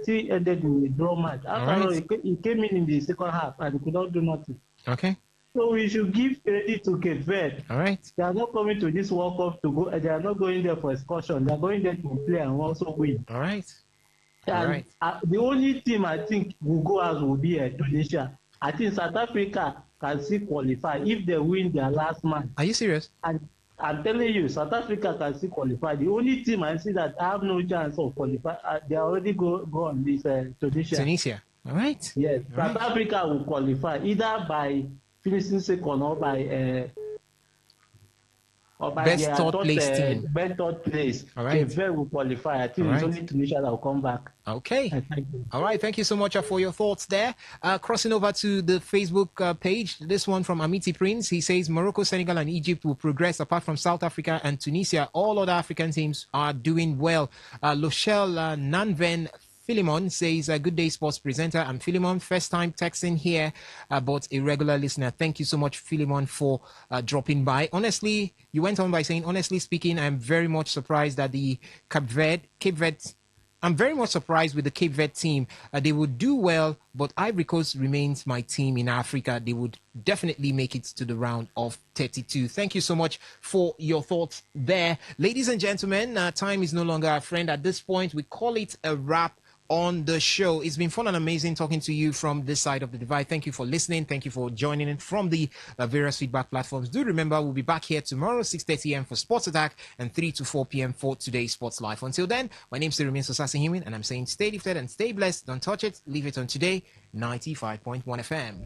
still ended in a draw match. After all, he came in the second half and could not do nothing. Okay. So we should give credit to Cape Verde. All right. They are not coming to this World Cup to go. They are not going there for excursion. They are going there to play and also win. All right. And the only team I think will go as will be Tunisia. I think South Africa can still qualify if they win their last match. Are you serious? And I'm telling you, South Africa can still qualify. The only team I see that have no chance of qualify, they already go on this Tunisia. Tunisia. All right. Yes. South Africa will qualify either by finishing second or by But Best yeah, I third thought place team. best third place. All right. Cape Verde will qualify. I think All it's right. only Tunisia that will come back. Okay. Thank you. All right. Thank you so much for your thoughts there. Crossing over to the Facebook page. This one from Amiti Prince. He says Morocco, Senegal, and Egypt will progress apart from South Africa and Tunisia. All other African teams are doing well. Lochelle Nanven Philemon says, good day, sports presenter. I'm Philemon, first time texting here, but a regular listener. Thank you so much, Philemon, for dropping by. Honestly, you went on by saying, honestly speaking, I'm very much surprised that the Cape Verde, I'm very much surprised with the Cape Verde team. They would do well, but Ivory Coast remains my team in Africa. They would definitely make it to the round of 32. Thank you so much for your thoughts there. Ladies and gentlemen, time is no longer a friend. At this point, we call it a wrap on the show. It's been fun and amazing talking to you from this side of the divide. Thank you for listening. Thank you for joining in from the various feedback platforms. Do remember, we'll be back here tomorrow, 6:30 a.m. for Sports Attack and 3 to 4 p.m. for today's Sports Life. Until then, my name is Remain Sosasi Hemin, and I'm saying stay lifted and stay blessed. Don't touch it. Leave it on Today 95.1 FM.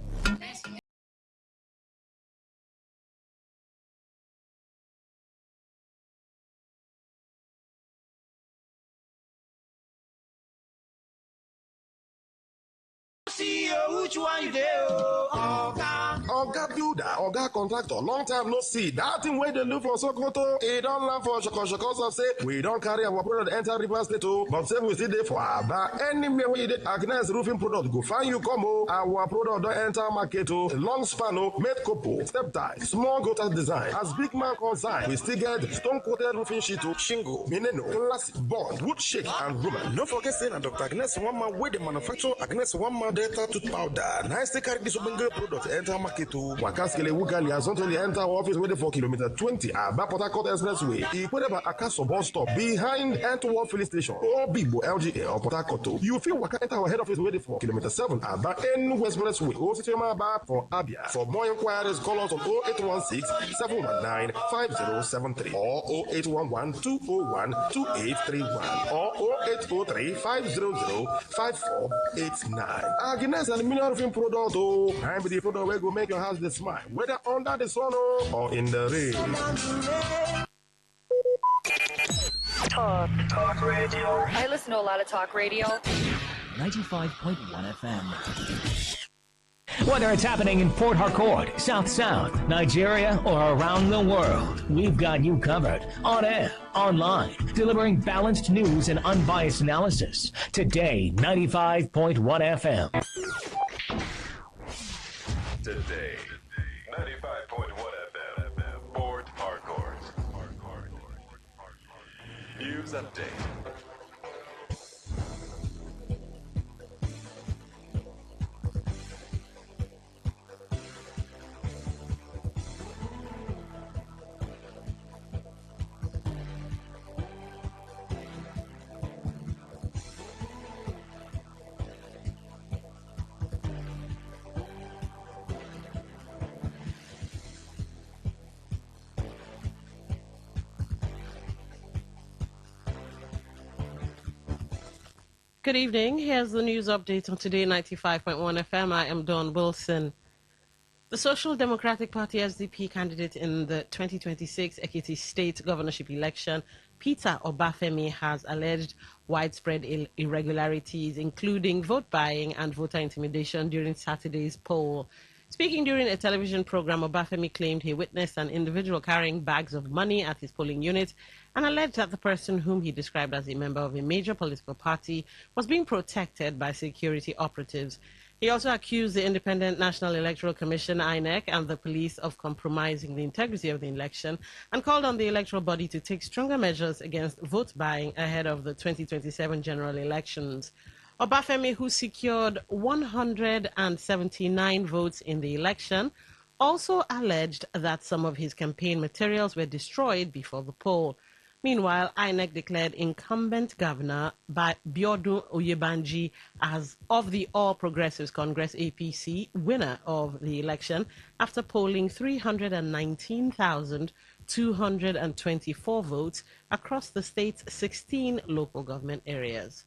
Which one you do? Oga builder, Oga contractor, long time no see. That thing where they look for Sokoto, it don't land for Shokos of say, we don't carry our product enter River State, but say we still there for Aba. Anywhere we did Agnes roofing product, go find you come, our product don't enter market, long span, made couple, step tie, small gutter design. As big man consign, we still get stone coated roofing sheet, shingle, mineno, classic, bond, wood shake, and roman. Don't forget saying that Dr. Agnes one man where they manufacture Agnes one man delta tooth powder. Nice to carry this product enter market to Wakaskele Wugali has not only enter our office waiting for kilometer 20 at Port Harcourt Expressway. Equated Akaso bus stop behind Antwerp filling station or Bibo LGA or Port Harcourt. You feel Waka enter our head office waiting for kilometer 7 at N Expressway. Ositema for Abia. For more inquiries, call us on 0816 719 5073 or 0811 201 2831 or 0803 500 5489. Agnes Aluminium Roofing Product, I'm the product where go make your house the smile, whether under the sun or in the rain. Talk radio. I listen to a lot of talk radio. 95.1 FM. Whether it's happening in Port Harcourt, South South, Nigeria, or around the world, we've got you covered. On air, online, delivering balanced news and unbiased analysis. Today, 95.1 FM. Today, 95.1 FM, Port Harcourt. News update. Good evening. Here's the news update on Today 95.1 FM. I am Dawn Wilson. The Social Democratic Party SDP candidate in the 2026 Ekiti State governorship election, Peter Obafemi, has alleged widespread irregularities, including vote buying and voter intimidation during Saturday's poll. Speaking during a television program, Obafemi claimed he witnessed an individual carrying bags of money at his polling unit and alleged that the person, whom he described as a member of a major political party, was being protected by security operatives. He also accused the Independent National Electoral Commission, INEC, and the police of compromising the integrity of the election and called on the electoral body to take stronger measures against vote buying ahead of the 2027 general elections. Obafemi, who secured 179 votes in the election, also alleged that some of his campaign materials were destroyed before the poll. Meanwhile, INEC declared incumbent governor Biodun Oyebanji as of the All Progressives Congress APC winner of the election after polling 319,224 votes across the state's 16 local government areas.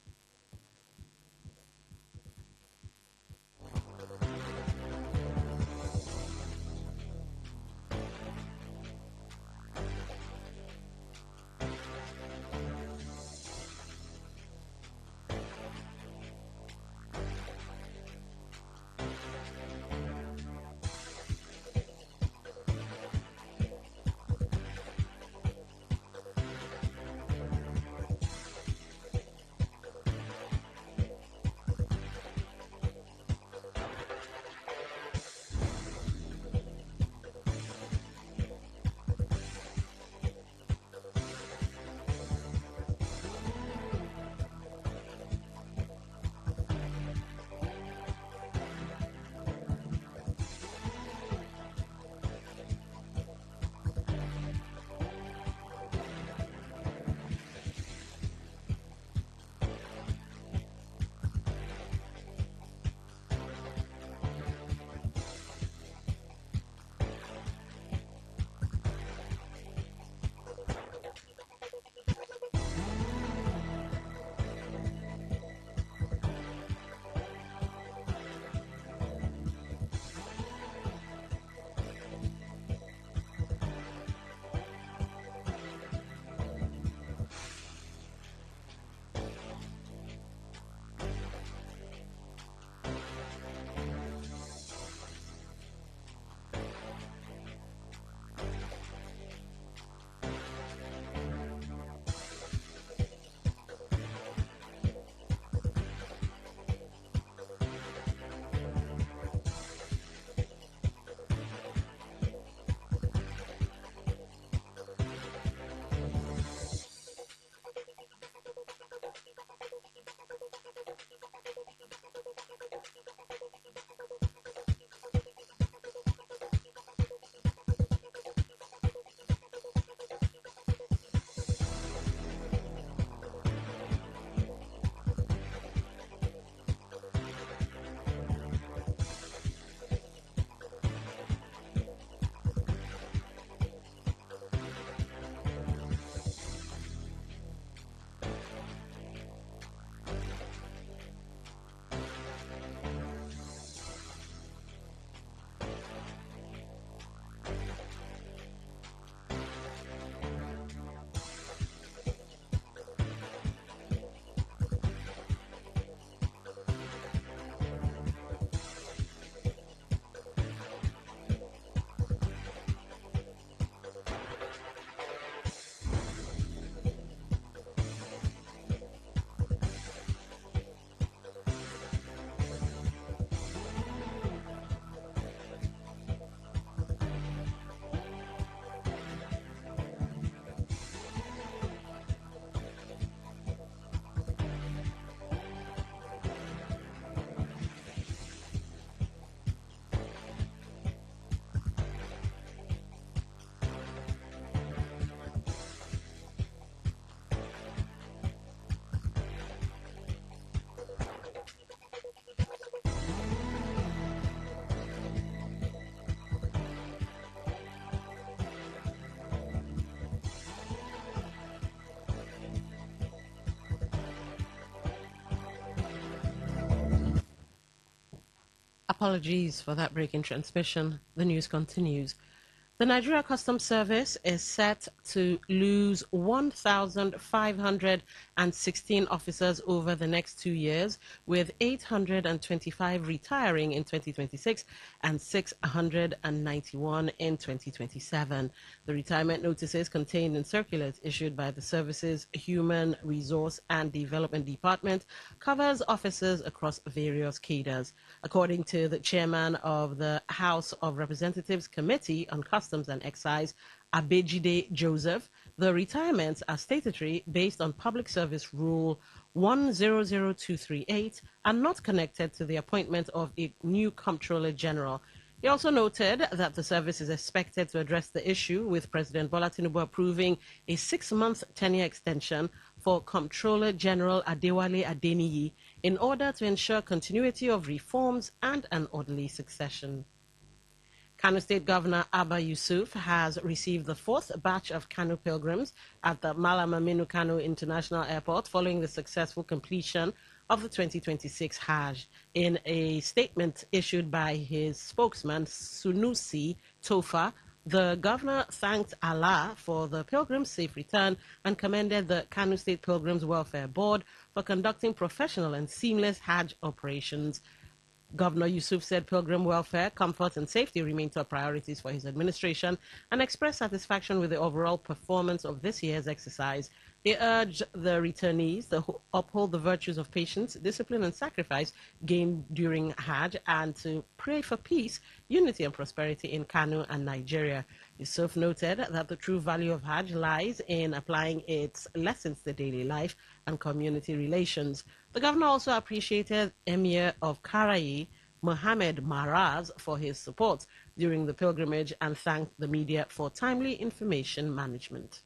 Apologies for that break in transmission. The news continues. The Nigeria Customs Service is set to lose 1,516 officers over the next 2 years, with 825 retiring in 2026 and 691 in 2027. The retirement notices contained in circulars issued by the service's Human Resource and Development Department covers officers across various cadres. According to the chairman of the House of Representatives Committee on Customs and Excise, Abejide Joseph, the retirements are statutory based on Public Service Rule 100238 and not connected to the appointment of a new Comptroller General. He also noted that the service is expected to address the issue with President Bola Tinubu approving a 6-month tenure extension for Comptroller General Adewale Adeniyi in order to ensure continuity of reforms and an orderly succession. Kano State Governor Abba Yusuf has received the 4th batch of Kano pilgrims at the Malam Aminu Kano International Airport following the successful completion of the 2026 Hajj. In a statement issued by his spokesman, Sunusi Tofa, the governor thanked Allah for the pilgrims' safe return and commended the Kano State Pilgrims Welfare Board for conducting professional and seamless Hajj operations. Governor Yusuf said pilgrim welfare, comfort and safety remain top priorities for his administration and expressed satisfaction with the overall performance of this year's exercise. He urged the returnees to uphold the virtues of patience, discipline and sacrifice gained during Hajj and to pray for peace, unity and prosperity in Kano and Nigeria. Yusuf noted that the true value of Hajj lies in applying its lessons to daily life and community relations. The governor also appreciated Emir of Karayi, Mohammed Maraz, for his support during the pilgrimage and thanked the media for timely information management.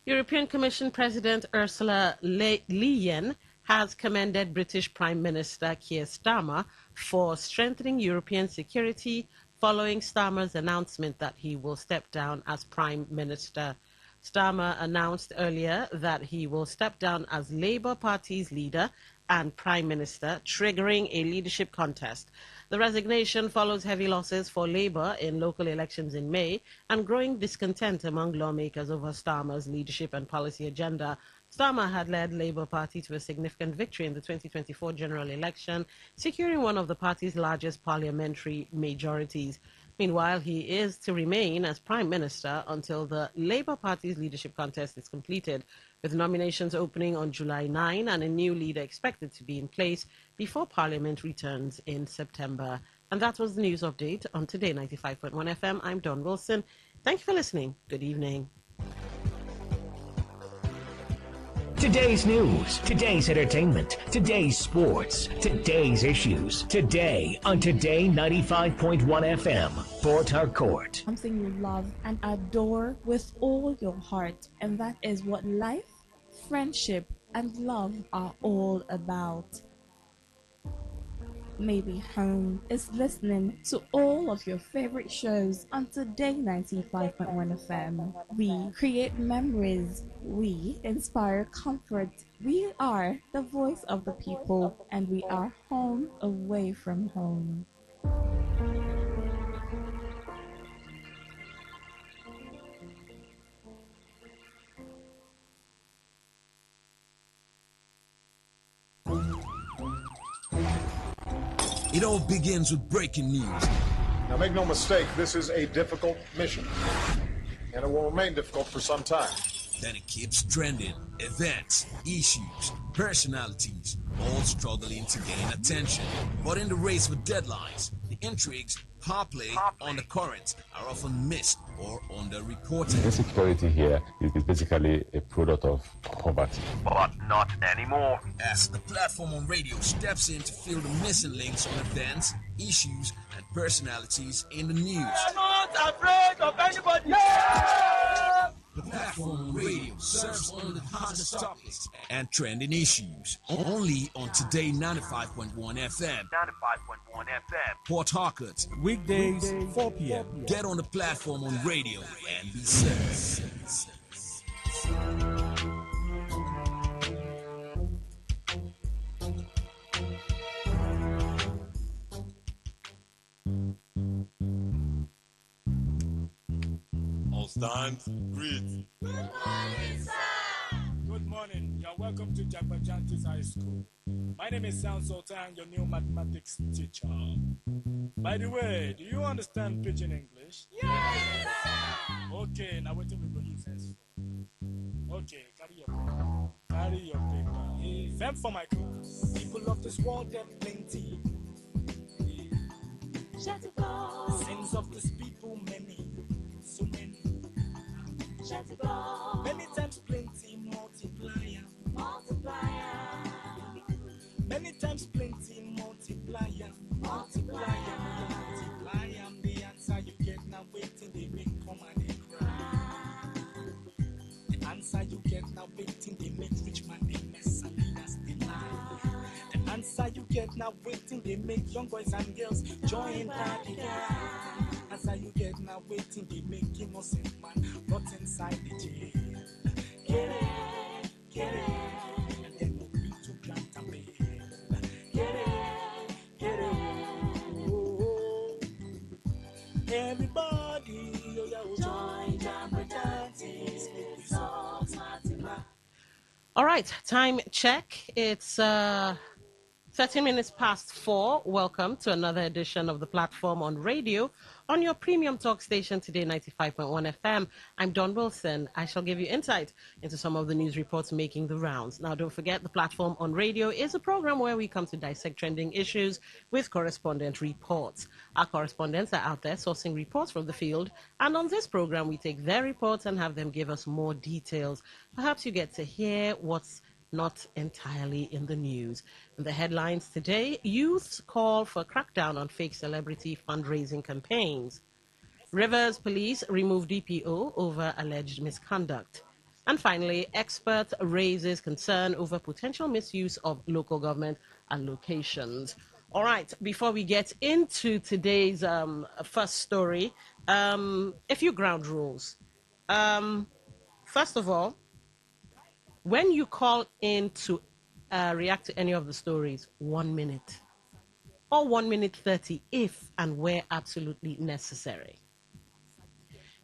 European Commission President Ursula Leyen has commended British Prime Minister Keir Starmer for strengthening European security following Starmer's announcement that he will step down as Prime Minister. Starmer announced earlier that he will step down as Labour Party's leader and Prime Minister, triggering a leadership contest. The resignation follows heavy losses for Labour in local elections in May and growing discontent among lawmakers over Starmer's leadership and policy agenda. Starmer had led Labour Party to a significant victory in the 2024 general election, securing one of the party's largest parliamentary majorities. Meanwhile, he is to remain as Prime Minister until the Labour Party's leadership contest is completed, with nominations opening on July 9 and a new leader expected to be in place before Parliament returns in September. And that was the news update on Today 95.1 FM. I'm Dawn Wilson. Thank you for listening. Good evening. Today's news, today's entertainment, today's sports, today's issues. Today on Today 95.1 FM, Port Harcourt. Something you love and adore with all your heart, and that is what life, friendship, and love are all about. Maybe home is listening to all of your favorite shows on Today 95.1 FM. We create memories. We inspire comfort. We are the voice of the people, and we are home away from home. It all begins with breaking news. Now make no mistake, this is a difficult mission, and it will remain difficult for some time. Then it keeps trending. Events, issues, personalities, all struggling to gain attention. But in the race for deadlines, the intrigues, power play on the current are often missed or underreported. Insecurity here is basically a product of poverty. But not anymore. As the platform on radio steps in to fill the missing links on events, issues, and personalities in the news. I'm not afraid of anybody. Yeah! The platform on radio serves only the hottest topics and trending issues. Only on Today 95.1 FM. 95.1 FM. Port Harcourt. Weekdays, 4 p.m. Get on the platform on radio and be served. Stand, greet. Good morning, sir. Good morning. You're welcome to Jagbajantis High School. My name is Sam Sultan, your new mathematics teacher. By the way, do you understand pidgin English? Yes, sir. Okay, now what do we go use this for? Okay, carry your paper. Carry your paper. Them for my class. People of this world, them plenty. Sins of this people, many. So many. Many times plenty, multiplier. Many times plenty, multiplier. Multiplier. The answer you get now waiting, they make come and they cry. The answer you get now waiting, they make rich man they mess and leaders they lie. The answer you get now waiting, they make young boys and girls join party. Answer you get now waiting, they make innocent man rot inside the jail. Get it, and then move into grant and bail. Get it, oh. Everybody, join Jagbajantis, make the songs matter. All right, time check. It's 13 minutes past 4. Welcome to another edition of the platform on radio on your premium talk station Today 95.1 FM. I'm Don Wilson. I shall give you insight into some of the news reports making the rounds. Now, don't forget, the platform on radio is a program where we come to dissect trending issues with correspondent reports. Our correspondents are out there sourcing reports from the field, and on this program, we take their reports and have them give us more details. Perhaps you get to hear what's not entirely in the news. In the headlines today, youths call for crackdown on fake celebrity fundraising campaigns. Rivers police remove DPO over alleged misconduct. And finally, expert raises concern over potential misuse of local government allocations. All right, before we get into today's first story, a few ground rules. First of all, when you call in to react to any of the stories, 1 minute or 1 minute 30 if and where absolutely necessary.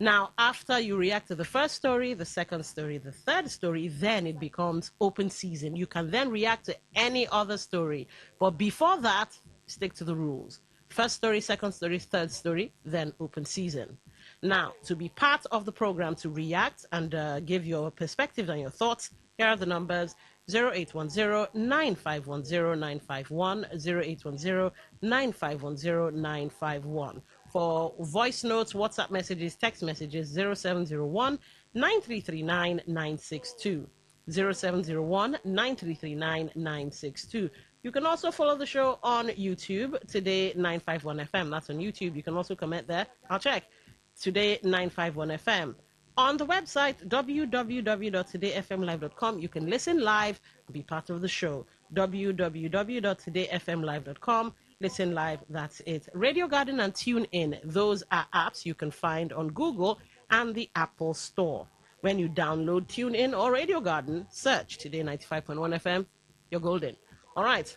Now, after you react to the first story, the second story, the third story, then it becomes open season. You can then react to any other story. But before that, stick to the rules. First story, second story, third story, then open season. Now, to be part of the program, to react and give your perspective and your thoughts, here are the numbers: 0810-9510-951, 0810-9510-951. For voice notes, WhatsApp messages, text messages, 0701-9339-962, 0701-9339-962. You can also follow the show on YouTube, Today951FM. That's on YouTube. You can also comment there. I'll check. Today951FM. On the website, www.todayfmlive.com, you can listen live and be part of the show. www.todayfmlive.com, listen live, that's it. Radio Garden and TuneIn, those are apps you can find on Google and the Apple Store. When you download TuneIn or Radio Garden, search Today 95.1 FM, you're golden. All right.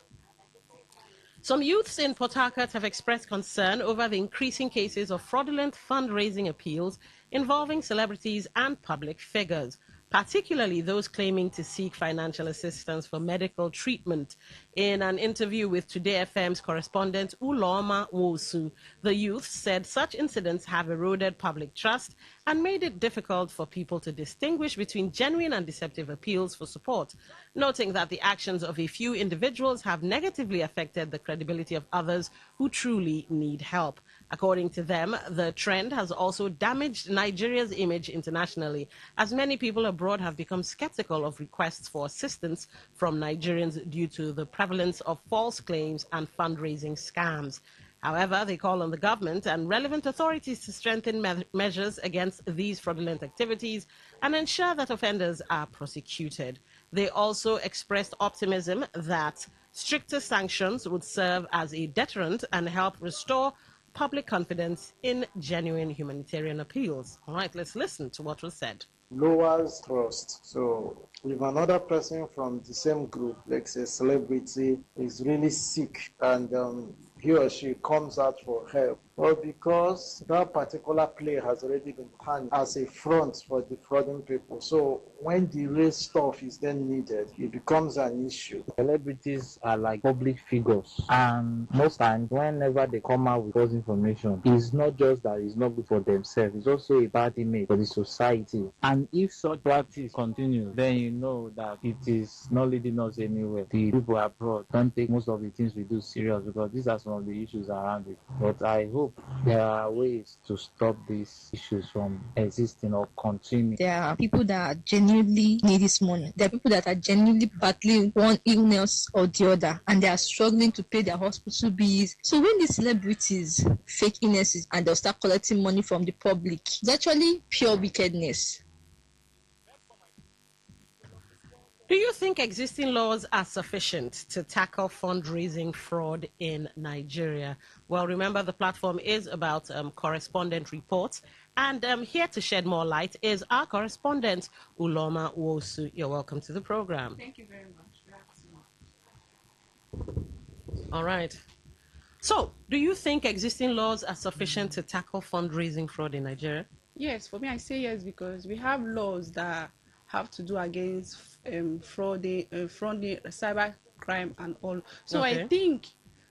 Some youths in Port Harcourt have expressed concern over the increasing cases of fraudulent fundraising appeals involving celebrities and public figures, particularly those claiming to seek financial assistance for medical treatment. In an interview with Today FM's correspondent Uloma Wosu, the youth said such incidents have eroded public trust and made it difficult for people to distinguish between genuine and deceptive appeals for support, noting that the actions of a few individuals have negatively affected the credibility of others who truly need help. According to them, the trend has also damaged Nigeria's image internationally, as many people abroad have become skeptical of requests for assistance from Nigerians due to the prevalence of false claims and fundraising scams. However, they call on the government and relevant authorities to strengthen measures against these fraudulent activities and ensure that offenders are prosecuted. They also expressed optimism that stricter sanctions would serve as a deterrent and help restore public confidence in genuine humanitarian appeals. All right, let's listen to what was said. lowers trust. So if another person from the same group, like say celebrity, is really sick and he or she comes out for help, well, because that particular play has already been planned as a front for defrauding people. So when the real stuff is then needed, it becomes an issue. Celebrities are like public figures, and most times, whenever they come out with false information, it's not just that it's not good for themselves, it's also a bad image for the society. And if such practice continues, then you know that it is not leading us anywhere. The people abroad don't take most of the things we do serious because these are some of the issues around it. But I hope there are ways to stop these issues from existing or continuing. There are people that genuinely need this money. There are people that are genuinely battling one illness or the other, and they are struggling to pay their hospital bills. So when these celebrities fake illnesses and they'll start collecting money from the public, it's actually pure wickedness. Do you think existing laws are sufficient to tackle fundraising fraud in Nigeria? Well, remember the platform is about correspondent reports. And here to shed more light is our correspondent, Uloma Wosu. You're welcome to the program. Thank you very much. All right. So, do you think existing laws are sufficient to tackle fundraising fraud in Nigeria? Yes, for me, I say yes because we have laws that have to do against fraud, cyber crime, and all. So Okay. I think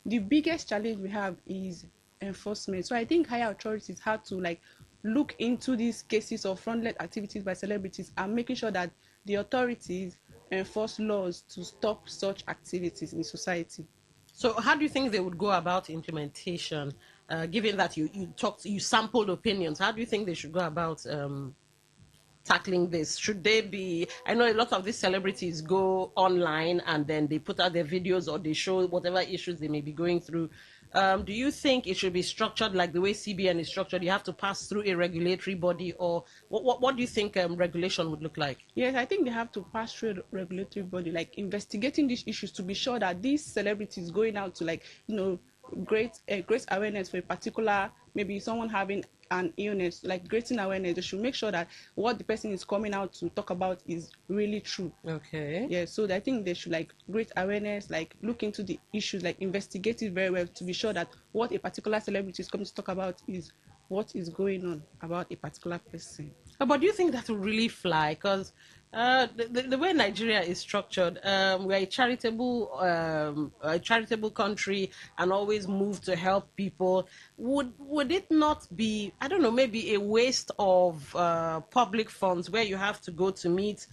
the biggest challenge we have is enforcement. So I think higher authorities have to look into these cases of fraudulent activities by celebrities and making sure that the authorities enforce laws to stop such activities in society. So how do you think they would go about implementation, given that you sampled opinions? How do you think they should go about tackling this? Should they be, I know a lot of these celebrities go online and then they put out their videos or they show whatever issues they may be going through. Do you think it should be structured like the way CBN is structured? You have to pass through a regulatory body, or what do you think regulation would look like? Yes, I think they have to pass through a regulatory body, like investigating these issues to be sure that these celebrities going out to great awareness for a particular, maybe someone having an illness, like creating awareness. They should make sure that what the person is coming out to talk about is really true. Okay. Yeah, so I think they should create awareness, look into the issues, investigate it very well to be sure that what a particular celebrity is coming to talk about is what is going on about a particular person. But do you think that will really fly? Because the way Nigeria is structured, we're a charitable country and always move to help people. Would it not be, I don't know, maybe a waste of public funds where you have to go to meet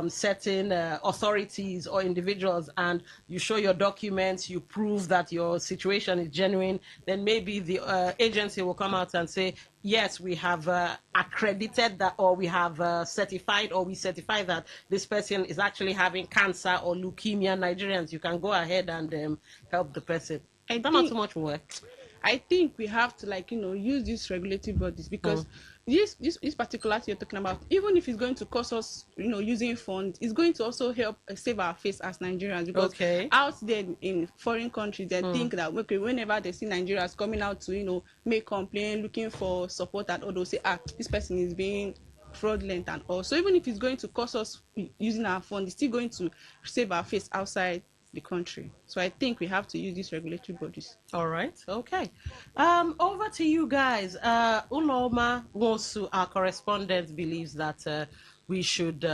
certain authorities or individuals and you show your documents, you prove that your situation is genuine, then maybe the agency will come out and say, yes, we have accredited that, or we have certified, or we certify that this person is actually having cancer or leukemia. Nigerians, you can go ahead and help the person. Not too much work. I think we have to use these regulatory bodies because this particular thing you're talking about, even if it's going to cost us using funds, it's going to also help save our face as Nigerians, because out there in foreign countries they think that whenever they see Nigerians coming out to make complaint, looking for support, and all, they'll say this person is being fraudulent and all. So even if it's going to cost us using our funds, it's still going to save our face outside the country. So I think we have to use these regulatory bodies. All right. Okay. Over to you guys. Uloma Wosu, our correspondent, believes that we should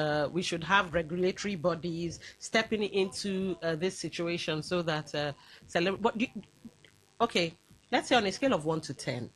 have regulatory bodies stepping into this situation so that okay, let's say on a scale of 1 to 10,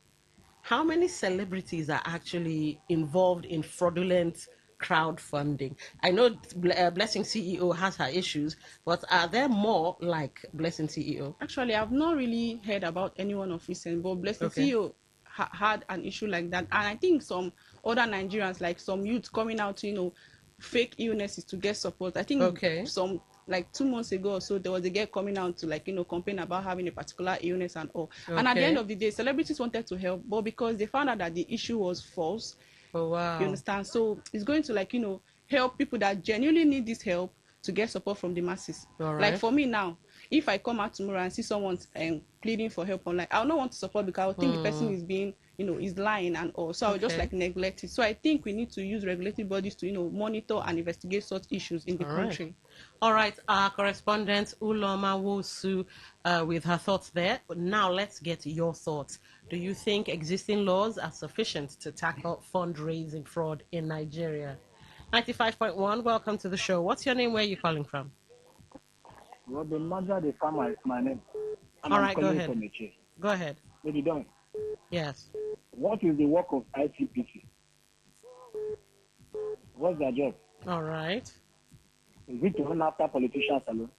how many celebrities are actually involved in fraudulent crowdfunding? I know Blessing CEO has her issues, but are there more like Blessing CEO? Actually, I've not really heard about anyone of recent, but Blessing CEO had an issue like that. And I think some other Nigerians, like some youth coming out to, fake illnesses to get support. I think some 2 months ago or so, there was a girl coming out to complain about having a particular illness and all. And at the end of the day, celebrities wanted to help, but because they found out that the issue was false. Oh wow! You understand? So it's going to help people that genuinely need this help to get support from the masses. All right. Like for me now, if I come out tomorrow and see someone pleading for help online, I'll not want to support because I think the person is being is lying and all. So I would just like neglect it. So I think we need to use regulatory bodies to, monitor and investigate such issues in the country. All right, our correspondent Uloma Wosu with her thoughts there. But now let's get your thoughts. Do you think existing laws are sufficient to tackle fundraising fraud in Nigeria? 95.1, welcome to the show. What's your name? Where are you calling from? Robin Maja, the farmer is my name. And All I'm right, go calling ahead. from Eche. Go ahead. Lady Dawn. Yes. What is the work of ICPC? What's their job? All right. Is it to run after politicians alone?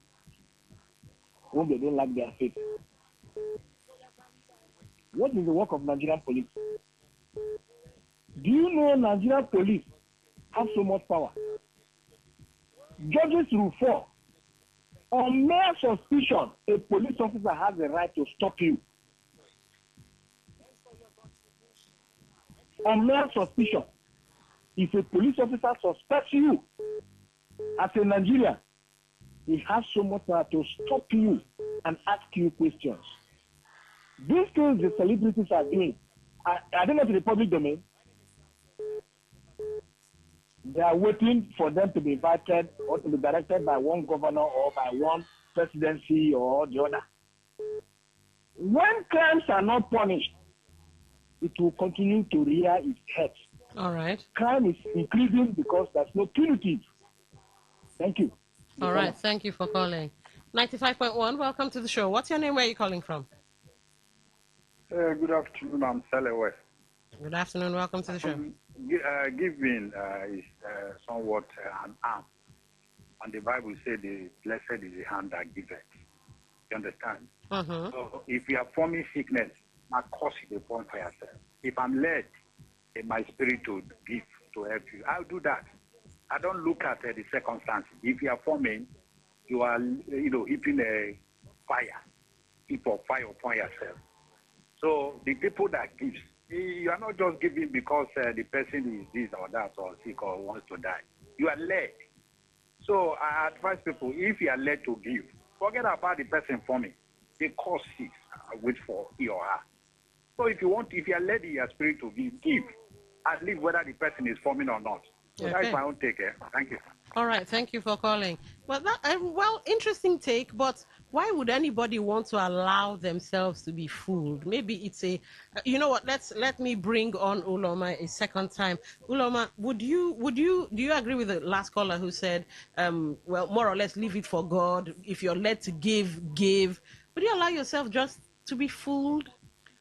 Whom they don't like their faith? What is the work of Nigerian police? Do you know Nigerian police have so much power? Judges Rule 4. On mere suspicion, a police officer has the right to stop you. On mere suspicion, if a police officer suspects you as a Nigerian, he has so much power to stop you and ask you questions. These things the celebrities are doing, are they not in the public domain? They are waiting for them to be invited or to be directed by one governor or by one presidency or the other. When crimes are not punished, it will continue to rear its head. All right. Crime is increasing because there's no punitive. Thank you. All right, thank you for calling. 95.1, welcome to the show. What's your name? Where are you calling from? Good afternoon, I'm Sally West. Good afternoon, welcome to the show. Giving is somewhat an arm. And the Bible says, blessed is the hand that giveth. You understand? So if you are forming sickness, my cause is a form for yourself. If I'm led in my spirit to give, to help you, I'll do that. I don't look at the circumstances. If you are forming, you are, heaping a fire, heap of fire upon yourself. So the people that gives, you are not just giving because the person is this or that or sick or wants to die. You are led. So I advise people, if you are led to give, forget about the person forming. The cause is wait for he or her. So if you are led in your spirit to give, and leave whether the person is forming or not. So that's my own take. Thank you. All right, thank you for calling. Well, interesting take, but why would anybody want to allow themselves to be fooled? Maybe it's you know what? Let me bring on Uloma a second time. Uloma, do you agree with the last caller who said, well, more or less, leave it for God. If you're led to give, give. Would you allow yourself just to be fooled?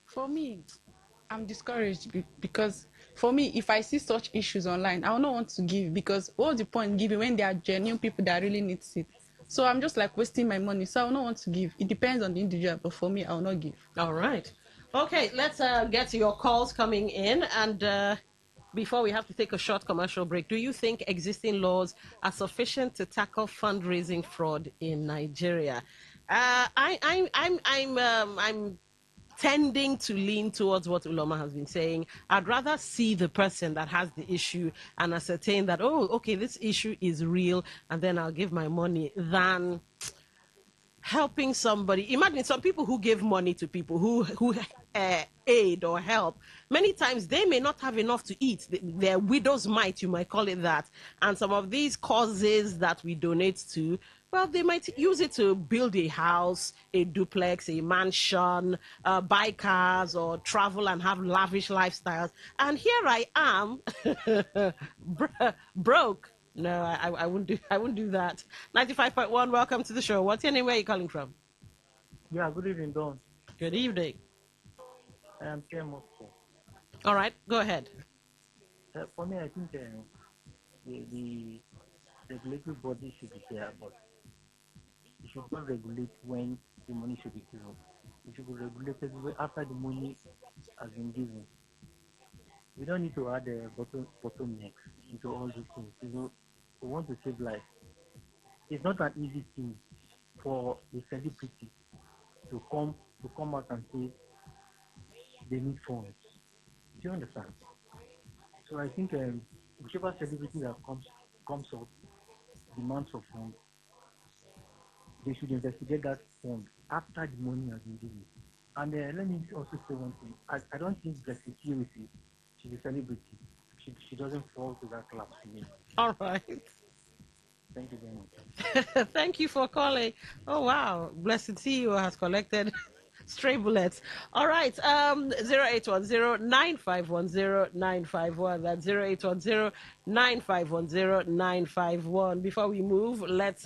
For me, I'm discouraged because for me, if I see such issues online, I will not want to give because what's the point giving when there are genuine people that really need it? So I'm just like wasting my money. So I will not want to give. It depends on the individual, but for me, I will not give. All right. Okay, let's get to your calls coming in. And before we have to take a short commercial break, do you think existing laws are sufficient to tackle fundraising fraud in Nigeria? I'm tending to lean towards what Uloma has been saying. I'd rather see the person that has the issue and ascertain that, oh, okay, this issue is real, and then I'll give my money, than helping somebody. Imagine some people who give money to people who aid or help. Many times they may not have enough to eat. Their widow's mite, you might call it that. And some of these causes that we donate to, well, they might use it to build a house, a duplex, a mansion, buy cars, or travel and have lavish lifestyles. And here I am, broke. No, I wouldn't do that. 95.1, welcome to the show. What's your name? Where are you calling from? Yeah, good evening, Don. Good evening. I am Pierre Moscow. All right, go ahead. For me, I think the regulatory body should be there, but it should not regulate when the money should be given. It should be regulated after the money has been given. We don't need to add bottlenecks into all these things. We want to save life. It's not an easy thing for a celebrity to come out and say they need funds. Do you understand? So I think whichever celebrity that comes up demands for funds, they should investigate that fund after the money has been given. And let me also say one thing. I don't think the security, she's a celebrity. She doesn't fall to that class for me. All right. Thank you very much. Thank you for calling. Oh wow, Blessed CEO has collected stray bullets. All right, 0810-9510951. That's 0810-9510951. Before we move, let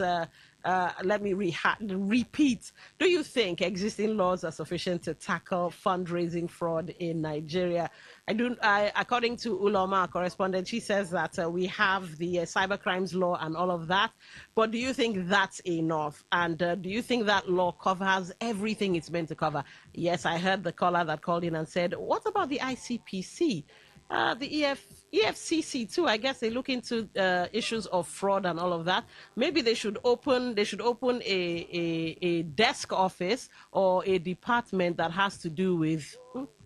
me repeat. Do you think existing laws are sufficient to tackle fundraising fraud in Nigeria? According to Uloma, correspondent, she says that we have the cybercrimes law and all of that. But do you think that's enough? And do you think that law covers everything it's meant to cover? Yes, I heard the caller that called in and said, what about the ICPC? The EFCC too. I guess they look into issues of fraud and all of that. Maybe they should open a desk office or a department that has to do with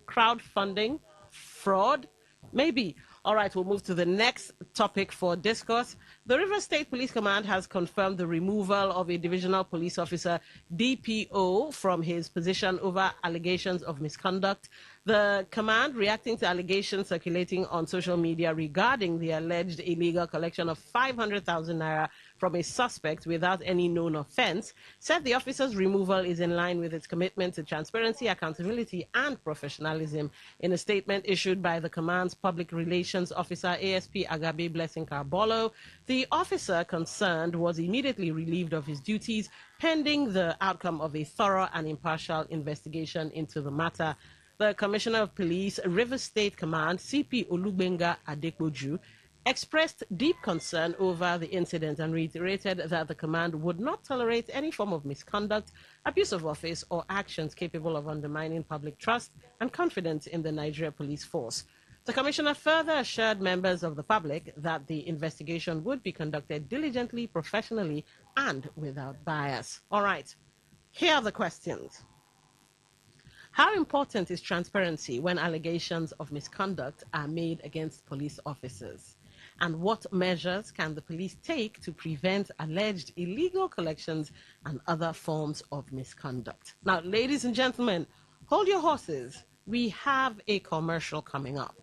crowdfunding, fraud, maybe. All right, we'll move to the next topic for discourse. The River State Police Command has confirmed the removal of a divisional police officer, DPO, from his position over allegations of misconduct. The command, reacting to allegations circulating on social media regarding the alleged illegal collection of 500,000 naira from a suspect without any known offense, said the officer's removal is in line with its commitment to transparency, accountability, and professionalism. In a statement issued by the command's public relations officer, ASP Agabe Blessing Carbolo, the officer concerned was immediately relieved of his duties pending the outcome of a thorough and impartial investigation into the matter. The Commissioner of Police, River State Command, CP Olugbenga Adekboju, expressed deep concern over the incident and reiterated that the command would not tolerate any form of misconduct, abuse of office, or actions capable of undermining public trust and confidence in the Nigeria police force. The commissioner further assured members of the public that the investigation would be conducted diligently, professionally, and without bias. All right, here are the questions. How important is transparency when allegations of misconduct are made against police officers? And what measures can the police take to prevent alleged illegal collections and other forms of misconduct? Now, ladies and gentlemen, hold your horses. We have a commercial coming up.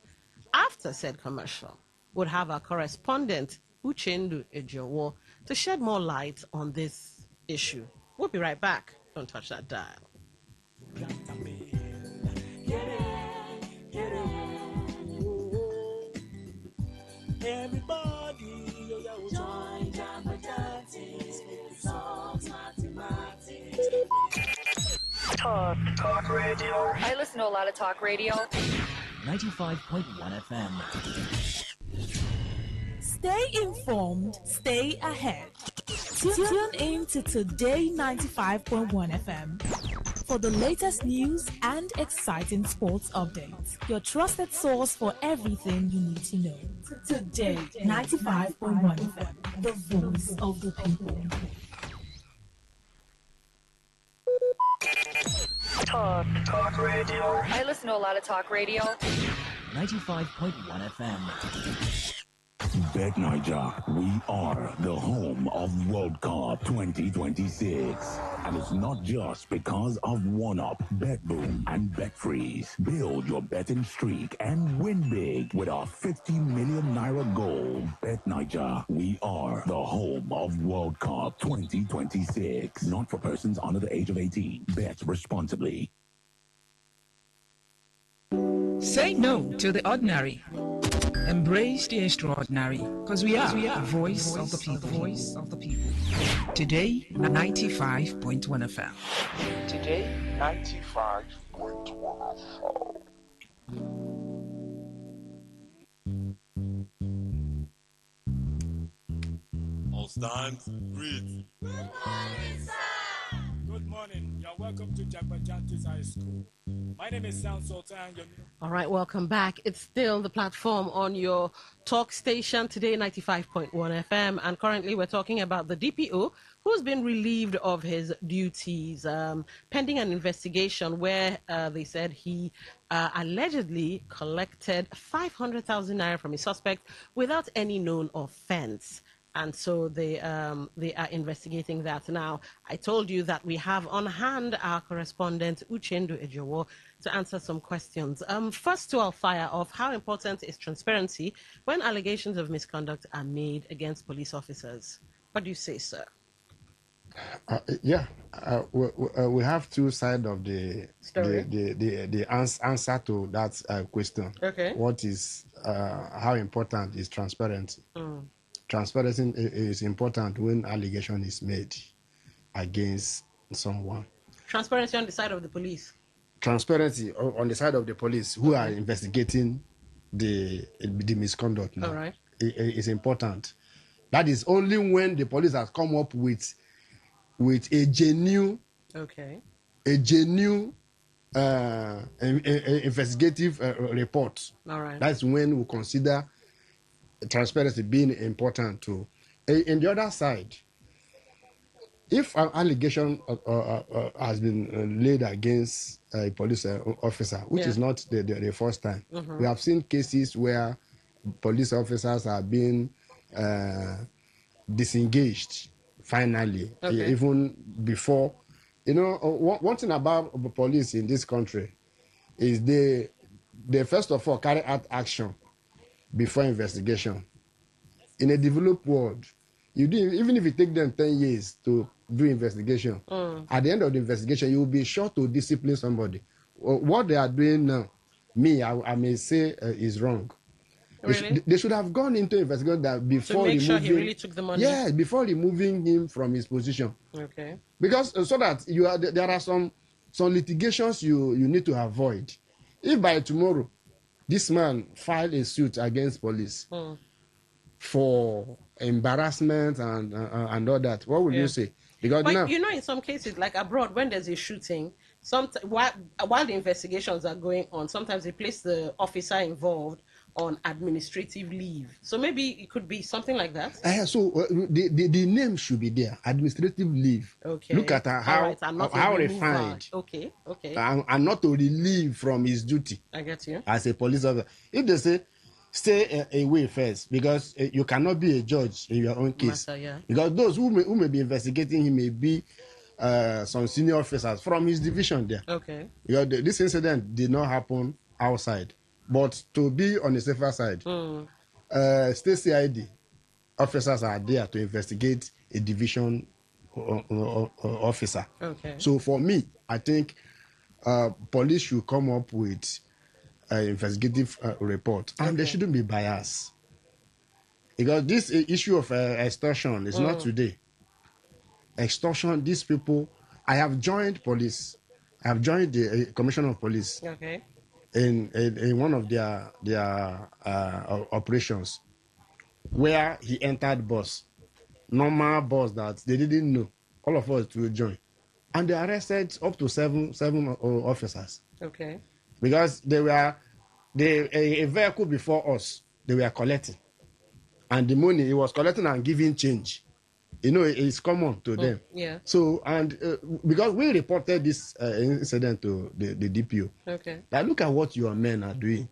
After said commercial, we'll have our correspondent, Uchendu Ejowo, to shed more light on this issue. We'll be right back. Don't touch that dial. Everybody, join mathematics, songs, mathematics. Talk radio. I listen to a lot of talk radio. 95.1 FM. Stay informed, stay ahead. Tune in to Today 95.1 FM for the latest news and exciting sports updates. Your trusted source for everything you need to know. Today 95.1 FM, the voice of the people. Talk radio. I listen to a lot of talk radio. 95.1 FM. Bet Niger, we are the home of World Cup 2026. And it's not just because of OneUp, BetBoom, and BetFreeze. Build your betting streak and win big with our 50 million naira goal. Bet Niger, we are the home of World Cup 2026. Not for persons under the age of 18. Bet responsibly. Say no to the ordinary. Embrace the extraordinary, because we are the voice of the people. Voice of the people. Today, 95.1 FM. Today, 95.1 FM. All stands, breathe. Good morning, sir. Good morning. You're welcome to Jagbajantis High School. My name is Sound Sultan. All right, welcome back. It's still the platform on your talk station, Today 95.1 FM. And currently we're talking about the DPO who's been relieved of his duties pending an investigation where they said he allegedly collected 500,000 naira from a suspect without any known offense. And so they are investigating that. Now, I told you that we have on hand our correspondent, Uchendu Ejowo, to answer some questions. First to our fire off, how important is transparency when allegations of misconduct are made against police officers? What do you say, sir? We have two sides of the story. The answer to that question. Okay. What is how important is transparency? Transparency is important when allegation is made against someone. Transparency on the side of the police. Transparency on the side of the police who are investigating the misconduct now. All right. Is important. That is only when the police has come up with a genuine investigative report. All right. That's when we consider transparency being important too. In the other side, if an allegation has been laid against a police officer, which is not the first time, we have seen cases where police officers have been disengaged finally, even before. One thing about police in this country is they first of all carry out action before investigation. In a developed world, even if it take them 10 years to do investigation, at the end of the investigation, you will be sure to discipline somebody. What they are doing now, I may say is wrong. Really? They should have gone into investigation that before to make removing. Sure he really took the money. Yeah, before removing him from his position. Okay. Because so that there are some litigations you need to avoid. If by tomorrow this man filed a suit against police for embarrassment and all that, what will you say? Because but now, in some cases, like abroad, when there's a shooting, while the investigations are going on, sometimes they place the officer involved on administrative leave. So maybe it could be something like that. The name should be there. Administrative leave. Okay. Look at how refined. Okay. And not to relieve from his duty. I get you. As a police officer. If they say, stay away first, because you cannot be a judge in your own case. Because those who may be investigating him may be some senior officers from his division there. Okay. Because this incident did not happen outside. But to be on the safer side, state CID officers are there to investigate a division officer. Okay. So for me, I think police should come up with an investigative report, and they shouldn't be biased. Because this issue of extortion is not today. Extortion, these people, I have joined police. I have joined the commissioner of police. Okay. In one of their operations, where he entered bus, normal bus that they didn't know, all of us to join, and they arrested up to seven officers. Okay. Because they were a vehicle before us, they were collecting, and the money he was collecting and giving change. It's common to them. Yeah. So, and because we reported this incident to the DPO. Okay. Now look at what your men are doing.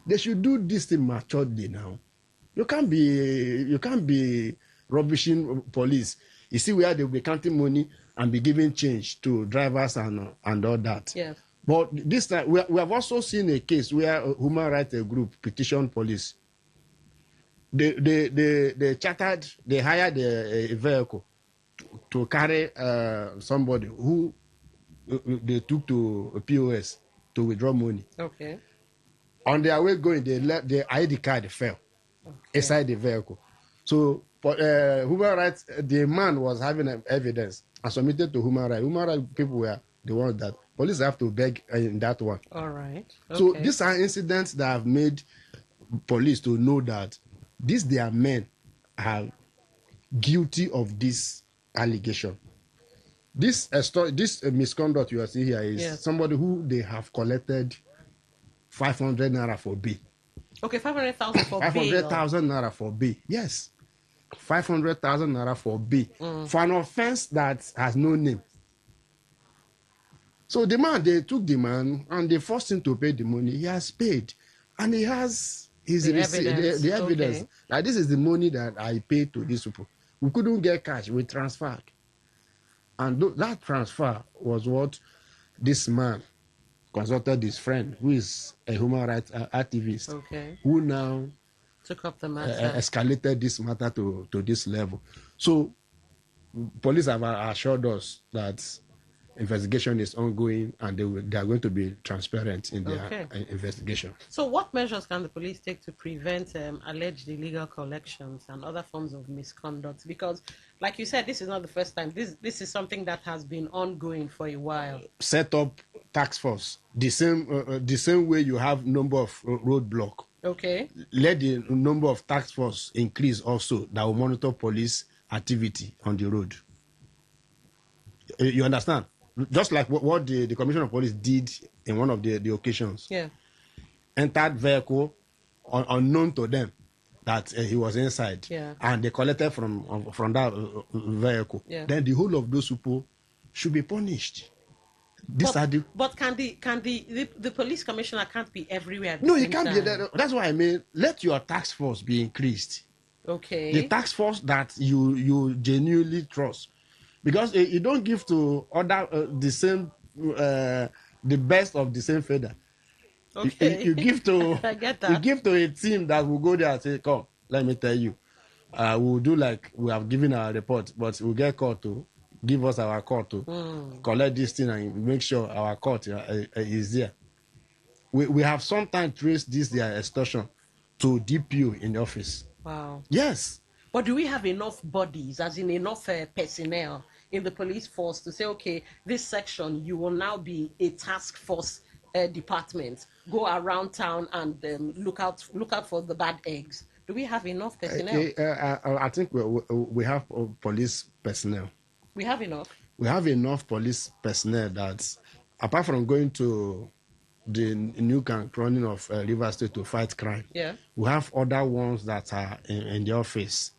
They should do this thing maturely now. You can't be rubbishing police. You see where they'll be counting money and be giving change to drivers and all that. Yes. But this time we have also seen a case where a human rights group petitioned police. They chartered, they hired a vehicle to carry somebody who they took to a POS to withdraw money. Okay. On their way going, they let the ID card fell inside the vehicle. So human rights, the man was having evidence and submitted to human rights. Human rights people were the ones that police have to beg in that one. All right. Okay. So these are incidents that have made police to know that their men are guilty of this allegation. This misconduct you are seeing here is somebody who they have collected 500 naira for bail. Okay, 500,000 for bail. 500,000 naira for bail. Yes, 500,000 naira for bail for an offense that has no name. So they took the man and they forced him to pay the money. He has paid, and he has the evidence. Okay. Like, this is the money that I paid to these people. We couldn't get cash. We transferred. And that transfer was what this man consulted his friend, who is a human rights activist, who now took up the matter, escalated this matter to this level. So police have assured us that investigation is ongoing and they are going to be transparent in their investigation. So what measures can the police take to prevent alleged illegal collections and other forms of misconduct? Because like you said, this is not the first time. This is something that has been ongoing for a while. Set up task force, the same way you have number of roadblock. Let the number of task force increase also, that will monitor police activity on the road. You understand? Just like what the Commissioner of Police did in one of the occasions. Yeah. Entered vehicle unknown to them that he was inside. Yeah. And they collected from that vehicle. Yeah. Then the whole of those people should be punished. But can the police commissioner can't be everywhere? No, he can't be there. That's why I mean, let your task force be increased. Okay. The task force that you genuinely trust. Because you don't give to other the same, the best of the same feather. Okay. You give to I get that. You give to a team that will go there and say, "Come, let me tell you, we'll do like we have given our report, but we'll get court to give us our court to collect this thing and make sure our court is there." We have sometimes traced their extortion to DPO in the office. Wow. Yes. But do we have enough bodies, as in enough personnel in the police force to say, okay, this section, you will now be a task force department, go around town and look out for the bad eggs? Do we have enough personnel? I think we have police personnel. We have enough? We have enough police personnel that, apart from going to the new camp running of River State to fight crime, we have other ones that are in the office.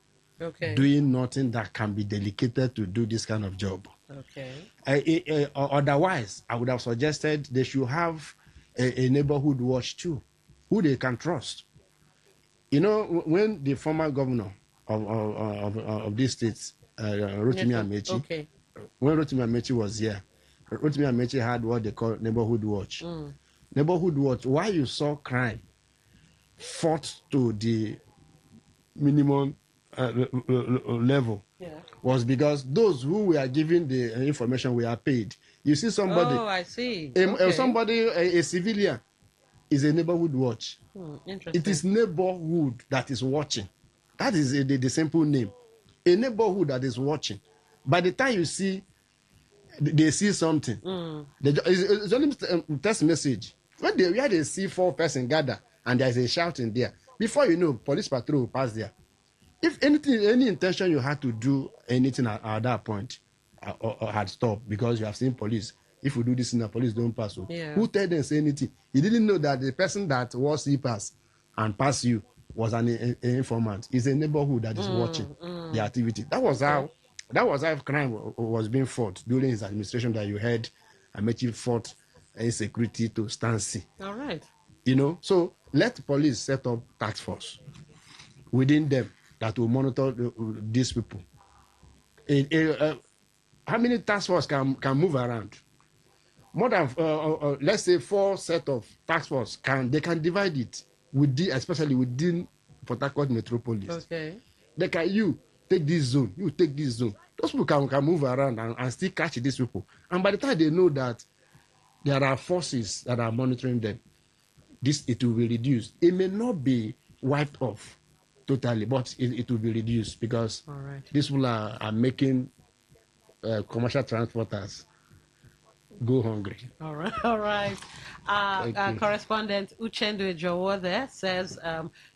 Okay. Doing nothing that can be delegated to do this kind of job. Okay. Otherwise, I would have suggested they should have a neighborhood watch too, who they can trust. You know, when the former governor of these states, Rotimi Amechi, when Rotimi Amechi was here, Rotimi Amechi had what they call neighborhood watch. Neighborhood watch, why you saw crime fought to the minimum level was because those who were giving the information were paid. You see somebody, I see. Somebody, a civilian, is a neighborhood watch. Interesting. It is neighborhood that is watching. That is the simple name. A neighborhood that is watching. By the time you see, they see something. It's only text message. Where they see 4 persons gather and there is a shouting there, before you know, police patrol will pass there. If any intention you had to do anything at that point or had stopped because you have seen police. If you do this in the police don't pass. Who tell them say anything? You didn't know that the person that was he pass and pass you was an informant. It's a neighborhood that is watching the activity. That was how crime was being fought during his administration, that you heard Amechi fought insecurity to stand still. All right. You know, so let police set up task force within them that will monitor these people. How many task force can move around? More than let's say 4 set of task force can divide it especially within Port Harcourt metropolis. Okay. They can you take this zone, you take this zone. Those people can move around and still catch these people. And by the time they know that there are forces that are monitoring them, it will be reduced. It may not be wiped off totally, but it will be reduced because these people are making commercial transporters go hungry. All right. Our correspondent Uchendu Ejowo there says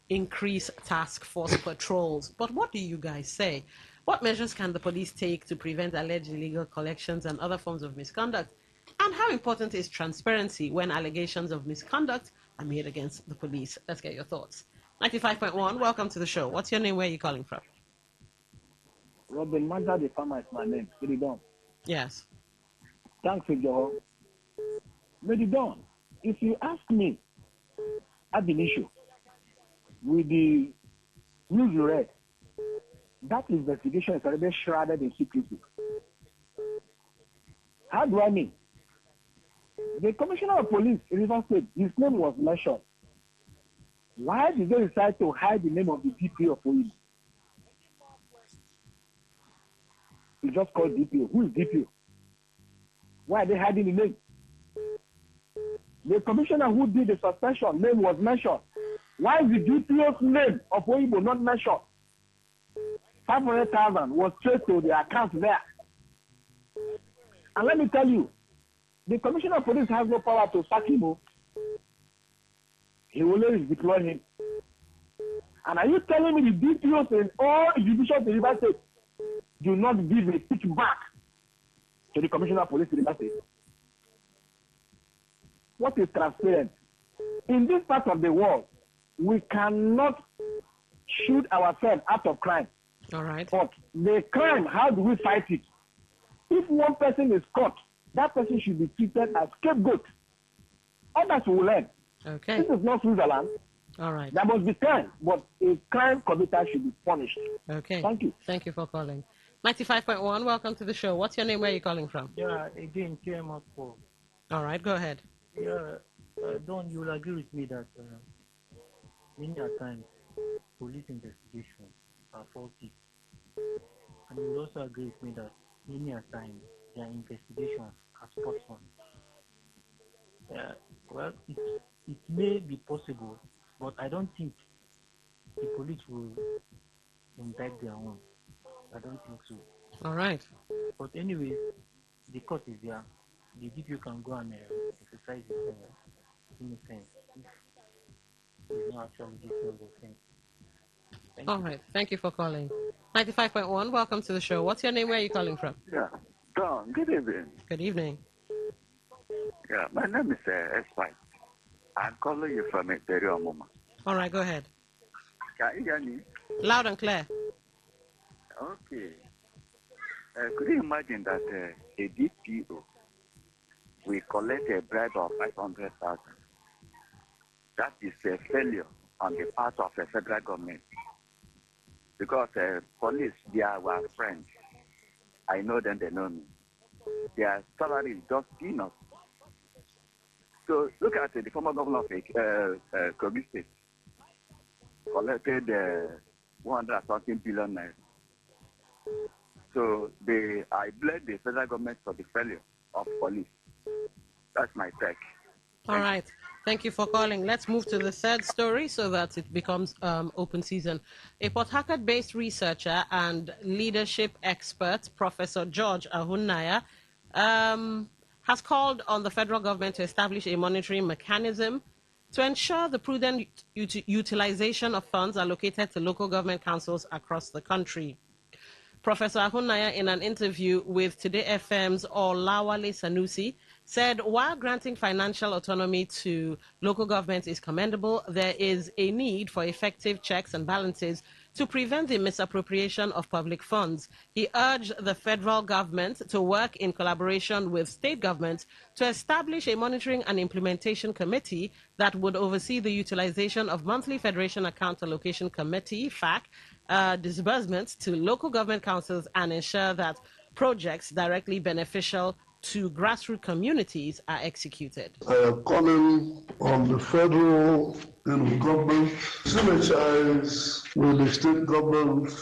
increase task force patrols. But what do you guys say? What measures can the police take to prevent alleged illegal collections and other forms of misconduct? And how important is transparency when allegations of misconduct are made against the police? Let's get your thoughts. 95.1, welcome to the show. What's your name? Where are you calling from? Robin Manda, the farmer is my name. Medidon. Yes. Thanks, Joe. Medidon, if you ask me, I have an issue with the news you read that investigation is already shrouded in secrecy. How do I mean? The Commissioner of Police in Rivers State, his name was mentioned. Why did they decide to hide the name of the DPO of police? He just called DPO. Who is DPO? Why are they hiding the name? The commissioner who did the suspension name was mentioned. Why is the DPO's name of Oyibo not mentioned? 500,000 was traced to the account there. And let me tell you, the commissioner of police has no power to sack him. He will always deploy him. And are you telling me the DPOs in all divisions in Rivers State do not give a kick back to the commissioner of police in Rivers State? What is transparent? In this part of the world, we cannot shoot ourselves out of crime. All right. But the crime, how do we fight it? If one person is caught, that person should be treated as scapegoat. Others will learn. Okay. This is not Switzerland. All right. There must be crime, but a crime committer should be punished. Okay. Thank you. Thank you for calling. 95.1, welcome to the show. What's your name? Where are you calling from? Yeah, again, came up for. All right, go ahead. Yeah, Don, you will agree with me that many a times police investigations are faulty. And you will also agree with me that many a times their investigations are spot on. Well, it may be possible, but I don't think the police will indict their own. I don't think so. All right. But anyways, the court is there. The DPO can go and exercise his innocence if he's not actually guilty of the offense. All right. Thank you for calling. 95.1, welcome to the show. What's your name? Where are you calling from? Yeah. Don, good evening. Good evening. Yeah, my name is Espite. I'm calling you from Imperial Moma. All right, go ahead. Can you hear me? Loud and clear. Okay. Could you imagine that a DPO will collect a bribe of 500,000? That is a failure on the part of the federal government. Because police, they are our friends. I know them, they know me. Their salary is just peanuts. So look at the former governor of Kogi State collected 100 billion naira. So I blame the federal government for the failure of police. That's my take. All right. Thank you for calling. Let's move to the third story so that it becomes open season. A Port Harcourt-based researcher and leadership expert, Professor George Ahunnaya, has called on the federal government to establish a monitoring mechanism to ensure the prudent utilization of funds allocated to local government councils across the country. Professor Ahunnaya, in an interview with Today FM's Olawale Sanusi, said while granting financial autonomy to local governments is commendable, there is a need for effective checks and balances to prevent the misappropriation of public funds. He urged the federal government to work in collaboration with state governments to establish a monitoring and implementation committee that would oversee the utilization of monthly Federation Account Allocation Committee, FAC, disbursements to local government councils and ensure that projects directly beneficial to grassroots communities are executed. I am calling on the federal government to synergize with the state government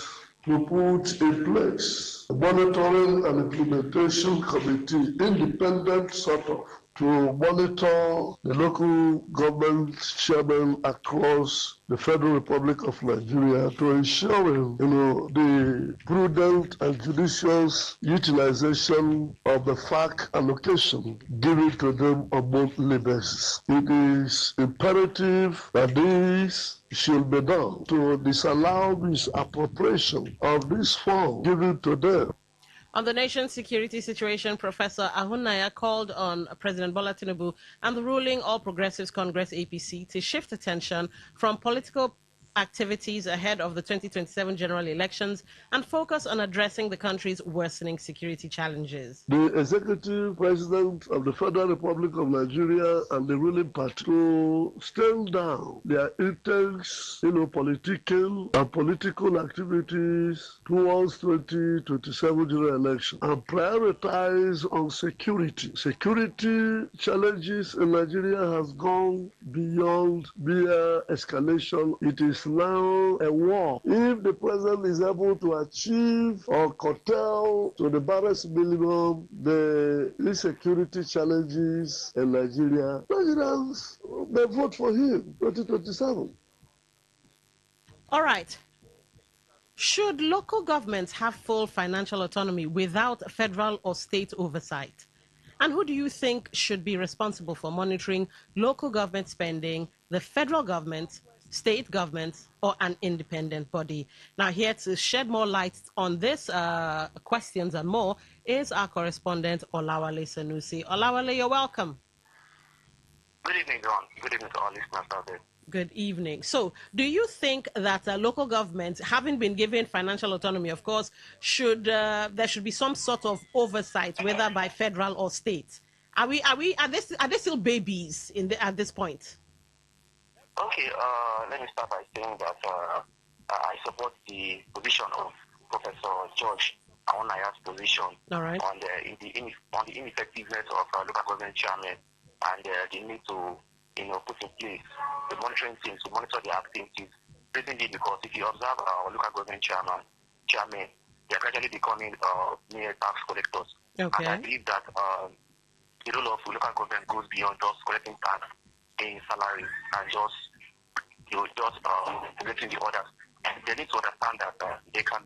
to put in place a monitoring and implementation committee, independent sort of, to monitor the local government chairmen across the Federal Republic of Nigeria to ensure, the prudent and judicious utilization of the FAC allocation given to them on monthly basis. It is imperative that this should be done to disallow misappropriation of this fund given to them. On the nation's security situation, Professor Ahunnaya called on President Bola Tinubu and the ruling All Progressives Congress APC to shift attention from political activities ahead of the 2027 general elections and focus on addressing the country's worsening security challenges. The executive president of the Federal Republic of Nigeria and the ruling party to stand down their intense, political and political activities towards 2027 general election and prioritize on security. Security challenges in Nigeria has gone beyond mere escalation. It is now a war. If the president is able to achieve or curtail to the barest minimum the insecurity challenges in Nigeria, Nigerians may vote for him 2027. All right. Should local governments have full financial autonomy without federal or state oversight? And who do you think should be responsible for monitoring local government spending, the federal government, state governments, or an independent body? Now, here to shed more light on this questions and more is our correspondent, Olawale Sanusi. Olawale, you're welcome. Good evening, John. Good evening to all listeners out there. Good evening. So, do you think that local governments, having been given financial autonomy, of course, there should be some sort of oversight, whether by federal or state? Are they still babies at this point? Okay. Let me start by saying that I support the position of Professor George Aonaya's position on the ineffectiveness of local government chairmen and the need to put in place the monitoring teams to monitor their activities. Recently, because if you observe our local government chairmen, they are gradually becoming mere tax collectors. Okay. And I believe that the role of local government goes beyond just collecting tax, paying salaries, and just collecting the orders. They need to understand that they can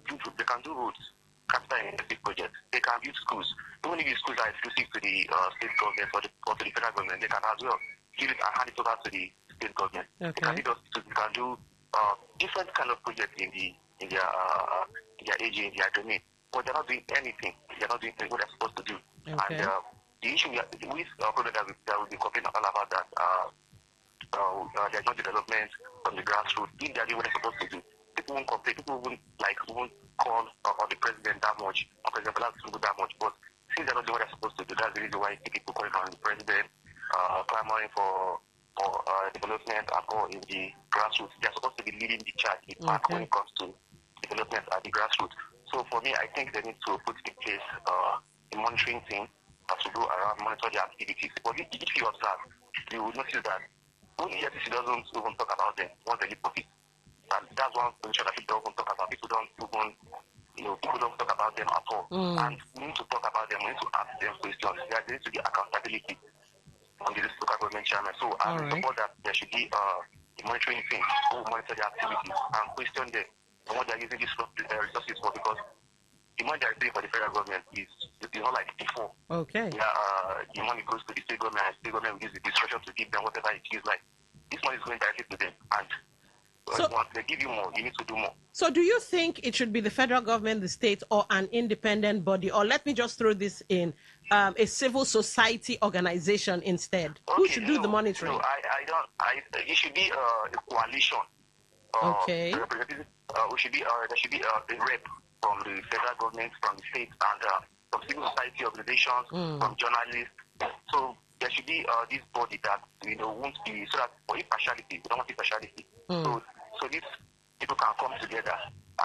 do roads, capital intensive projects. They can build schools. Even if the schools are exclusive to the state government or to the federal government, they can as well give it and hand it over to the state government. Okay. They can do different kind of projects in their AG, in their domain, but they're not doing anything. They're not doing what they're supposed to do. Okay. And the issue with problem that will be complaining all about that there's no development from the grassroots. If they're doing what they're supposed to do, people won't complain. People won't call on the president that much, or President Bola Tinubu that much. But since they're not doing what they're supposed to do, that's the reason why you see people calling on the president, clamoring for development and all in the grassroots. They're supposed to be leading the charge when it comes to development at the grassroots. So for me, I think they need to put in place a monitoring team to go around, monitor their activities. But if you observe, you will notice that when the FCC doesn't even talk about them once they leave office. And that's one position that people don't talk about. People don't talk about them at all. And we need to talk about them. We need to ask them questions. There needs to be accountability on the local government chairman. So I support that there should be a monitoring team who monitor their activities and question them on what they're using these resources for, because the money they're paying for the federal government is not like before. Okay. The money goes to the state government, and the state government will use the discretion to give them whatever it is like. This money is going directly to them, and once they give you more, you need to do more. So do you think it should be the federal government, the state, or an independent body? Or let me just throw this in, a civil society organization instead? Okay, who should do the monitoring? No, it should be a coalition. Okay. There should be a rep from the federal government, from the state, and from civil society organizations, from journalists. So there should be this body that won't be, so that for impartiality, we don't want impartiality. So these people can come together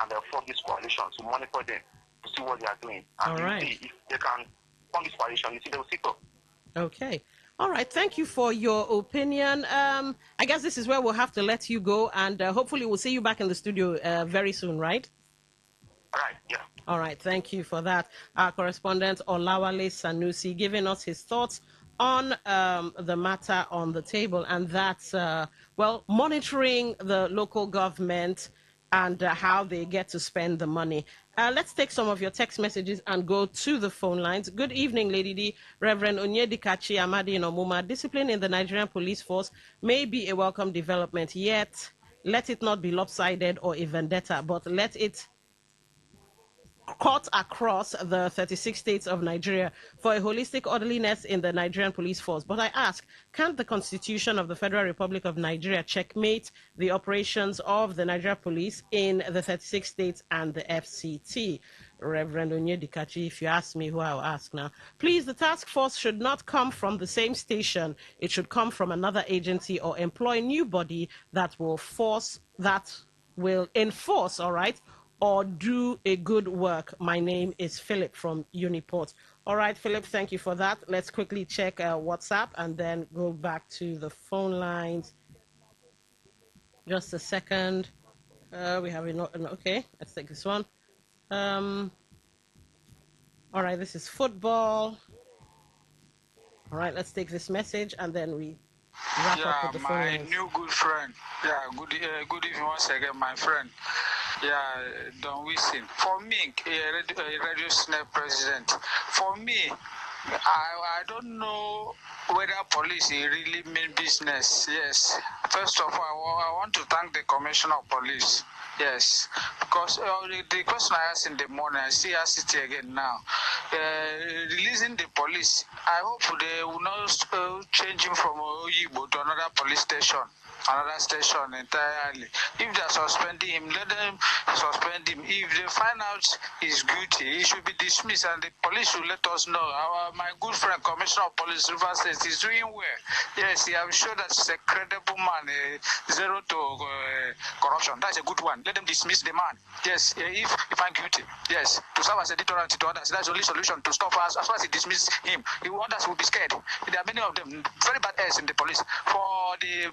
and form this coalition to monitor them, to see what they are doing. And if they can form this coalition, you see they will sit up. Okay. All right. Thank you for your opinion. I guess this is where we'll have to let you go, and hopefully we'll see you back in the studio very soon, right? All right. Yeah. All right. Thank you for that. Our correspondent, Olawale Sanusi, giving us his thoughts on the matter on the table, and that's, monitoring the local government and how they get to spend the money. Let's take some of your text messages and go to the phone lines. Good evening, Lady D. Reverend Onyedikachi Amadi Nomuma. Discipline in the Nigerian police force may be a welcome development, yet let it not be lopsided or a vendetta, but let it cut across the 36 states of Nigeria for a holistic orderliness in the Nigerian police force. But I ask, can't the Constitution of the Federal Republic of Nigeria checkmate the operations of the Nigeria police in the 36 states and the FCT? Reverend Onyedikachi, if you ask me who I'll ask now. Please, the task force should not come from the same station. It should come from another agency or employ a new body that will enforce, all right, or do a good work. My name is Philip from Uniport. All right, Philip, thank you for that. Let's quickly check WhatsApp and then go back to the phone lines. Just a second. We have okay, let's take this one. All right, this is football. All right, let's take this message and then we wrap up with the phone lines. My new good friend. Yeah, good evening once again, my friend. Yeah, Don Wilson. For me, Radio Snap president. For me, I don't know whether police really mean business. Yes. First of all, I want to thank the Commissioner of Police. Yes, because the question I asked in the morning, I still ask it again now. Releasing the police, I hope they will not change him from Oyibo to another police station. Another station entirely. If they are suspending him, let them suspend him. If they find out he's guilty, he should be dismissed, and the police should let us know. My good friend, Commissioner of Police, River State, is doing well. Yes, I'm sure that's a credible man, zero to corruption. That's a good one. Let them dismiss the man. Yes, if I'm guilty. Yes, to serve as a deterrent to others. That's the only solution to stop us. As far as he dismiss him, the others will be scared. There are many of them, very bad eggs in the police. For the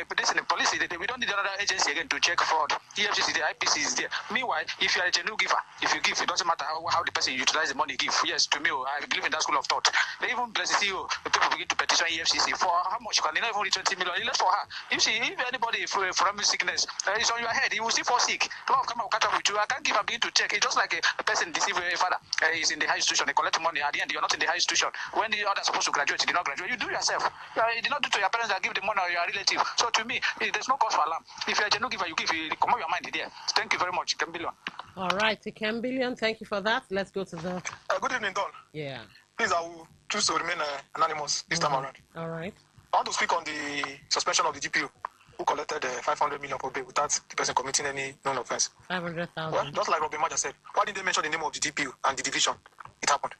police in the police, we don't need another agency again to check fraud. EFCC, the IPC is there. Meanwhile, if you are a genuine giver, if you give, it doesn't matter how the person utilize the money give. Yes, to me, I believe in that school of thought. They even bless the CEO, the people begin to petition EFCC for how much? Can they not even reach 20 million? Left for her. If anybody from sickness is on your head, you will still fall sick. A lot of come will catch up with you. I can't give and begin to check. It's just like a person deceive a father. He's in the high institution, they collect money. At the end, you're not in the high institution. When the other supposed to graduate, you did not graduate. You do yourself. You did not do to your parents that give the money or your relative. So to me, there's no cause for alarm. If you're a genuine giver, you give, come out your mind there. Thank you very much, Kembillion. All right, Kembillion, thank you for that. Let's go to the... good evening, Don. Yeah. Please, I will choose to remain anonymous this time around. All right. I want to speak on the suspension of the GPO who collected 500 million per day without the person committing any known offense. 500,000. Well, just like Robin Maja said, why didn't they mention the name of the GPO and the division? It happened.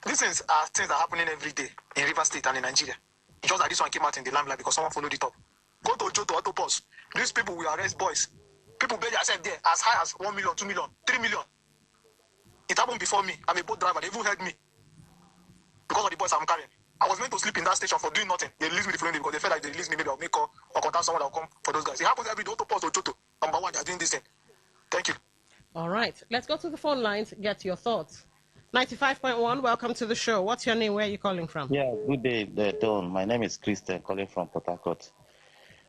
These things are things that are happening every day in River State and in Nigeria. It's just that this one came out in the limelight because someone followed it up. Go to Joe to Autopos. These people will arrest boys. People pay themselves there as high as 1 million, 2 million, 3 million. It happened before me. I'm a boat driver. They even heard me because of the boys I'm carrying. I was meant to sleep in that station for doing nothing. They released me the following day because they felt like they released me, maybe I'll make call or contact someone that will come for those guys. It happens every day. Autopos or Joto. Number one, they're doing this thing. Thank you. All right. Let's go to the phone lines. Get your thoughts. 95.1, welcome to the show. What's your name? Where are you calling from? Yeah, good day, Don. My name is Christian, calling from Port Harcourt.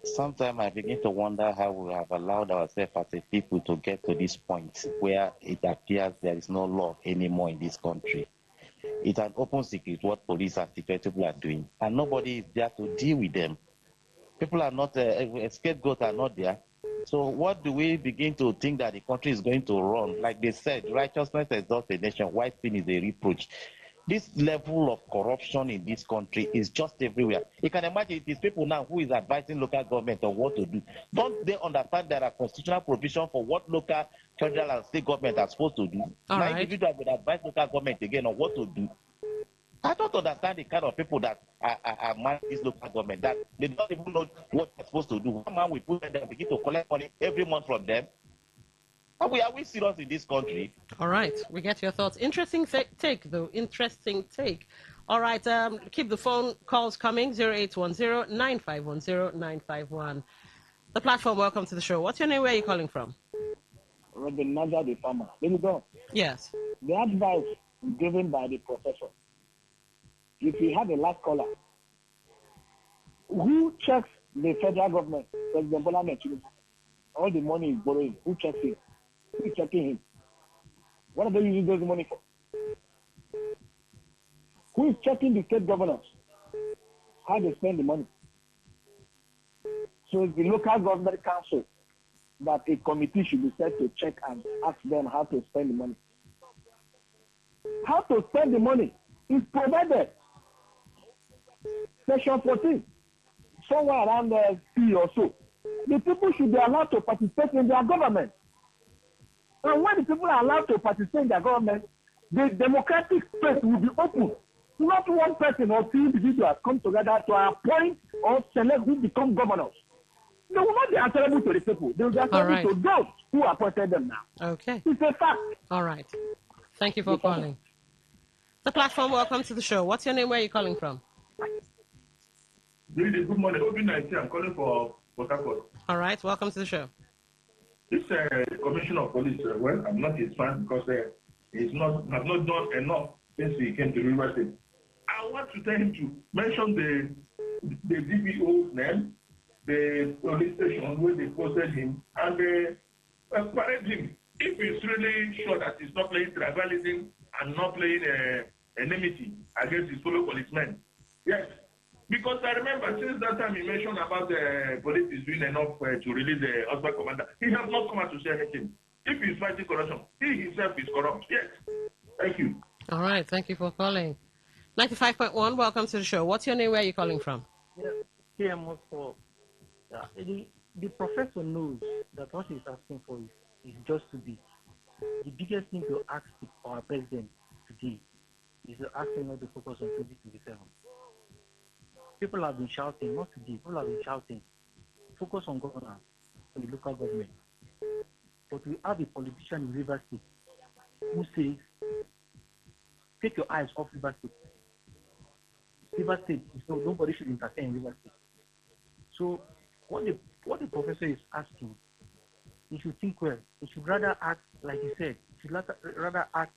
Sometimes I begin to wonder how we have allowed ourselves as a people to get to this point where it appears there is no law anymore in this country. It's an open secret what police and security people are doing, and nobody is there to deal with them. People are not, scapegoats are not there. So what do we begin to think that the country is going to run? Like they said, righteousness exalts a nation, white sin is a reproach. This level of corruption in this country is just everywhere. You can imagine it is people now who is advising local government on what to do. Don't they understand there are constitutional provisions for what local, federal, and state government are supposed to do? All now right. Individuals would advise local government again on what to do. I don't understand the kind of people that are managing this local government, that they don't even know what they're supposed to do. One man will put them there and begin to collect money every month from them. Are we serious in this country? All right, we get your thoughts. Interesting take, though. Interesting take. All right, keep the phone calls coming. 0810-9510-951. The platform, welcome to the show. What's your name? Where are you calling from? Robin Naja, the farmer. Let me go. Yes. The advice given by the professor. If you have a last caller, who checks the federal government? President Bola Tinubu. All the money is borrowing. Who checks him? Who is checking him? What are they using those money for? Who is checking the state governors? How they spend the money? So it's the local government council that a committee should be set to check and ask them how to spend the money. How to spend the money is provided. Section 14, somewhere around C or so. The people should be allowed to participate in their government. And when the people are allowed to participate in their government, the democratic space will be open. Not one person or two individuals come together to appoint or select who become governors. They will not be answerable to the people. They will be answerable to those who appointed them now. Okay. It's a fact. All right. Thank you for calling. The platform, welcome to the show. What's your name? Where are you calling from? Good morning. I'm calling for Port Harcourt. All right. Welcome to the show. This commissioner of police, well, I'm not his fan because he's have not done enough since he came to River State. I want to tell him to mention the DPO's name, the police station where they posted him, and parade him. If he's really sure that he's not playing tribalism and not playing enmity against his fellow policemen. Yes. Because I remember since that time he mentioned about the police is doing enough to release the husband commander, he has not come out to say anything. If he's fighting corruption, he himself is corrupt. Yes. Thank you. All right. Thank you for calling. 95.1, welcome to the show. What's your name? Where are you calling from? Yeah, the professor knows that what he's asking for is just to be. The biggest thing to ask our president today is to ask him not to focus on 2027. People have been shouting, not today, people have been shouting, focus on governance for the local government. But we have a politician in River State who says, take your eyes off River State. River State, nobody should interfere in River State. So what the professor is asking, he should think well. He should rather act, like he said, he should rather act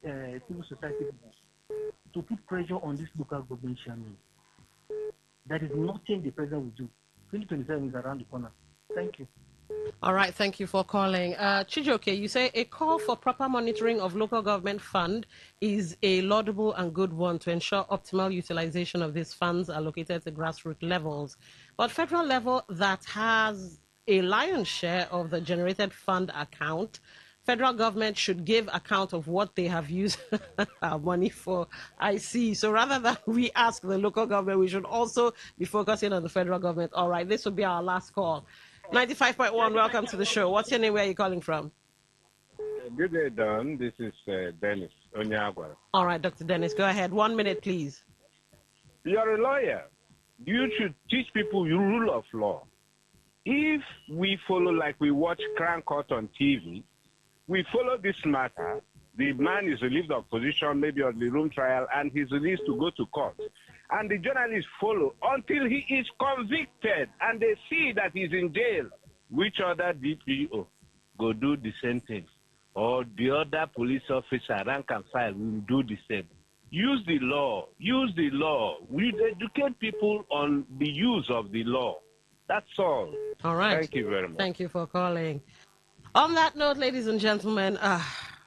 civil society to put pressure on this local government chairman. That is nothing the president will do. 2027 is around the corner. Thank you. All right, thank you for calling. Chijoke, you say a call for proper monitoring of local government fund is a laudable and good one to ensure optimal utilization of these funds allocated to grassroots levels. But federal level that has a lion's share of the generated fund account, federal government should give account of what they have used our money for. I see. So rather than we ask the local government, we should also be focusing on the federal government. All right, this will be our last call. 95.1, welcome to the show. What's your name? Where are you calling from? Good day, Don. This is Dennis Onyagwa. All right, Dr. Dennis, go ahead. 1 minute, please. You're a lawyer. You should teach people your rule of law. If we follow like we watch Crown Court on TV, we follow this matter, the man is relieved of position, maybe on the room trial, and he's released to go to court. And the journalists follow until he is convicted and they see that he's in jail. Which other DPO go do the same thing? Or the other police officer, rank and file, will do the same. Use the law. Use the law. We educate people on the use of the law. That's all. All right. Thank you very much. Thank you for calling. On that note, ladies and gentlemen,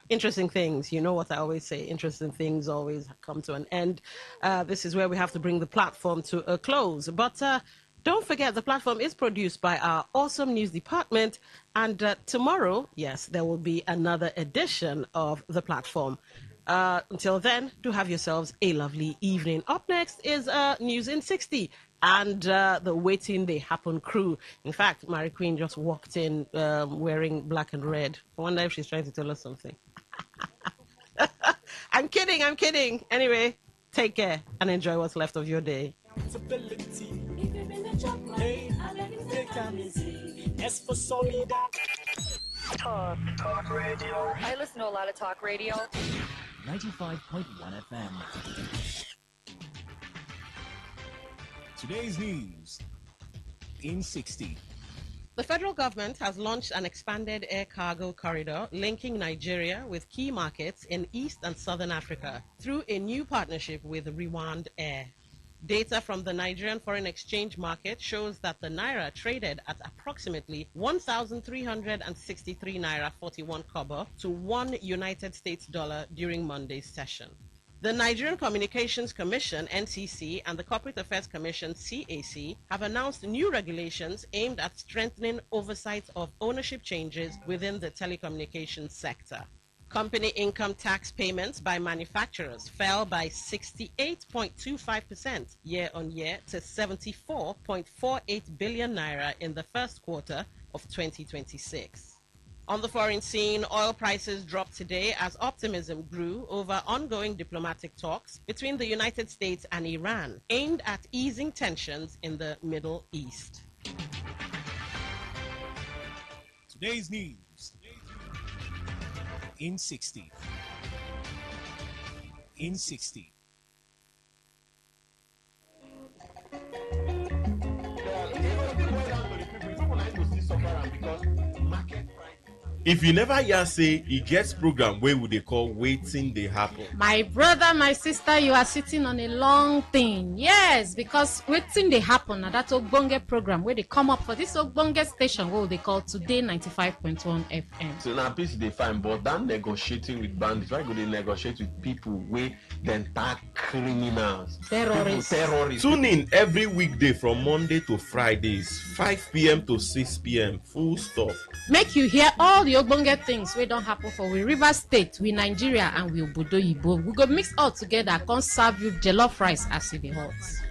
interesting things. You know what I always say, interesting things always come to an end. This is where we have to bring the platform to a close. But don't forget, the platform is produced by our awesome news department. And tomorrow, yes, there will be another edition of the platform. Until then, do have yourselves a lovely evening. Up next is News in 60 and the Waiting They Happen crew. In fact, Mary Queen just walked in wearing black and red. I wonder if she's trying to tell us something. I'm kidding. Anyway, take care and enjoy what's left of your day. Talk radio. I listen to a lot of talk radio. 95.1 FM. Today's news in 60. The federal government has launched an expanded air cargo corridor linking Nigeria with key markets in East and Southern Africa through a new partnership with Rwand Air. Data from the Nigerian foreign exchange market shows that the naira traded at approximately 1,363 naira 41 kobo to 1 United States dollar during Monday's session. The Nigerian Communications Commission, NCC, and the Corporate Affairs Commission, CAC, have announced new regulations aimed at strengthening oversight of ownership changes within the telecommunications sector. Company income tax payments by manufacturers fell by 68.25% year-on-year to 74.48 billion naira in the first quarter of 2026. On the foreign scene, oil prices dropped today as optimism grew over ongoing diplomatic talks between the United States and Iran, aimed at easing tensions in the Middle East. Today's news in 60. In 60. If you never hear say e get program wey we dey call wetin dey happen. My brother, my sister, you are sitting on a long thing. Yes, because wetin dey happen na that ogbonge program wey dey come up for this ogbonge station wey we dey call Today 95.1 FM. So na peace dey fine, but that negotiating with bandits, why go dey negotiate with people wey dem tag criminals, terrorists? Tune in every weekday from Monday to Fridays, 5 p.m. to 6 p.m. Full stop. Make you hear all the ogbonge things wey don happen for we Rivers State, we Nigeria, and we Obodo Yibo. We go mix all together, come serve you jollof rice as e dey hot.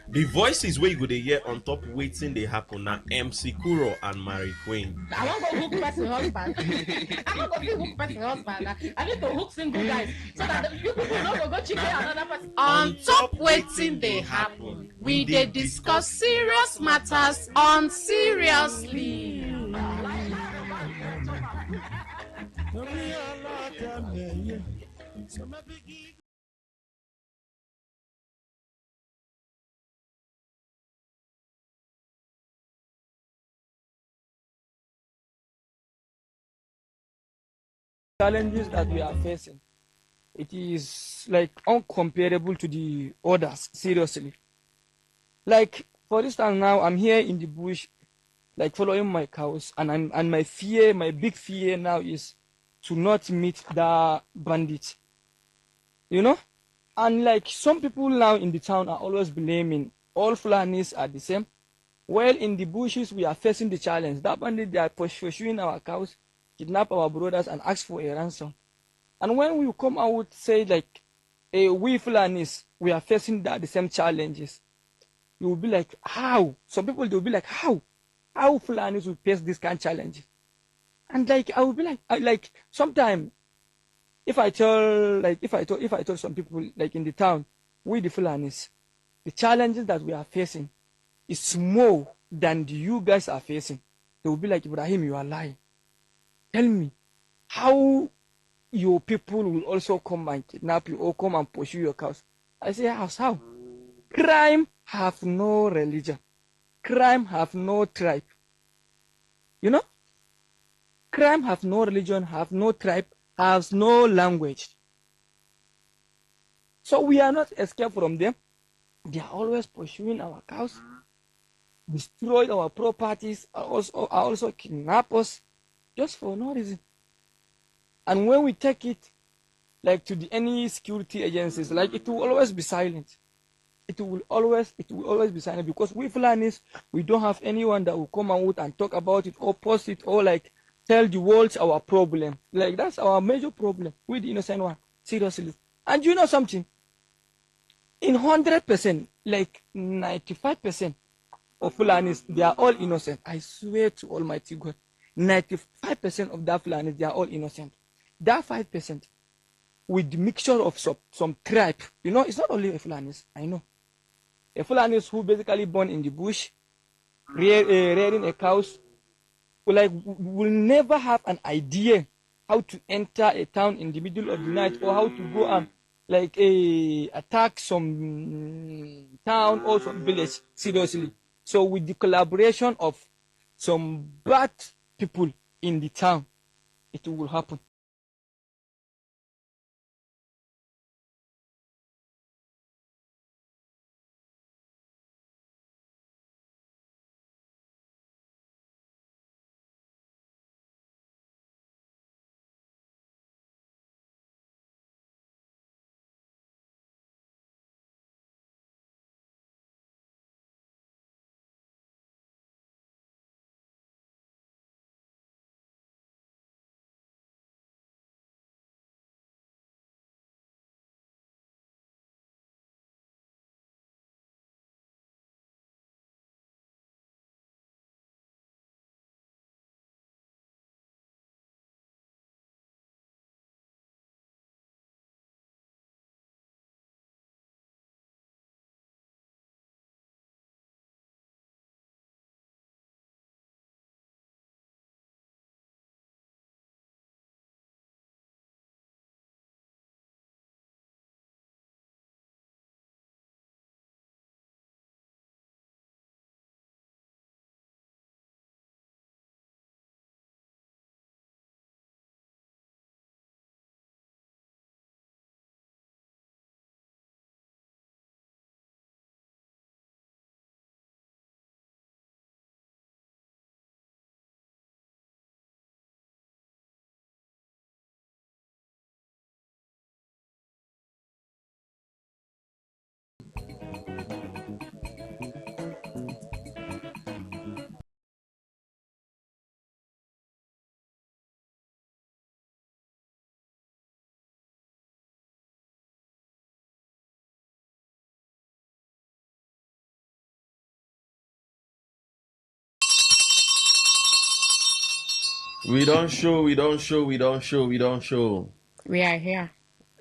The voices wey you go dey hear on top wetin dey happen na MC Kuro and Mary Queen. I wan go hook person husband. I wan go fit hook person husband. I need to hook single guys so that the people no go go chicken another person. On top wetin dey happen, we dey discuss serious matters on seriously. Challenges that we are facing, it is like uncomparable to the others, seriously. Like, for instance, now I'm here in the bush, like following my cows, and my big fear now is to not meet the bandit, you know. And like some people now in the town are always blaming all Fulanis are the same. Well, in the bushes we are facing the challenge. That bandit, they are pursuing our cows, kidnap our brothers, and ask for a ransom. And when we come out say like, we Fulanis, we are facing the same challenges, you will be like, how? Some people, they will be like, how Fulanis will face this kind of challenge? And like, I will be like sometimes, if I told some people like in the town, we the Fulanis, the challenges that we are facing is more than you guys are facing, they will be like, Ibrahim, you are lying. Tell me how your people will also come and kidnap you or come and pursue your cows. I say, how? Crime have no religion. Crime have no tribe. You know? Crime have no religion, have no tribe, has no language. So we are not escape from them. They are always pursuing our cows, destroy our properties, are also kidnap us just for no reason. And when we take it like to any security agencies, like it will always be silent. It will always be silent, because we Fulanis, we don't have anyone that will come out and talk about it or post it or like tell the world our problem. Like that's our major problem with the innocent one, seriously. And you know something? In 100%, like 95% of Fulanis, they are all innocent. I swear to Almighty God, 95% of that Fulanis, they are all innocent. That 5%, with the mixture of some tribe, you know, it's not only a Fulanis, I know. A Fulanis who basically born in the bush, rearing a cows, will never have an idea how to enter a town in the middle of the night, or how to go and attack some town or some village, seriously. So with the collaboration of some bad people in the town, it will happen. We don't show. We are here.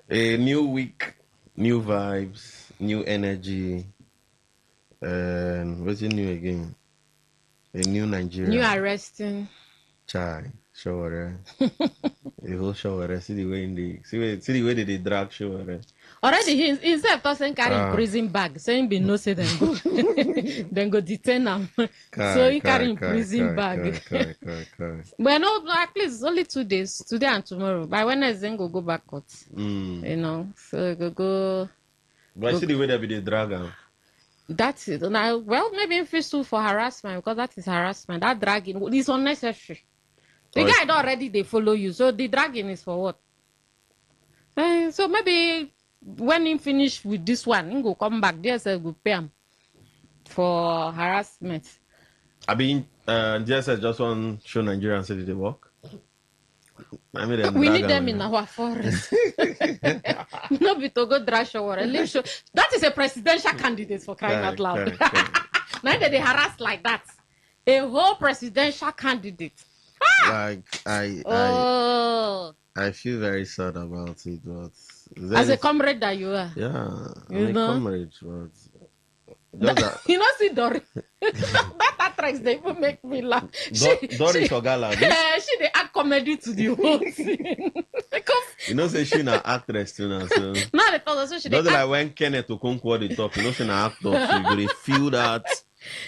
A new week, new vibes, new energy. And what's new again? A new Nigeria. New arresting. Chai, show. The whole show. See the way they drag show. Already he himself doesn't carry prison bag. So he be no say then go then go detain him. So he carry prison bag. But no, at least only 2 days, today and tomorrow. By Wednesday go back court. You know, so go. But see the way they be the drag. That's it. Now, well, maybe if it's too for harassment, because that is harassment. That dragging is unnecessary. The guy don't already they follow you, so the dragging is for what? So maybe when he finish with this one, he go come back. DSS go pay him for harassment. I mean, DSS just want show Nigerians say they work. I mean, we need them in our forest. No, be to go drag shower. That is a presidential candidate for crying out loud. Now that they harass like that, a whole presidential candidate. Like I feel very sad about it, but as a comrade that you are. Yeah, I'm a comrade, but you know, see Dory. that actress, they even make me laugh. Dory Shogala. She they add comedy to the whole thing. Because you know, say she an actress too now. So now the person she like when Kenneth Okonkwo they talk, you know, she an actor. So they feel that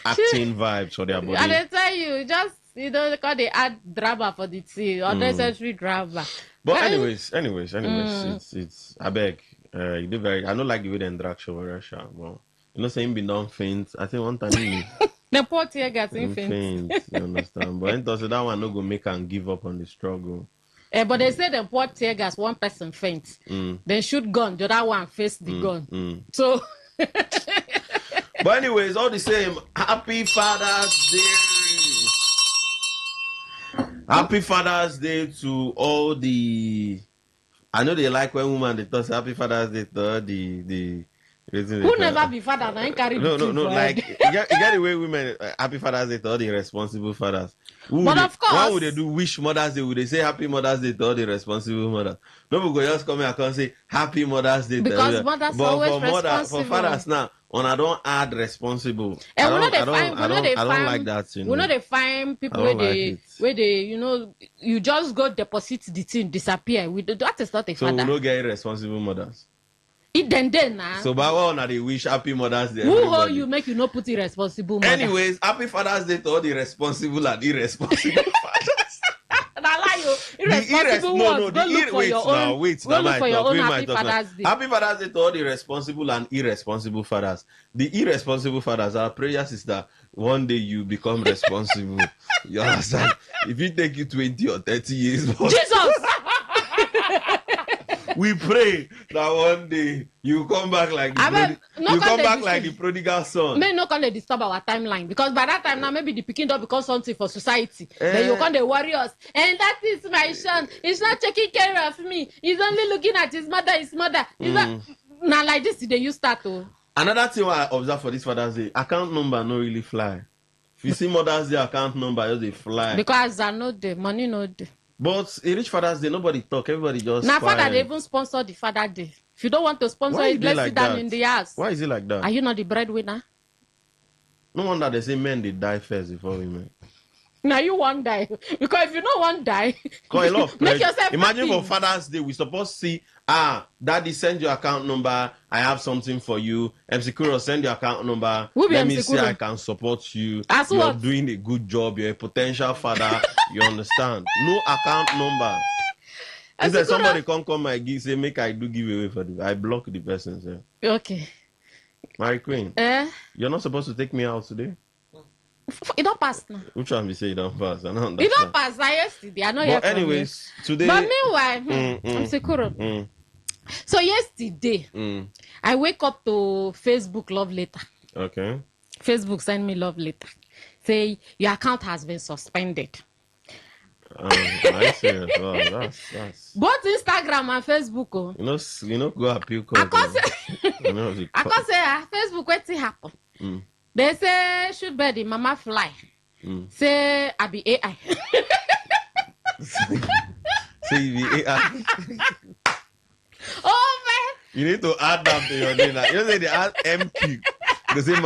acting vibes for their body. And I tell you, just because they add drama for the tea, unnecessary drama. But anyways, it's I beg. You do very. I don't like the way they drag show Russia, but. You know, saying be done faint. I think one time the poor tear gas in faint. You understand? But I that one no go make and give up on the struggle. But they say the poor tear gas, one person faint. Then shoot gun, the other one face the gun. So but anyways, all the same, happy Father's Day. Happy Father's Day to all the I know they like when women they talk happy Father's Day to all the who never be father and carry no, like you get the way women happy Father's Day to all the responsible fathers. But of course, why would they do wish Mother's Day? Would they say happy Mother's Day to all the responsible mothers? Nobody go just come here and say happy Mother's Day because mothers always responsible. For fathers now, when I don't add responsible, I don't like that. You know, we know they find people where they you know you just go deposit the thing disappear. That is not a father. So we don't get irresponsible mothers. It then so by all now they wish happy Mother's Day. Who hold you make you not put irresponsible mother? Anyways, happy Father's Day to all the responsible and irresponsible fathers. Irresponsible ones. Go look for your own. Wait, go look for your own happy Father's Day. Happy Father's Day to all the responsible and irresponsible fathers. The irresponsible fathers, our prayer is that one day you become responsible. You understand? If it take you 20 or 30 years, Jesus. We pray that one day you come back like the prodigal son. May not come to disturb our timeline because by that time now maybe the picking don't become something for society. Then you come the warriors and that is my son. He's not taking care of me. He's only looking at his mother. Now like this they use start to. Another thing I observe for this Father's Day, account number no really fly. If you see Mother's Day account number, just they fly. Because I know the money no the. But a rich Father's Day, nobody talk, everybody just. Now, father, they even sponsor the Father Day. If you don't want to sponsor it, let's sit down in the house. Why is it like that? Are you not the breadwinner? No wonder they say men they die first before women. Now you won't die. Because if you don't want to die, make yourself imagine happy. For Father's Day, we supposed to see, Daddy, send your account number. I have something for you. MC Kuro, send your account number. Let me see I can support you. You're doing a good job. You're a potential father. You understand? No account number. Is there somebody come my gig, say, make I do giveaway for you. I block the person, sir. Okay. Mary Queen, you're not supposed to take me out today? It don't pass now. Which one we say it don't pass? I don't understand. It don't pass. Yesterday. I know you're anyways, today. But meanwhile, I'm secure. So yesterday, I wake up to Facebook love letter. Okay. Facebook send me love letter. Say your account has been suspended. I see it. Well, that's both Instagram and Facebook. Oh. You know, go appeal court. I can't say Facebook. What's happen? They say should be the mama fly. Say I be AI. So you be AI. Oh man. You need to add that to your name. You know they add MQ. They say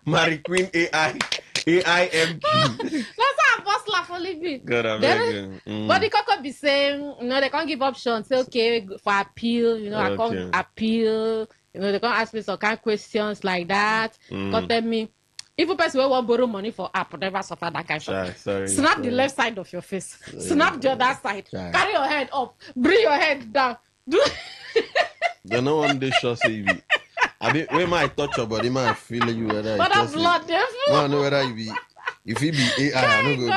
Mary Queen AI. AIMQ. That's how Apostle for living. God, I'm very But the cock be saying, they can't give options. Say, okay, for appeal, I can't appeal. They can't ask me some kind of questions like that. Can't tell me. If a person will want borrow money for app, never suffer that kind of thing. Snap the left side of your face. Snap the other side. Carry your head up. Bring your head down. They no one day sure say you. I mean, when I touch your body, man, feel you whether but it's blood, man, know whether you be. If you be AI, I know good.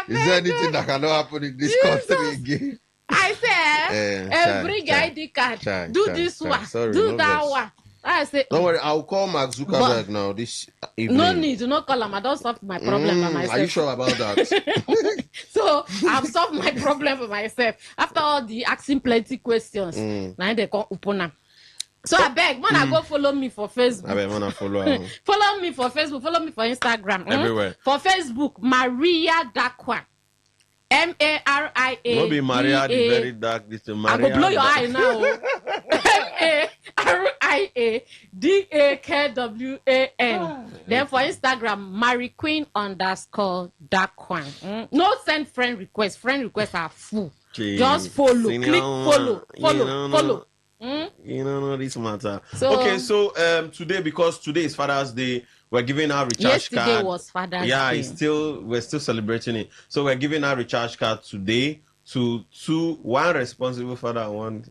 Is there anything that cannot happen in this country again? I say, bring your ID card. Do this one. Sorry, do that one. I say, don't worry, I'll call Mark Zuckerberg now this evening. No need to not call him. I don't solve my problem by myself. Are you sure about that? So I've solved my problem for myself. After all the asking plenty questions, now they come open up. So I beg, I go follow me for Facebook. I beg, follow. Follow me for Facebook. Follow me for Instagram. Everywhere. For Facebook, Maria Dakwa. MARIA. No be Maria the very dark. This is Maria. I go blow your eye now. MARIADAKWAN. Then for Instagram, MaryQueen_Dakwan. No send friend requests. Friend requests are full. Just follow. Click follow. You don't know this matter. So today, because today is Father's Day, we're giving our recharge card. Yesterday was Father's Day. Yeah, we're still celebrating it. So we're giving our recharge card today to one responsible father and one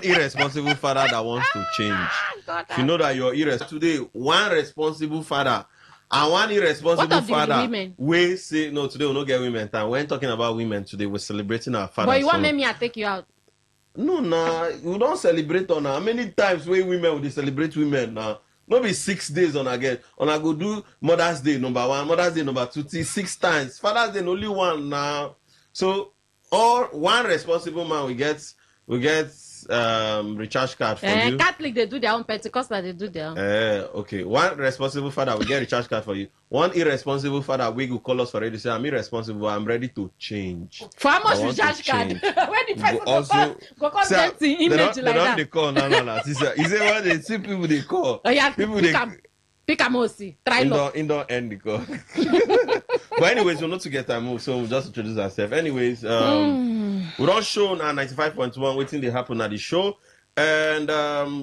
irresponsible father that wants to change. If you know that you're irresponsible today, one responsible father and one irresponsible father. We say no today we'll not get women time. We're talking about women today. We're celebrating our father. But you want me to take you out? No, we don't celebrate on her. Many times when women will celebrate women now. Not be 6 days on again. On I go do Mother's Day number 1, Mother's Day number 2, 6 times. Father's Day only one now. So all one responsible man we get recharge card for you. Catholic they do their own, Pentecostal they do their own. Okay. One responsible father will get recharge card for you. One irresponsible father we will call us for ready to say I'm irresponsible. I'm ready to change. For how much recharge card? When the person go come get the image like that. They call no. He said what they see people they call. Oh yeah, people pick a mosi. Try look. In the end the call. But anyways, we're not to get time move, so we'll just introduce ourselves. Anyways, we don't show now 95.1 waiting they happen at the show. And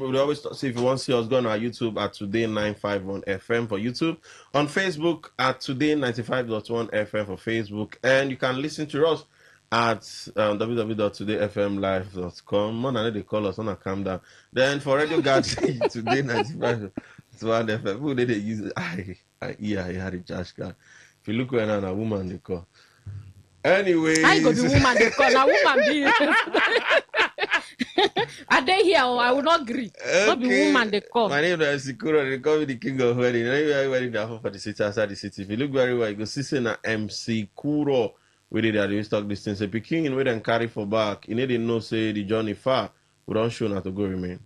we always say if you want to see us, go on our YouTube at Today95.1fm for YouTube, on Facebook at Today95.1fm for Facebook, and you can listen to us at www.todayfmlive.com. Man, I know they call us on a calm down. Then for Radio Guards Today95.1fm, who did they use it? I had a charge card. If you look when a woman they call. Anyways, I go be woman they call. A woman be. Are they here? Or I will not agree. Okay. Not be woman they call. My name is Sikuro. They call me the king of wedding. Everybody there for the city outside the city. If you look very well, you go see na MC Kuro. We did that. We talk distance. Say picking we then carry for back. You need to know say the journey far. We don't show not to go remain.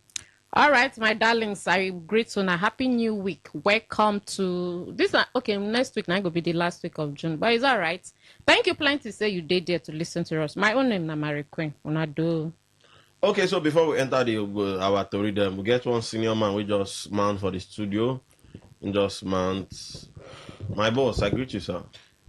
All right, my darlings, I greet you on a happy new week. Welcome to this. Okay, next week now will be the last week of June, but it's all right. Thank you, plenty. Say you did there to listen to us. My own name is Mary Queen. Okay, so before we enter our story, we get one senior man. We just mount for the studio. And just mount. My boss, I greet you, sir.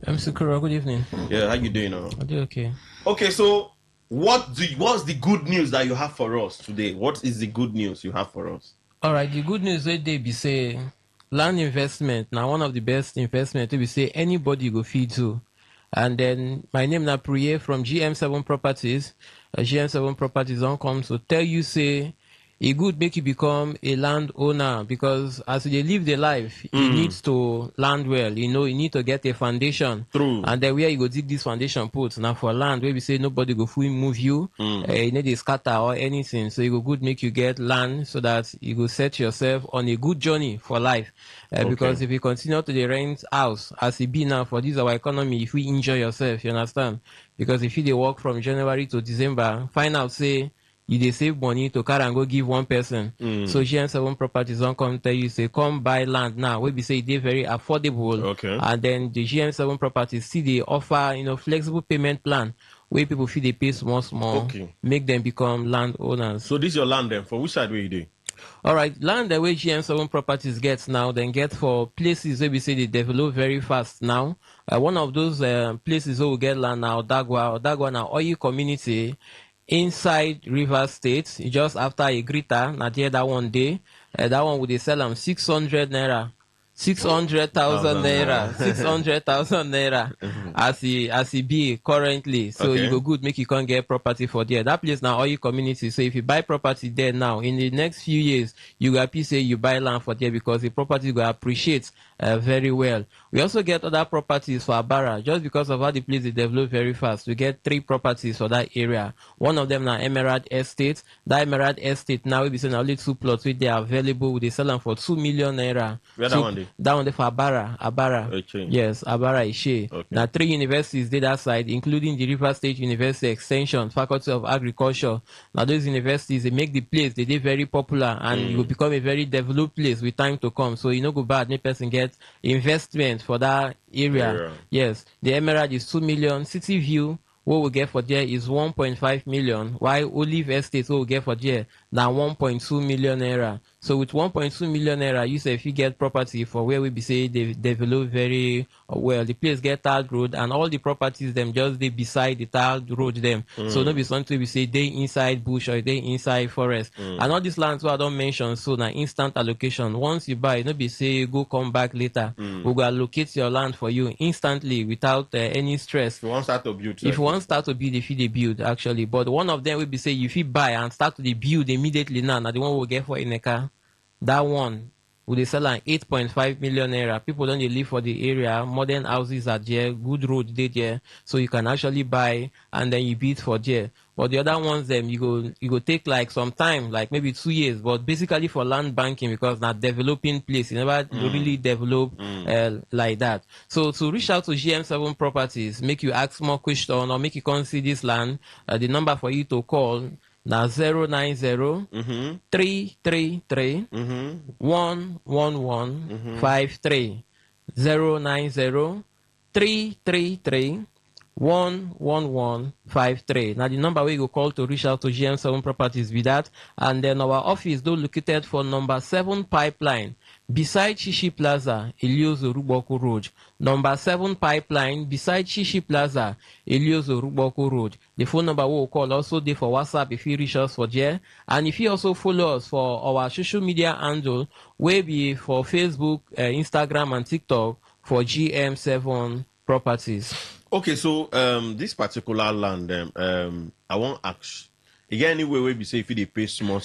I'm Sakura. Good evening. Yeah, how you doing now? I do okay. Okay, so. What's the good news that you have for us today? What is the good news you have for us? All right, the good news that they be say land investment. Now one of the best investment to be say anybody go feed to. And then my name na Priye from GM7 Properties. GM7 Properties on come to tell you say it good make you become a land owner because as you live the life, you need to land well. You need to get a foundation. True. And then where you go dig this foundation put now for land where we say nobody go fully move you. You need a scatter or anything. So it go good make you get land so that you go set yourself on a good journey for life. Because if you continue to rent house as it be now for this our economy, if we enjoy yourself, you understand? Because if you work from January to December, find out say you dey save money to carry and go give one person. So GM7 Properties don't come tell you say come buy land now. We be say they very affordable. Okay. And then the GM7 Properties see they offer flexible payment plan where people feel they pay small, Okay. make them become landowners. So this your land then. For which side will you do? All right, land the way GM7 Properties gets now, then get for places where we say they develop very fast now. One of those places where we get land now, Odagwa now, oil community inside River State, just after a greeter, na there that one day, that one would they sell them 600 naira. 600,000 naira, 600,000 naira as he be currently. So Okay. you go good, make you can't get property for there. That place now oil community. So if you buy property there now, in the next few years, you got to say you buy land for there because the property will appreciate very well. We also get other properties for Abara just because of how the place is developed very fast. We get 3 properties for that area. One of them now Emerald Estate. That Emerald Estate now we be saying only 2 plots which they are available. They sell them for 2 million naira. Where that one dey? That one there for Abara. Okay. Yes, Abara Ishe. Okay. Now 3 universities did that side, including the River State University Extension, Faculty of Agriculture. Now those universities they make the place they very popular and it will become a very developed place with time to come. So you know go bad, make person get investment for that area. Yes. The Emerald is 2 million. City View, what we get for there is 1.5 million, while Olive Estate, what we get for there, now 1.2 million naira. So with 1.2 million naira, you say if you get property for where we be say they develop very well, the place get tiled road and all the properties them just they beside the tiled road them. So no be something we say they inside bush or they inside forest. And all these lands what I don't mention, so now instant allocation. Once you buy, no be say go come back later. We will allocate your land for you instantly without any stress. If you want start to build. If you want start to build, if you they build actually, but one of them will be say if you buy and start to build immediately now the one we'll get for Ineka. That one will they sell at 8.5 million naira. People don't they live for the area. Modern houses are there, good road they there, so you can actually buy and then you bid for there. But the other ones them you go take like some time, like maybe 2 years. But basically for land banking because not developing place, you never really develop like that. So to reach out to GM7 Properties, make you ask more questions or make you come see this land. The number for you to call now 090 333 11153 090 333 11153. Now the number we go call to reach out to GM7 Properties with that. And then our office though located for number 7 Pipeline beside Shishi Plaza, Eliozo Ruboko Road. Number 7 Pipeline beside Shishi Plaza, Eliozo Ruboko Road. The phone number we'll call also there for WhatsApp if you reach us for there. And if you also follow us for our social media handle, will be for Facebook, Instagram and TikTok for GM7 Properties. Okay, so this particular land, I won't ask. Again, anyway, we be say if you pay small,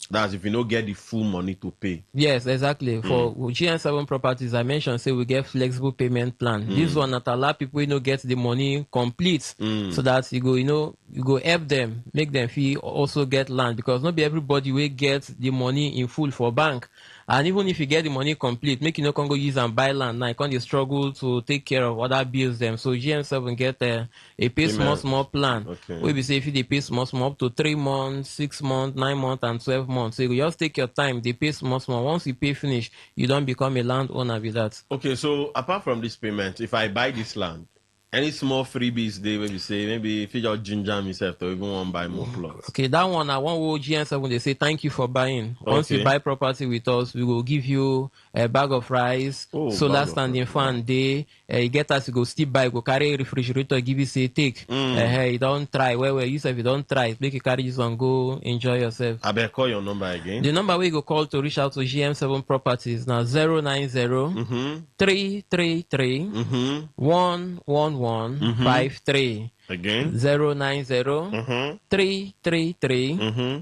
that's if you don't get the full money to pay. Yes, exactly. For GM7 Properties, I mentioned say we get flexible payment plan. This one that allow people get the money complete, so that you go help them, make them feel also get land because not be everybody will get the money in full for bank. And even if you get the money complete, make you no can go use and buy land now. You can't struggle to take care of other bills them. So GM7 get a pay small plan. Okay. We be say if they pay small up to 3 months, 6 months, 9 months, and 12 months. So you just take your time. They pay small. Once you pay finish, you don't become a landowner with that. Okay, so apart from this payment, if I buy this land, any small freebies they will say maybe if you just ginger myself to even want to buy more plots. Okay, that one I want GM7 they say thank you for buying. Once you buy property with us, we will give you a bag of rice, solar standing fan day. You get us to go still buy, go carry a refrigerator, give you say take. You don't try. Well, you say if you don't try, make you carry this one, go enjoy yourself. I better call your number again. The number we go call to reach out to GM7 Properties now 090 333 11153. Again 090 333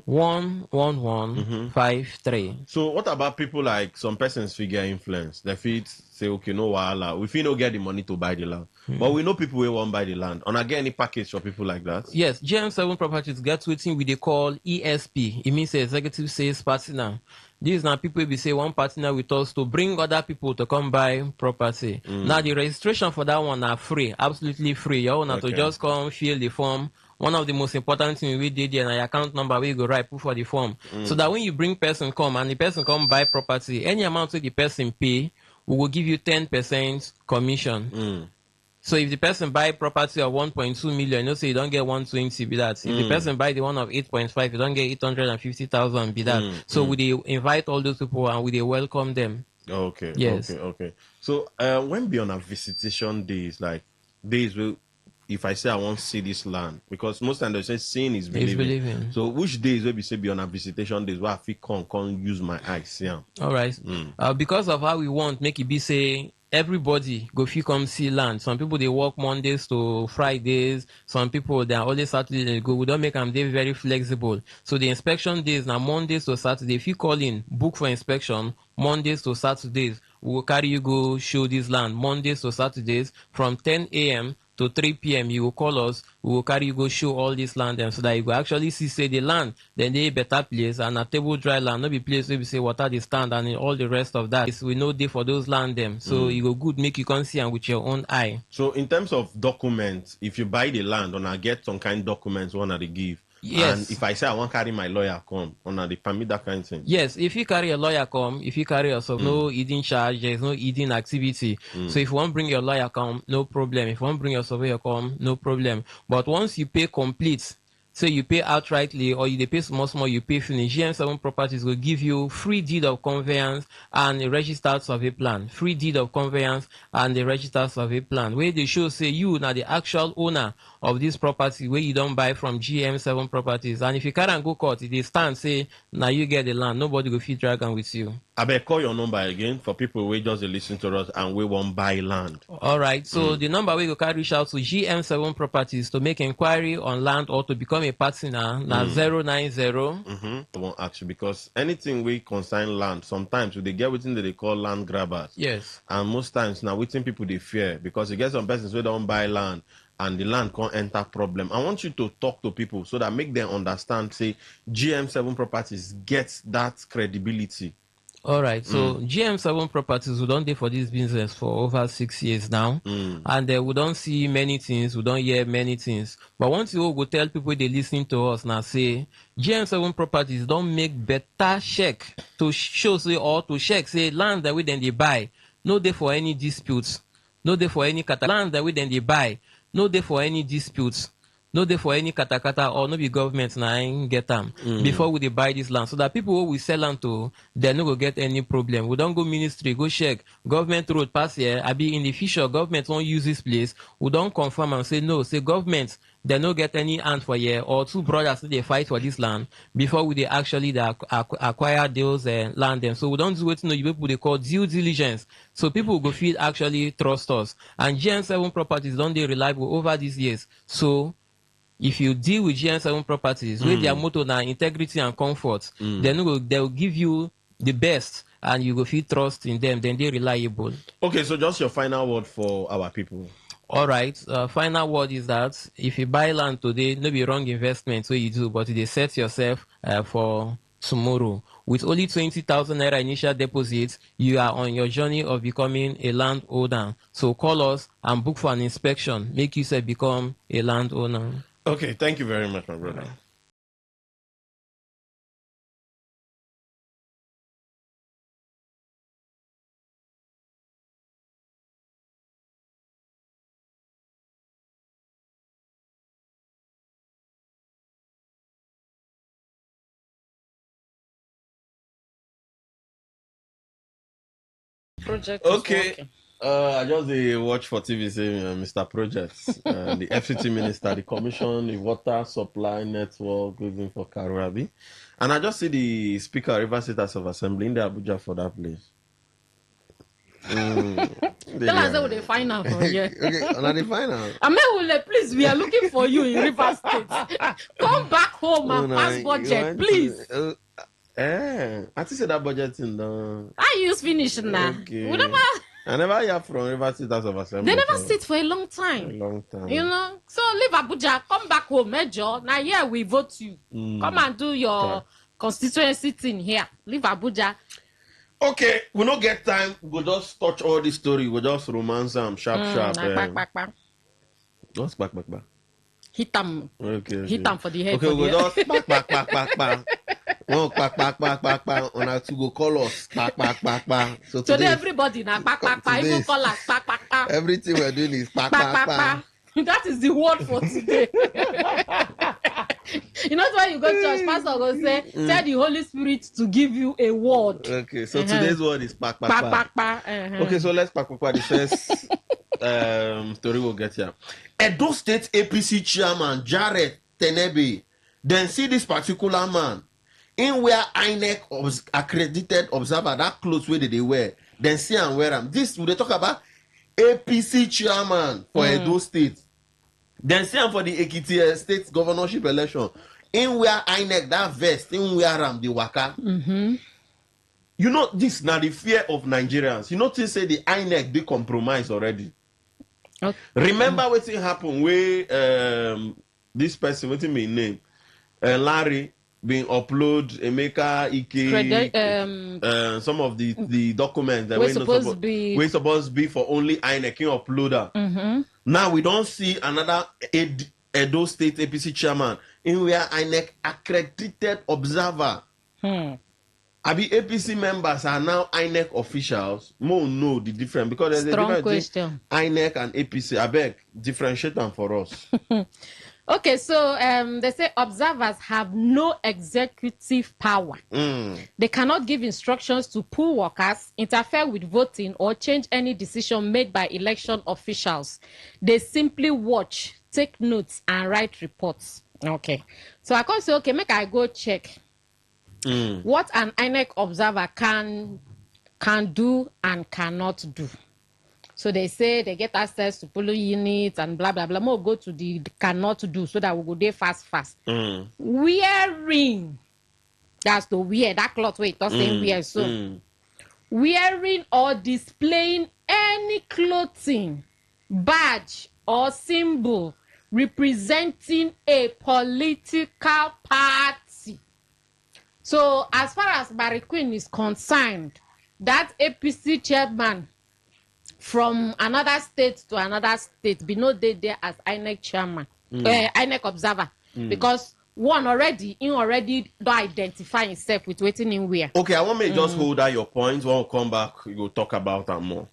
11153. So what about people like some persons figure influence? They feel say okay, no wahala. We feel no get the money to buy the land. But we know people who won't buy the land. And again, any package for people like that? Yes, GM7 Properties get something we they call ESP. It means executive sales partner. These now people will say one partner with us to bring other people to come buy property. Now the registration for that one are free, absolutely free. You want to just come fill the form one of the most important things we did there, and your account number we go right put for the form. So that when you bring person come and the person come buy property, any amount that the person pay, we will give you 10% commission. So if the person buy property of 1.2 million, you say you don't get 120 be that. If the person buy the one of 8.5, you don't get 850,000 be that. So we dey invite all those people and we dey welcome them. Okay. Yes. Okay. So when be on a visitation days, like days where if I say I want to see this land, because most times they say seeing is believing. So which days will be say be on a visitation days where I feel can't use my eyes? Yeah. All right. Because of how we want make it be say everybody go fit come see land. Some people they work Mondays to Fridays. Some people they are only Saturday they go. We don't make them they very flexible. So the inspection days now Mondays to Saturday. If you call in book for inspection Mondays to Saturdays, we will carry you go show this land Mondays to Saturdays from 10 a.m. to 3 p.m. You will call us, we will carry you go show all this land and so that you will actually see say the land, then they better place and a table dry land, not be place where we say water they stand and all the rest of that. We know they for those land them. So you go good make you can see and with your own eye. So in terms of documents, if you buy the land and I get some kind of documents one they give. Yes. And if I say I want to carry my lawyer come, on they permit that kind of thing. Yes, if you carry a lawyer come, if you carry yourself, no hidden charge, there's no hidden activity. So if you want to bring your lawyer come, no problem. If you want to bring your surveyor come, no problem. But once you pay complete, say you pay outrightly or you pay small, you pay finish, GM7 Properties will give you free deed of conveyance and a registered survey plan. Free deed of conveyance and the registered survey plan. Where they show say you now the actual owner of this property where you don't buy from GM7 Properties. And if you can't go court, they stand say now you get the land, nobody will fit drag on with you. I better call your number again for people who just listen to us and we won't buy land. All right. So the number we can reach out to GM7 Properties to make inquiry on land or to become a partner now 090. I won't ask you because anything we consign land, sometimes they get within they call land grabbers. Yes. And most times now within people they fear because you get some persons who don't buy land and the land can't enter problem. I want you to talk to people so that make them understand, say, GM7 Properties gets that credibility. All right. So GM7 Properties, we don't do for this business for over 6 years now. And we don't see many things. We don't hear many things. But once you go tell people they listening to us now, say, GM7 Properties don't make better check to show, say, or to check, say, land that we then they buy. No day for any disputes. No day for any land that we then they buy. No day for any disputes. No day for any katakata or no be government na get them before we dey buy this land so that people who we sell land to they no go get any problem. We don't go ministry go check government road pass here. I be in the future government won't use this place. We don't confirm and say no. Say government they no get any hand for here or two brothers they fight for this land before we they actually acquire those land them. So we don't do it. No, people they call due diligence. So people go feel actually trust us and GM7 Properties don't they reliable over these years. So if you deal with GM7 Properties, with their motto now integrity and comfort, then they'll give you the best and you go feel trust in them, then they're reliable. Okay, so just your final word for our people. All right. Final word is that if you buy land today, no be wrong investment so you do, but they set yourself for tomorrow. With only 20,000 naira initial deposit, you are on your journey of becoming a landowner. So call us and book for an inspection. Make yourself become a landowner. Okay, thank you very much, my brother. Project okay. I just watch for TV saying Mr. Projects, the FCT minister, the commission, the water supply network waiting for Karabi. And I just see the speaker of River State House of Assembly in the Abuja for that place. Tell us how they find out from here. Okay, now they find out. Amewule, please, we are looking for you in River State. Come back home and pass budget, please. I think that budget in the. I use finish now. Okay. We never. I never hear from River State House of Assembly. They never sit for a long time. You know, so leave Abuja, come back home, Major. Now here we vote you. Come and do your constituency thing here. Leave Abuja. Okay, we don't get time. We'll just touch all this story. We'll just romance them sharp. Back. Just back. hit them. Okay. Hit them for the head. Okay, we just back. Oh, back. On our to go call us back. So today everybody now back. Even call us back. Everything we're doing is back. That is the word for today. You know why you go to church, pastor will say, tell the Holy Spirit to give you a word. Okay, so today's word is back. Okay, so let's back. The first story we'll get here. Edo State APC chairman Jared Tenebe then see this particular man in where INEC accredited observer, that clothes where they wear, then see and wear them. This they talk about APC chairman for Edo State. Then see him for the Ekiti State governorship election. In where INEC that vest, in where the waka. You know, this now the fear of Nigerians. You know, to say the INEC be compromised already. Okay. Remember what happened where this person, what's his name? Larry being upload Emeka Ike some of the documents that we're supposed to be for only INEC uploader. Now we don't see another Edo State APC chairman in where INEC accredited observer. Abi APC members are now INEC officials. More know the difference because there's strong a difference question. INEC and APC. I beg, differentiate them for us. Okay, so they say observers have no executive power. They cannot give instructions to poll workers, interfere with voting, or change any decision made by election officials. They simply watch, take notes, and write reports. Okay, so I can say, okay, make I go check what an INEC observer can do and cannot do. So they say they get access to polling units and blah, blah, blah. More go to the cannot do so that we go there fast. Wearing, that's the wear, that cloth where it doesn't wear. So wearing or displaying any clothing, badge, or symbol representing a political party. So as far as Barry Queen is concerned, that APC chairman from another state to another state be no day there as INEC chairman, INEC observer, because one already don't identify himself with waiting in where. Okay, I want me to just hold out your points. When we come back, we will talk about that more.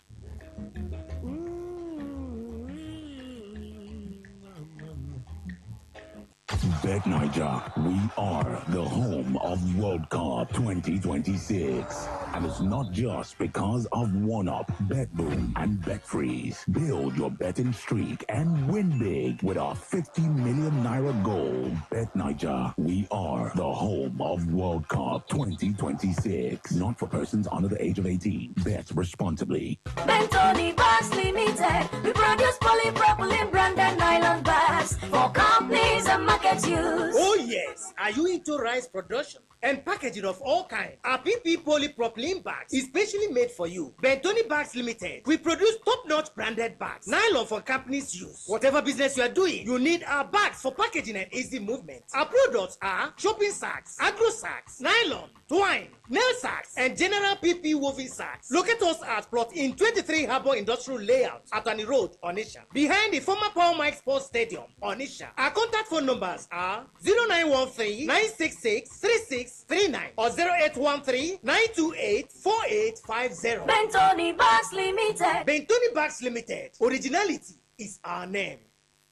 Bet Niger, we are the home of World Cup 2026. And it's not just because of OneUp, BetBoom, and BetFreeze. Build your betting streak and win big with our 50 million naira goal. Bet Niger, we are the home of World Cup 2026. Not for persons under the age of 18. Bet responsibly. Bentoni Bags Limited. We produce polypropylene branded nylon bags for companies and market use. Oh yes, are you into rice production and packaging of all kinds? Our PP polypropylene bags is specially made for you. Bentoni Bags Limited. We produce top-notch branded bags, nylon for companies' use. Whatever business you are doing, you need our bags for packaging and easy movement. Our products are shopping sacks, agro sacks, nylon, twine, nail sacks, and general PP woven sacks. Locate us at plot in 23 Harbour Industrial Layout, Atani Road, Onisha, behind the former Paul Mike Sports Stadium, Onisha. Our contact phone numbers are 0913 966 3639 or 0813 928 4850. Bentoni Bags Limited. Bentoni Bags Limited. Originality is our name.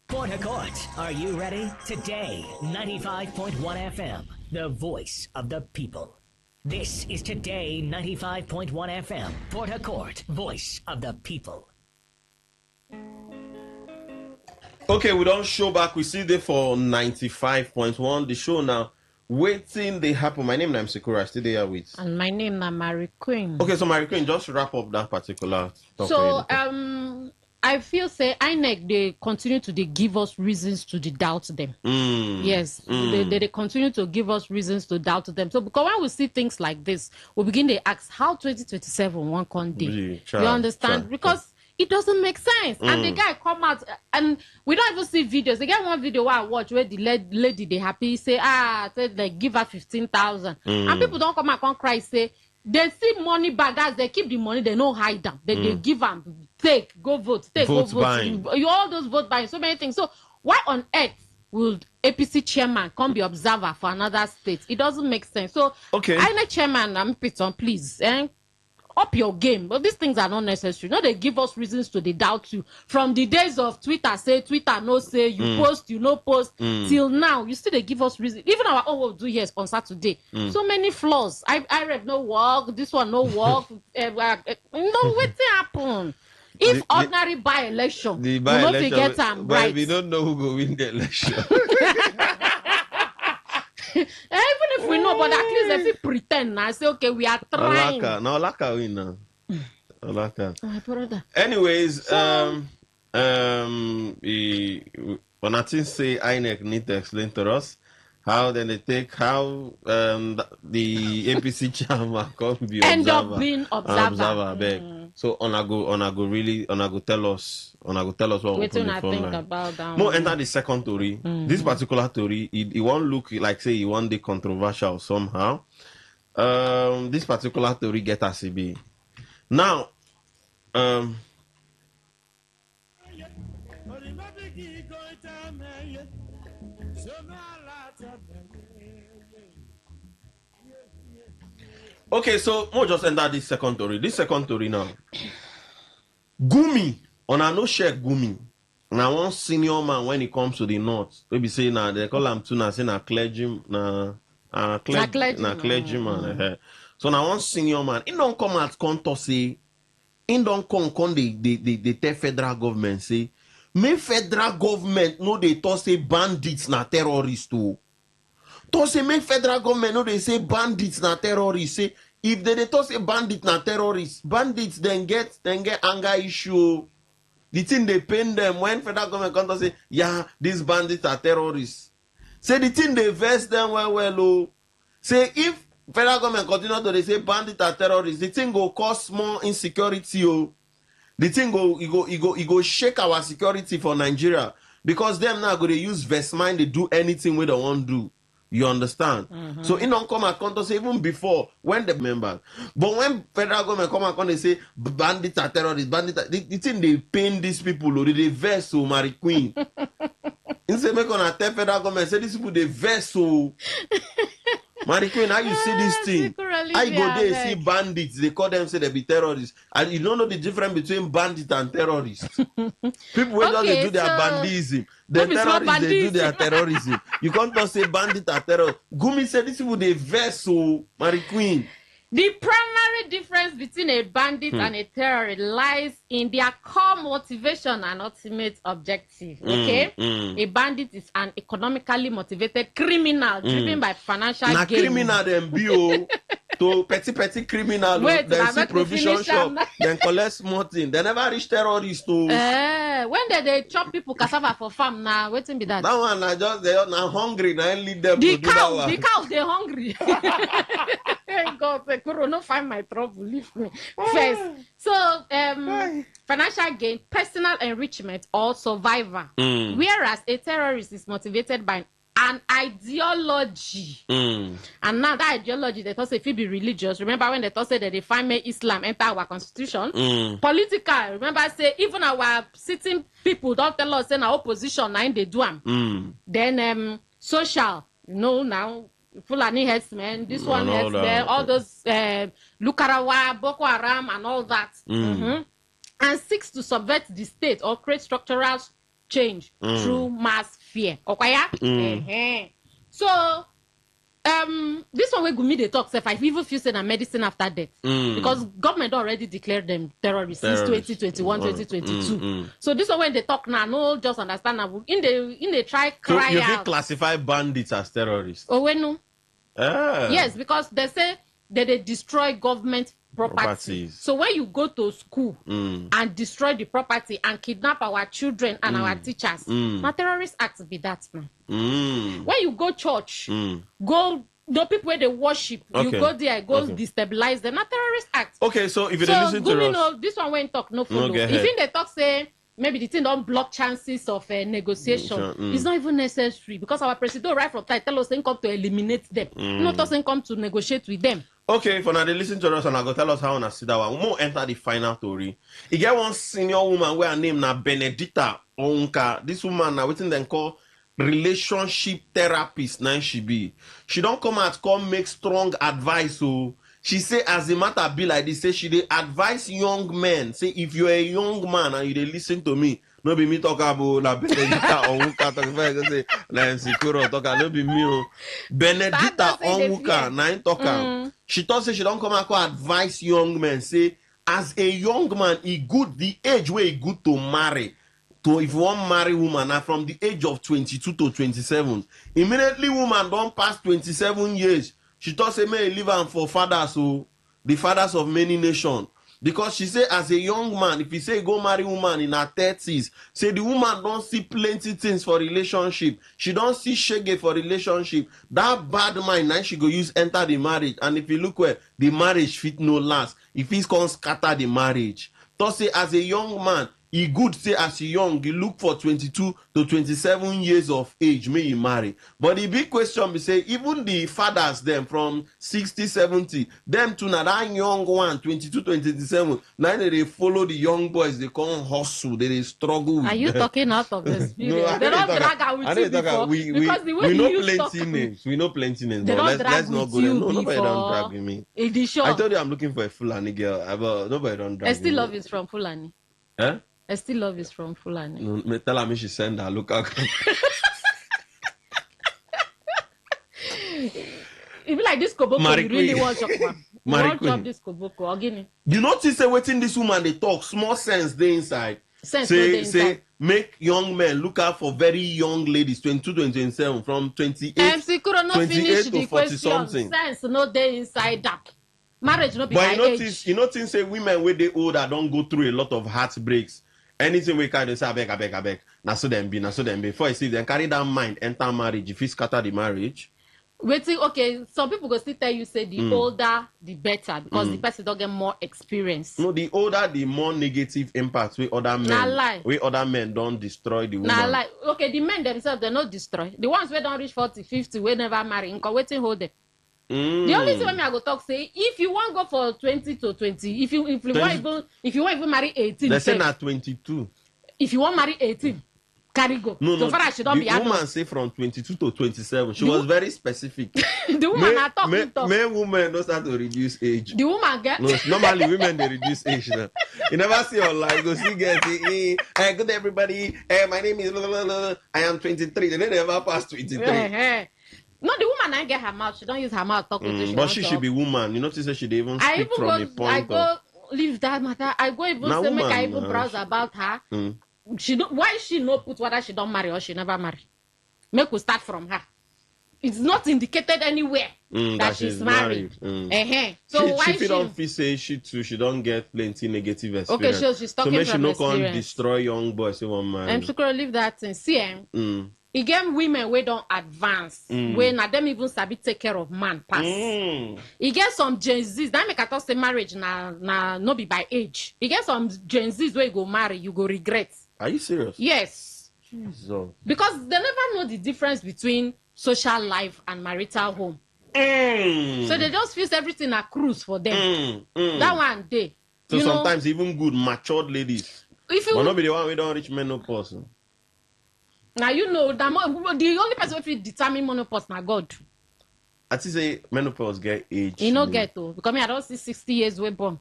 Port Harcourt, are you ready? Today, 95.1 FM, the voice of the people. This is Today 95.1 FM, Port Harcourt, voice of the people. Okay, we don't show back. We see there for 95.1. The show now. Waiting they happen. My name is Sekura. Still there with. And my name is Mary Queen. Okay, so Mary Queen, just wrap up that particular topic. So I feel say INEC they continue to give us reasons to doubt them. Yes, they continue to give us reasons to doubt them. So because when we see things like this, we begin to ask how 2027 one can day. You understand? Because it doesn't make sense. And the guy come out and we don't even see videos. They get one video where I watch where the lady they happy say like give her 15,000 and people don't come out and cry say they see money back as they keep the money they don't hide them. They give them take go vote take vote go vote. You all those vote buying so many things. So why on earth would APC chairman come be observer for another state? It doesn't make sense. So, INEC chairman, Piton, please, up your game. But these things are not necessary. No, they give us reasons to doubt you. From the days of Twitter, say Twitter, no say, you post, you no post, till now, you still they give us reasons. Even our own will do here on Saturday. So many flaws. I read no work, this one no work. No, what's happen? If ordinary by-election, we not forget them right. We don't know who will win the election. Even if we know, but at least if we pretend, I say, okay, we are trying. Olaka win now. Olaka. My brother. Anyways, Bonatin say INEC need to explain to us how then they take the APC chairman come be end up being observer. So on go tell us what happened. I think about that. More enter the second story. This particular story, it won't look like say it won't be controversial somehow. This particular story get ACB. Now, okay, so we'll just enter this second story. This second story now. Gumi, on a no share Gumi. Now one senior man when it comes to the north, maybe say now they call him to say na clergyman. So now one senior man, he don't come at conto say, he don't come they tell federal government say, me federal government no they talk say bandits na terrorists too. To say make federal government no they say bandits na terrorists. Say if they talk say bandits na terrorists, bandits then get anger issue. The thing they pain them when federal government come to say, yeah, these bandits are terrorists. Say the thing they vex them well. Say if federal government continue to they say bandits are terrorists, the thing go cause more insecurity. The thing go shake our security for Nigeria because them now go they use vest mind they do anything we don't want to do. You understand? So it don't come at conto say even before when the members. But when federal government come at conto they say bandits are terrorists, the thing they pain these people, they vex so Mary Queen. Instead make on tell federal government say these people they vex so Mary Queen, how you see this thing? I go there see bandits, they call them say they be terrorists. And you don't know the difference between bandits and terrorists. People when they do their bandism. The terrorists they do their terrorism. You can't just say bandit or terrorist. Gumi said this people they vessel, Mary Queen. The primary difference between a bandit and a terrorist lies in their core motivation and ultimate objective. Okay? A bandit is an economically motivated criminal driven by financial gain. Criminal them bio to petty criminal. Wait, then see provision shop, then collect small thing. They never reach terrorists to. When they chop people cassava for farm now, waiting be that. That one I just they are now hungry. Now lead them to do that one. The cows they hungry. God, no find my trouble. Leave me first. So, financial gain, personal enrichment, or survivor. Whereas a terrorist is motivated by an ideology. And now that ideology, they thought say if it be religious. Remember when they thought say that they find Islam enter our constitution? Political. Remember say even our sitting people don't tell us in our opposition now they do them. Then social, now. Fulani headsmen, this one headsmen, all those Lukarawa, Boko Haram, and all that, and seeks to subvert the state or create structural change through mass fear. Okay, so this one where Gumi they talk, if I even feel say medicine after death because government already declared them terrorists since 2021, 2022. So this one when they talk now, no, just understand now. In they try cry so you out. classify bandits as terrorists? Oh, when no. Yes, because they say that they destroy government properties. So when you go to school and destroy the property and kidnap our children and our teachers, now terrorist acts be that now. When you go church, go the people where they worship, you go there, destabilize them. Not terrorist acts. Okay, so if you listen to us, this one when talk no follow. If in the talk say maybe the thing don't block chances of negotiation. It's not even necessary because our president right from time tell us they come to eliminate them. Not us come to negotiate with them. Okay, for now they listen to us and I go tell us how I see that one. We more enter the final story. You get one senior woman where her name na Benedicta Onka. This woman now waiting then call relationship therapist now she be. She don't come out come make strong advice. So she say as a matter be like this, say she dey advise young men. Say if you're a young man and you dey listen to me, no be me talk about la Benedicta Onwuka talk about say na insecure talk, no be me. Benedicta Onwuka na talk am. She thought say she don't come out come advise young men. Say as a young man, he good the age where he good to marry. To if you want marry woman now from the age of 22 to 27, immediately woman don't pass 27 years. She thought say may leave am for fathers, so the fathers of many nations. Because she say as a young man, if you say go marry woman in her 30s, say the woman don't see plenty things for relationship. She don't see shege for relationship. That bad mind now she go use enter the marriage. And if you look where the marriage fit no last, if he's gonna scatter the marriage. So say as a young man, he good say as a young, you look for 22 to 27 years of age, may you marry. But the big question be say, even the fathers them from 60, 70, them to now that young one, 22, 27, now they follow the young boys, they come hustle, they struggle with Are you them. talking out of experience? No, They don't drag out with you before. Because the way we know you plenty talk, names. We know plenty names. they But don't drag let's not with go there. you No, nobody don't drag before. with me. Edition. I told you I'm looking for a Fulani girl, but nobody don't drag Still with love me. is from Fulani. Eh? Still love is from Fulani. No, me tell her me she send her look out. If you like this Koboko, Marie you really Queen. want chop one. You Marie want Queen. chop this Koboko, or guinea. You notice say waiting this woman they talk small sense they inside. Sense no dey say inside. make young men look out for very young ladies 22 to 27 from 28 MC Kuro no 28 finish to the 40 question. something. Sense no dey inside that. Marriage no be But by age. you notice say women where they older don't go through a lot of heartbreaks. Anything we kind of say abeg. Na so them be. Before you see them carry that mind enter marriage. If you scatter the marriage. Waiting, okay, some people go still tell you say the older the better because the person don't get more experience. No, the older the more negative impacts with other men. Na lie. We other men don't destroy the woman. Now, like, okay, the men themselves, they not destroy. The ones who don't reach 40, 50, we never marry, waiting hold them. The only thing when I go talk say, if you want go for 20 to 20, if you want even marry 18, they say not 22. If you want marry 18, carry go. No, so far as she don't be the woman adult. say from 22 to 27. She was very specific. The woman I talk. Men women don't start to reduce age. The woman get no, normally women they reduce age now. You never see online go see get hey, good everybody. Hey, my name is I am 23. They never pass 23. No, the woman I get her mouth. She don't use her mouth talk with but she should be woman. You notice that she dey even I speak even from go, a point I of. go leave that matter. I go even Na say make woman, I even browse about her. She don't. Why she no put whether she don't marry or she never marry? Make we start from her. It's not indicated anywhere that she's married. So why she don't feel say she too? She don't get plenty negative experience. Okay, so she's talking so from she experience. No can destroy young boys who want marry. I'm sure to leave that thing. See, again, women we don't advance. When na them even sabi take care of man pass. You get some Gen Zs. That make I talk say marriage na no be by age. You get some Gen Zs where you go marry, you go regret. Are you serious? Yes. Jesus. Because they never know the difference between social life and marital home. So they just feel everything a cruise for them. That one day. So sometimes even good matured ladies. If you but not be the one we don't reach menopause. Now you know that the only person who determine menopause na God. I think say menopause get age. You no get to because me I don't see 60 years we born.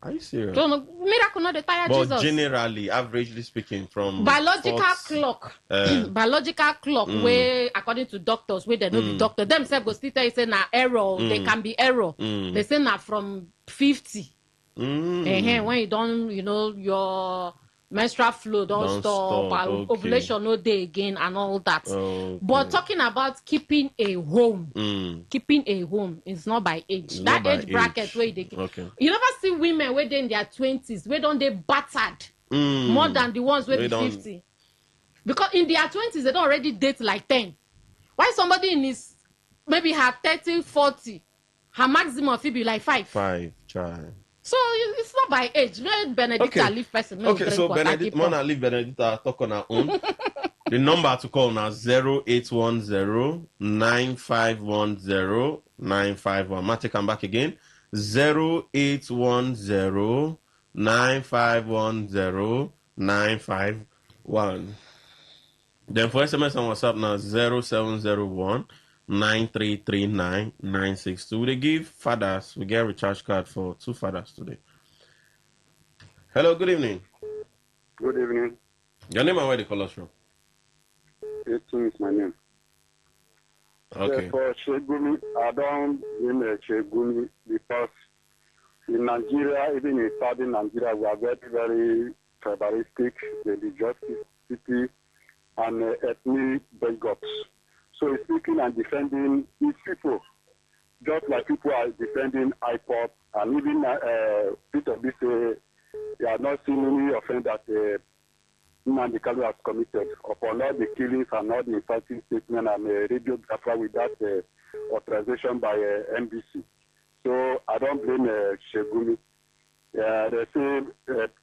Are you serious? So miracle not the tire but Jesus. Generally, averagely speaking, from biological clock, biological clock where according to doctors where they know the doctor themselves go still tell you say na error. They can be error. They say na from 50. When you don't, your menstrual flow don't stop. Ovulation no day again and all that. But talking about keeping a home, is not by age. It's that by age bracket where they okay. You never see women where they in their 20s where don't they battered more than the ones where be 50. Because in their 20s they don't already date like 10. Why somebody in his maybe her 30, 40, her maximum will be like 5. 5, child. So it's not by age. Benedicta leave person. Okay, so Mona leave Benedicta talk on her own. The number to call now 0810-9510-951. Mate, come back again. 0810-9510-951. Then for SMS and WhatsApp now 0701 9339 962. They give fathers, we get a recharge card for 2 fathers today. Hello, good evening. Good evening. Your name and where they call us from? Etu is my name. Okay. Yeah, for Shegumi, I don't mean Shegumi because in Nigeria, even in southern Nigeria, we are very, very tribalistic, religiosity, and ethnic breakups. So speaking and defending these people, just like people are defending IPOP, and even Peter B say they are not seeing any offense that Nnamdi Kanu has committed upon all the killings and all the insulting statement and radiographer without authorization by NBC. So I don't blame Shegumi. They say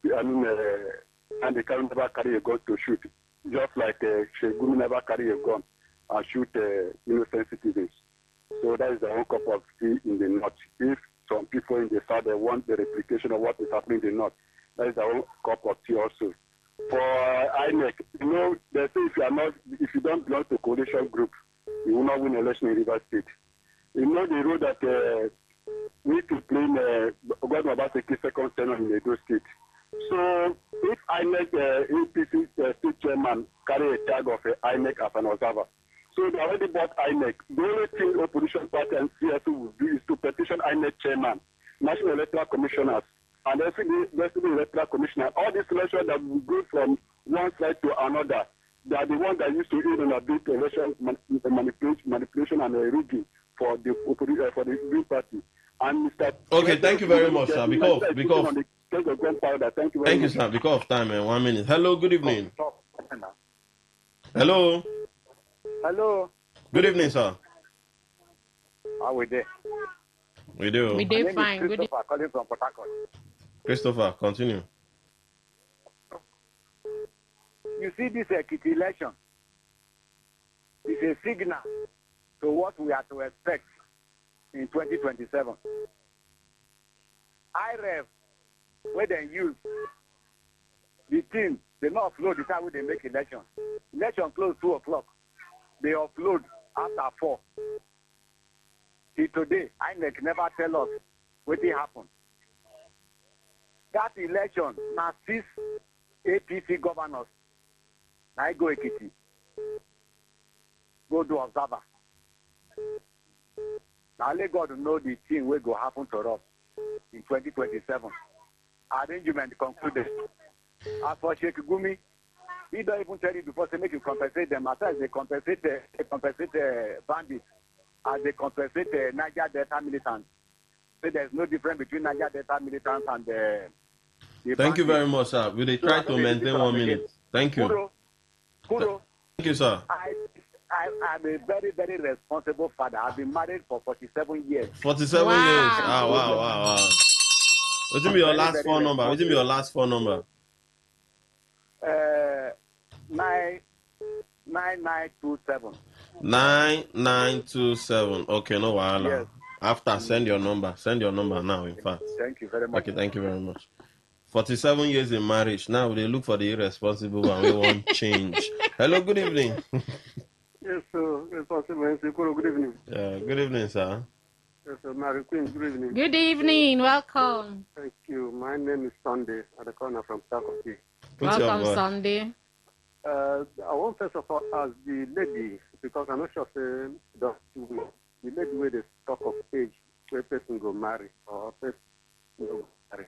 Nnamdi Kanu never carry a gun to shoot, just like Shegumi never carry a gun and shoot innocent citizens. So that is the whole cup of tea in the north. If some people in the south they want the replication of what is happening in the north, that is the whole cup of tea also. For INEC, you know, they say if you don't belong to coalition group, you will not win election in Rivers State. You know the role that we to play Governor Obaseki second tenure in Edo State. So if INEC APC state chairman carry a tag of INEC as an observer, so they already bought INEC. The only thing opposition party and CSU will do is to petition INEC chairman, National Electoral Commissioners, and the Electoral Commissioner. All these elections that will go from one side to another, they are the ones that used to aid in a big election manipulation and rigging for the Green Party. And Mr. Okay, thank you very much, sir. Because thank you very thank you, much. sir. Because of time, 1 minute. Hello, good evening. Hello. Hello. Good evening, sir. How are we there? We do. We do fine. Good Christopher calling from Port Harcourt. Christopher, continue. You see this Ekiti election is a signal to what we are to expect in 2027. IREF, where they use the team, they not upload the time when they make election. Election close 2 o'clock. They upload after 4. Till today, INEC never tell us what happened. That election, now 6 APC governors, now go Ekiti, go do observer. Now let God know the thing will go happen to us in 2027. Arrangement concluded. As for Sheikh Gumi, he don't even tell you before they make you compensate them. As they compensate bandits, as they compensate Niger Delta militants. So there's no difference between Niger Delta militants and the Thank you very much, sir. We try to maintain 1 minute. Thank you. Kudo. Thank you, sir. I'm a very, very responsible father. I've been married for 47 years. 47 years. Ah, wow. What's be your last phone number? What's be your last phone number? 9927. 9927. Okay, no wahala. Yes. After, send your number. Send your number now, in fact. Thank you very much. Okay, thank you very much. 47 years in marriage. Now they look for the irresponsible and we want change. Hello, good evening. Yes, sir. Responsible. Good evening. Good evening, sir. Yes, sir. Mary Queen, good evening. Good evening. Welcome. Thank you. My name is Sunday at the corner from Takoki. Welcome, Sunday. I want first of all ask the lady, because I'm not sure the lady where they talk of age where person go marry or person go marry.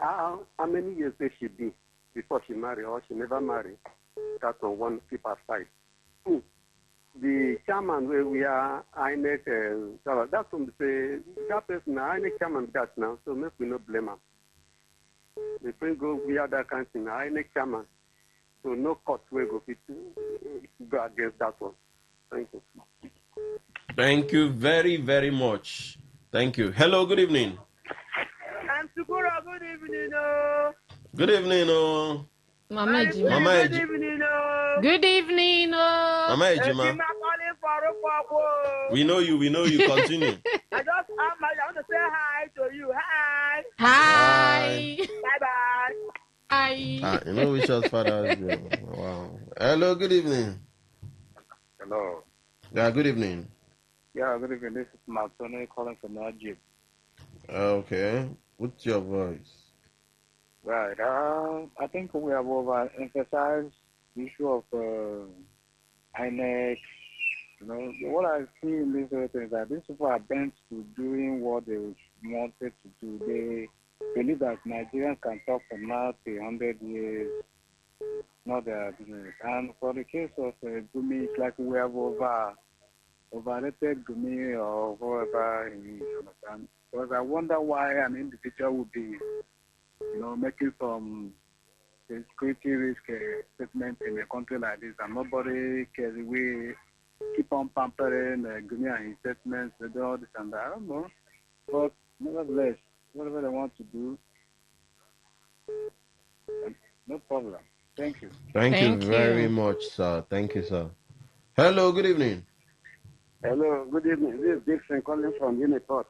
How many years they should be before she marry or she never marry? That's on one keep aside. Two, the chairman where we are INEC, that's from the that person INEC chairman that now, so maybe we no blame him. If we go we are that kind of thing, INEC chairman. So no court will go against that one. Thank you. Thank you very, very much. Thank you. Hello, good evening. I'm Sukura, good evening. Oh. Good evening. Oh. Mama Ejima. Mama Good evening. Oh. Good evening. Oh. Mama Ejima. We know you. Continue. I want to say hi to you. Hi. Hi. Bye-bye. You know which us Father's Day. Wow. Hello, good evening. Hello. Yeah, good evening. Yeah, good evening. This is Martoni calling from Najib. Okay. What's your voice? Right. I think we have overemphasized the issue of INEC. You know, what I see in this whole thing is that these people are bent to doing what they wanted to do. They believe that Nigerians can talk from now to 100 years, not their business. And for the case of Gumi, it's like we have overrated Gumi or whoever he is. Understand? Because I wonder why an individual would be, making some security risk statement in a country like this, and nobody cares. We keep on pampering Gumi and his statements, they do all this and that. I don't know. But nevertheless, whatever they want to do, no problem. Thank you. Thank you very much, sir. Thank you, sir. Hello, good evening. Hello, good evening. This is Dixon calling from Uniport.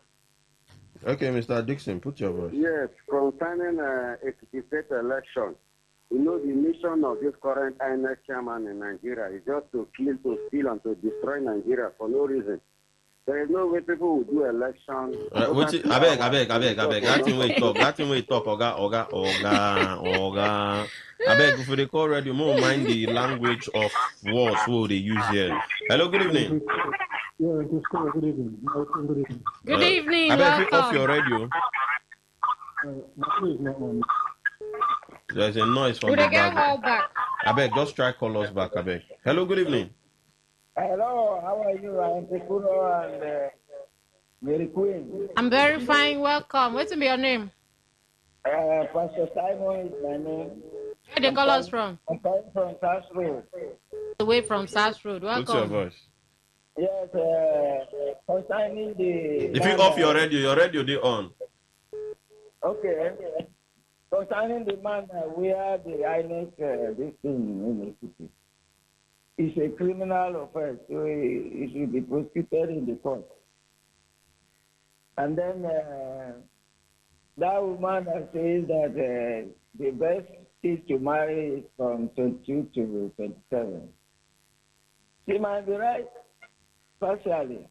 Okay, Mr. Dixon, put your voice. Yes, concerning a state election, you know, the mission of this current INEC chairman in Nigeria is just to kill, to steal, and to destroy Nigeria for no reason. There is no way people will do elections. I beg. That thing we talk, Oga. I beg, if they call radio, more mind the language of words what they use here. Hello, good evening. Yeah, good evening. Good evening. Good evening. I beg, Welcome. off your radio. There's a noise from the back. I beg, just try call us back. I beg. Hello, good evening. Hello, how are you? I'm Tekuro and Mary Queen. I'm very fine. Welcome. What's your name? Pastor Simon is my name. Where they call us from? I'm calling from South Road. Away from South Road. Welcome. What's your voice? Yes, concerning the... If you off your radio they on. Okay. Concerning the man where the INEC, this thing in the city, it's a criminal offense, so it should be prosecuted in the court. And then that woman says that the best is to marry is from 22 to 27. She might be right, partially.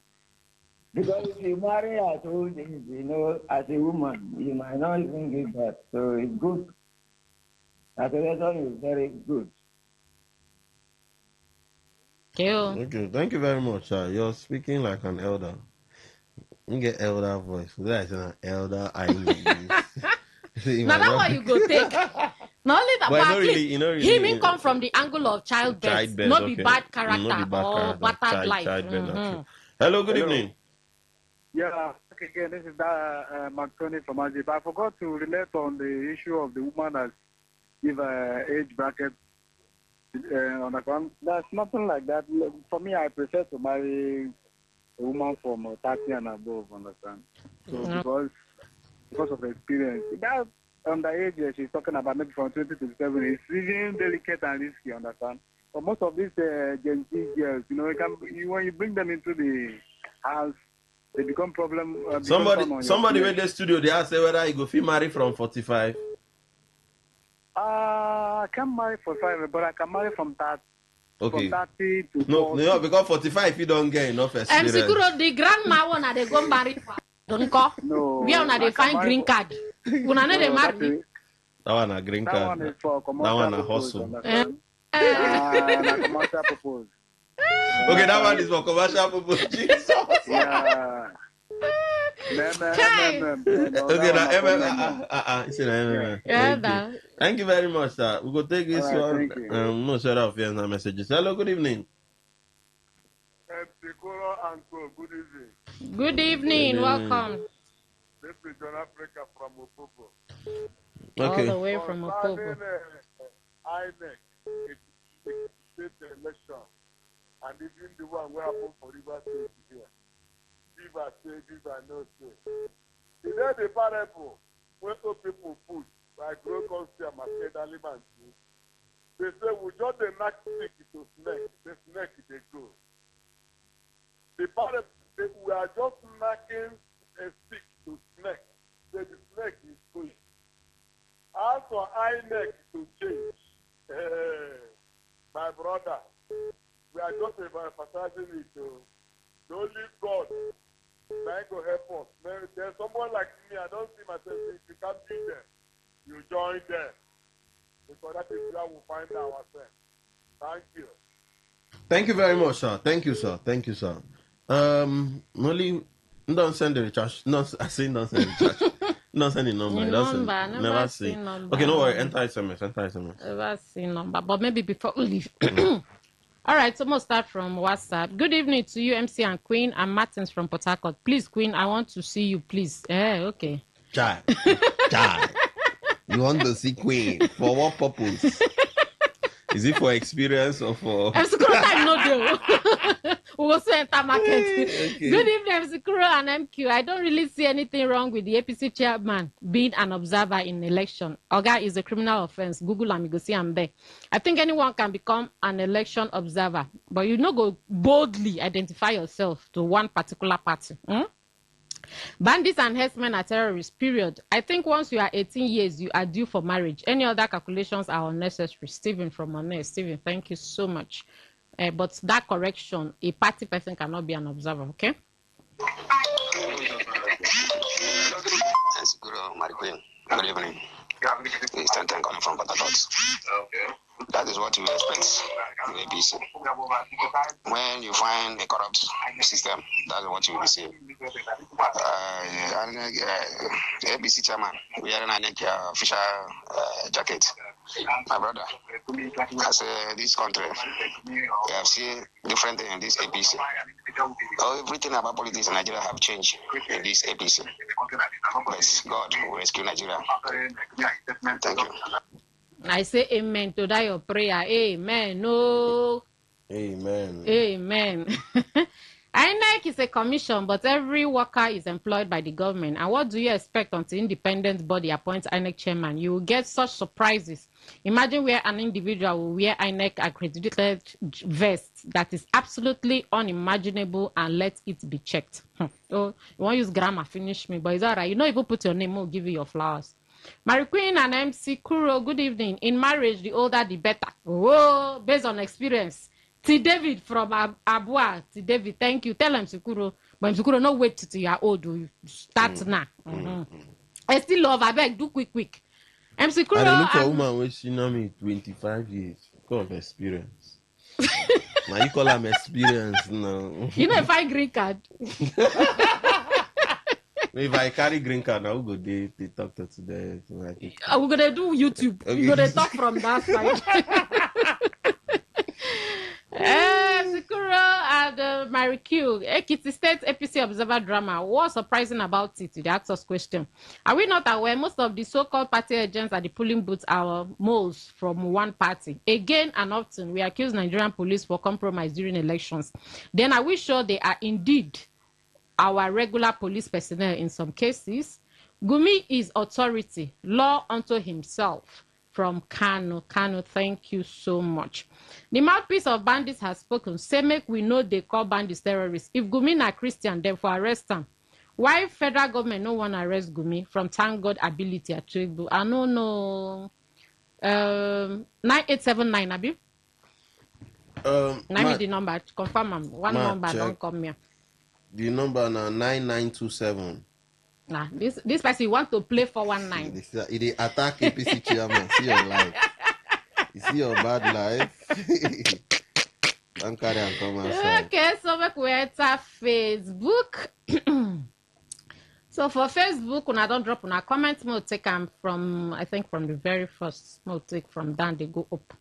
Because if you marry at old age, as a woman, you might not even give birth. So it's good. Acceleration is very good. Okay, thank you very much, sir. You're speaking like an elder. You get elder voice. That's an elder I mean. Now that's what you go take. Not only that, but really, he may come from the angle of childbirth, not be bad character or battered life. Hello, good evening. Yeah, again, this is Martoni from Ajib. I forgot to relate on the issue of the woman that give age bracket on account. There's nothing like that. For me, I prefer to marry a woman from 30 and above, understand? So because of the experience. That underage she's talking about, maybe from 20 to 27, it's really delicate and risky, understand? But most of these Gen Z girls, when you bring them into the house, they become problem. Somebody with the studio, they ask whether you go fit marry from 45. I can't marry for 5, but I can marry from 30. Okay. From 30 to 40. No, because 45 you don't get enough experience. Securo, the grandma one they go marry for. Don't call. No. We are they find green card. Una they marry. That one a green card. That one is for commercial. That one a hustle. Commercial purpose. Okay, that one is for commercial purpose. Jesus. Yeah. Okay, now, thank you very much, sir. We go take this one. No shut off here now messages. Hello, good evening. Good evening. Good evening. Welcome. This is John Africa from Opopo. Okay. All the way from Opopo. INEC, it's state election, and even the one where happened for River State here. River State, River no State. Today the parable, when some people put, like Rokon State, Makeda, Liman, they say, we just the knock stick to snake, the snake they go. The parable, we are just knocking a stick to snake, then the snake is going. As for INEC to change, my brother, we are just emphasizing it. The only God trying to help us. There's someone like me, I don't see myself, if you can't be there, you join them. Because that is where we find ourselves. Thank you. Thank you very much, sir. Thank you, sir. Thank you, sir. Molly, don't send the recharge. No, I say don't send the recharge. Don't send the number. Never seen number. Okay, no worry. Enter SMS. Never seen number. But maybe before we leave. All right, so we'll start from WhatsApp. Good evening to you, MC and Queen. I'm Martins from Port Harcourt. Please, Queen, I want to see you, please. Okay. Chai. You want to see Queen? For what purpose? Is it for experience or for... MC Kuro time no deal. We also enter market. Okay. Good evening, MC Kuro and MQ. I don't really see anything wrong with the APC chairman being an observer in election. Oga is a criminal offense. Google and you go see I'm there. I think anyone can become an election observer, but you no go boldly identify yourself to one particular party. Bandits and herdsmen are terrorists, period. I think once you are 18 years, you are due for marriage. Any other calculations are unnecessary. Stephen from Honest. Stephen, thank you so much. But that correction, a party person cannot be an observer, okay? Good evening. It's 10 calling from Patagot. Okay. That is what you expect in APC. When you find a corrupt system, that's what you will see. The ABC chairman, we are in an official jacket. My brother, as this country, we have seen different things in this APC. Everything about politics in Nigeria have changed in this APC. Bless God will rescue Nigeria. Thank you. I say amen to that your prayer. Amen. No. Amen. Amen. INEC is a commission, but every worker is employed by the government. And what do you expect until independent body appoints INEC chairman? You will get such surprises. Imagine where an individual will wear INEC accredited vest that is absolutely unimaginable and let it be checked. Oh, you won't use grammar, finish me, but it's all right. You know, if you put your name, we'll give you your flowers. Mary Queen and MC Kuro, good evening. In marriage, the older the better. Oh, based on experience. T. David from Abua. T. David, thank you. Tell MC Kuro. But MC Kuro, no wait till you are old. You start now. I still love. I beg, do quick. MC Kuro. I look for a woman when she know me 25 years. Because of experience. Now you call them experience now. You know if I green card. If I carry green card, I will go they talk to today. We're gonna do YouTube. Okay. We're gonna talk from that side. Sikura and Mary Q. Ekiti State APC Observer drama. What's surprising about it? They asked us question. Are we not aware most of the so-called party agents at the polling booths are moles from one party? Again and often, we accuse Nigerian police for compromise during elections. Then are we sure they are indeed our regular police personnel in some cases? Gumi is authority, law unto himself. From Kano. Kano, thank you so much. The mouthpiece of bandits has spoken. Say make we know they call bandits terrorists. If Gumi na Christian, then for arrest them. Why federal government no one arrest Gumi from thank God ability at Chigbu? I don't know. 9879, Abi? Name me the number. Confirm one number check. Don't come here. The number now 9927. Nah, this person want to play 419. It attack APC chairman. See your life. You see your bad life. Don't carry and come outside. Okay, so we enter Facebook. So for Facebook, when I don't drop on a comment, we'll take them from, I think from the very first, we'll take from down, they go up.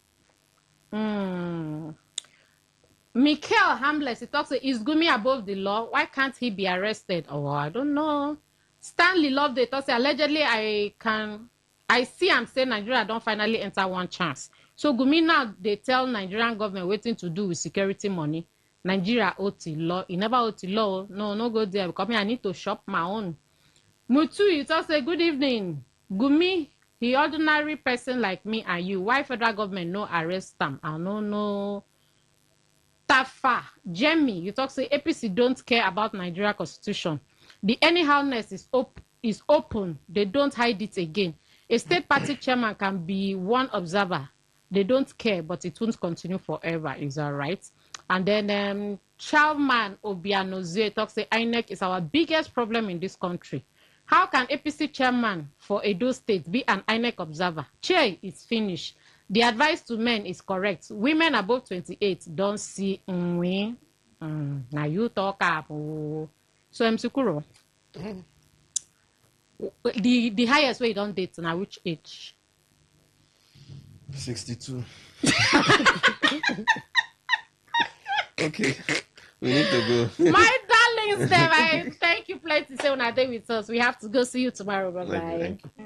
Michael Hamlet, he talks, is Gumi above the law? Why can't he be arrested? Oh, I don't know. Stanley Love, they talk, allegedly, I see I'm saying Nigeria don't finally enter one chance. So Gumi now, they tell Nigerian government waiting to do with security money. Nigeria OT law. He never OT law. No go there. Because I need to shop my own. Mutu, you talk, say, good evening. Gumi, the ordinary person like me and you. Why federal government no arrest them? I don't know. Tafa, Jemmy, you talk, say, APC don't care about Nigeria constitution. The anyhowness is open. They don't hide it again. A state party chairman can be one observer. They don't care, but it won't continue forever. Is that right? And then Chairman Obianozie talks say INEC is our biggest problem in this country. How can APC chairman for Edo State be an INEC observer? Che is finished. The advice to men is correct. Women above 28 don't see now you talk up. So Msukuro. The highest way you don't date now which age? 62. Okay. We need to go. My darlings, Steph, thank you plenty. Say when I day with us. We have to go. See you tomorrow. Bye bye. Thank you.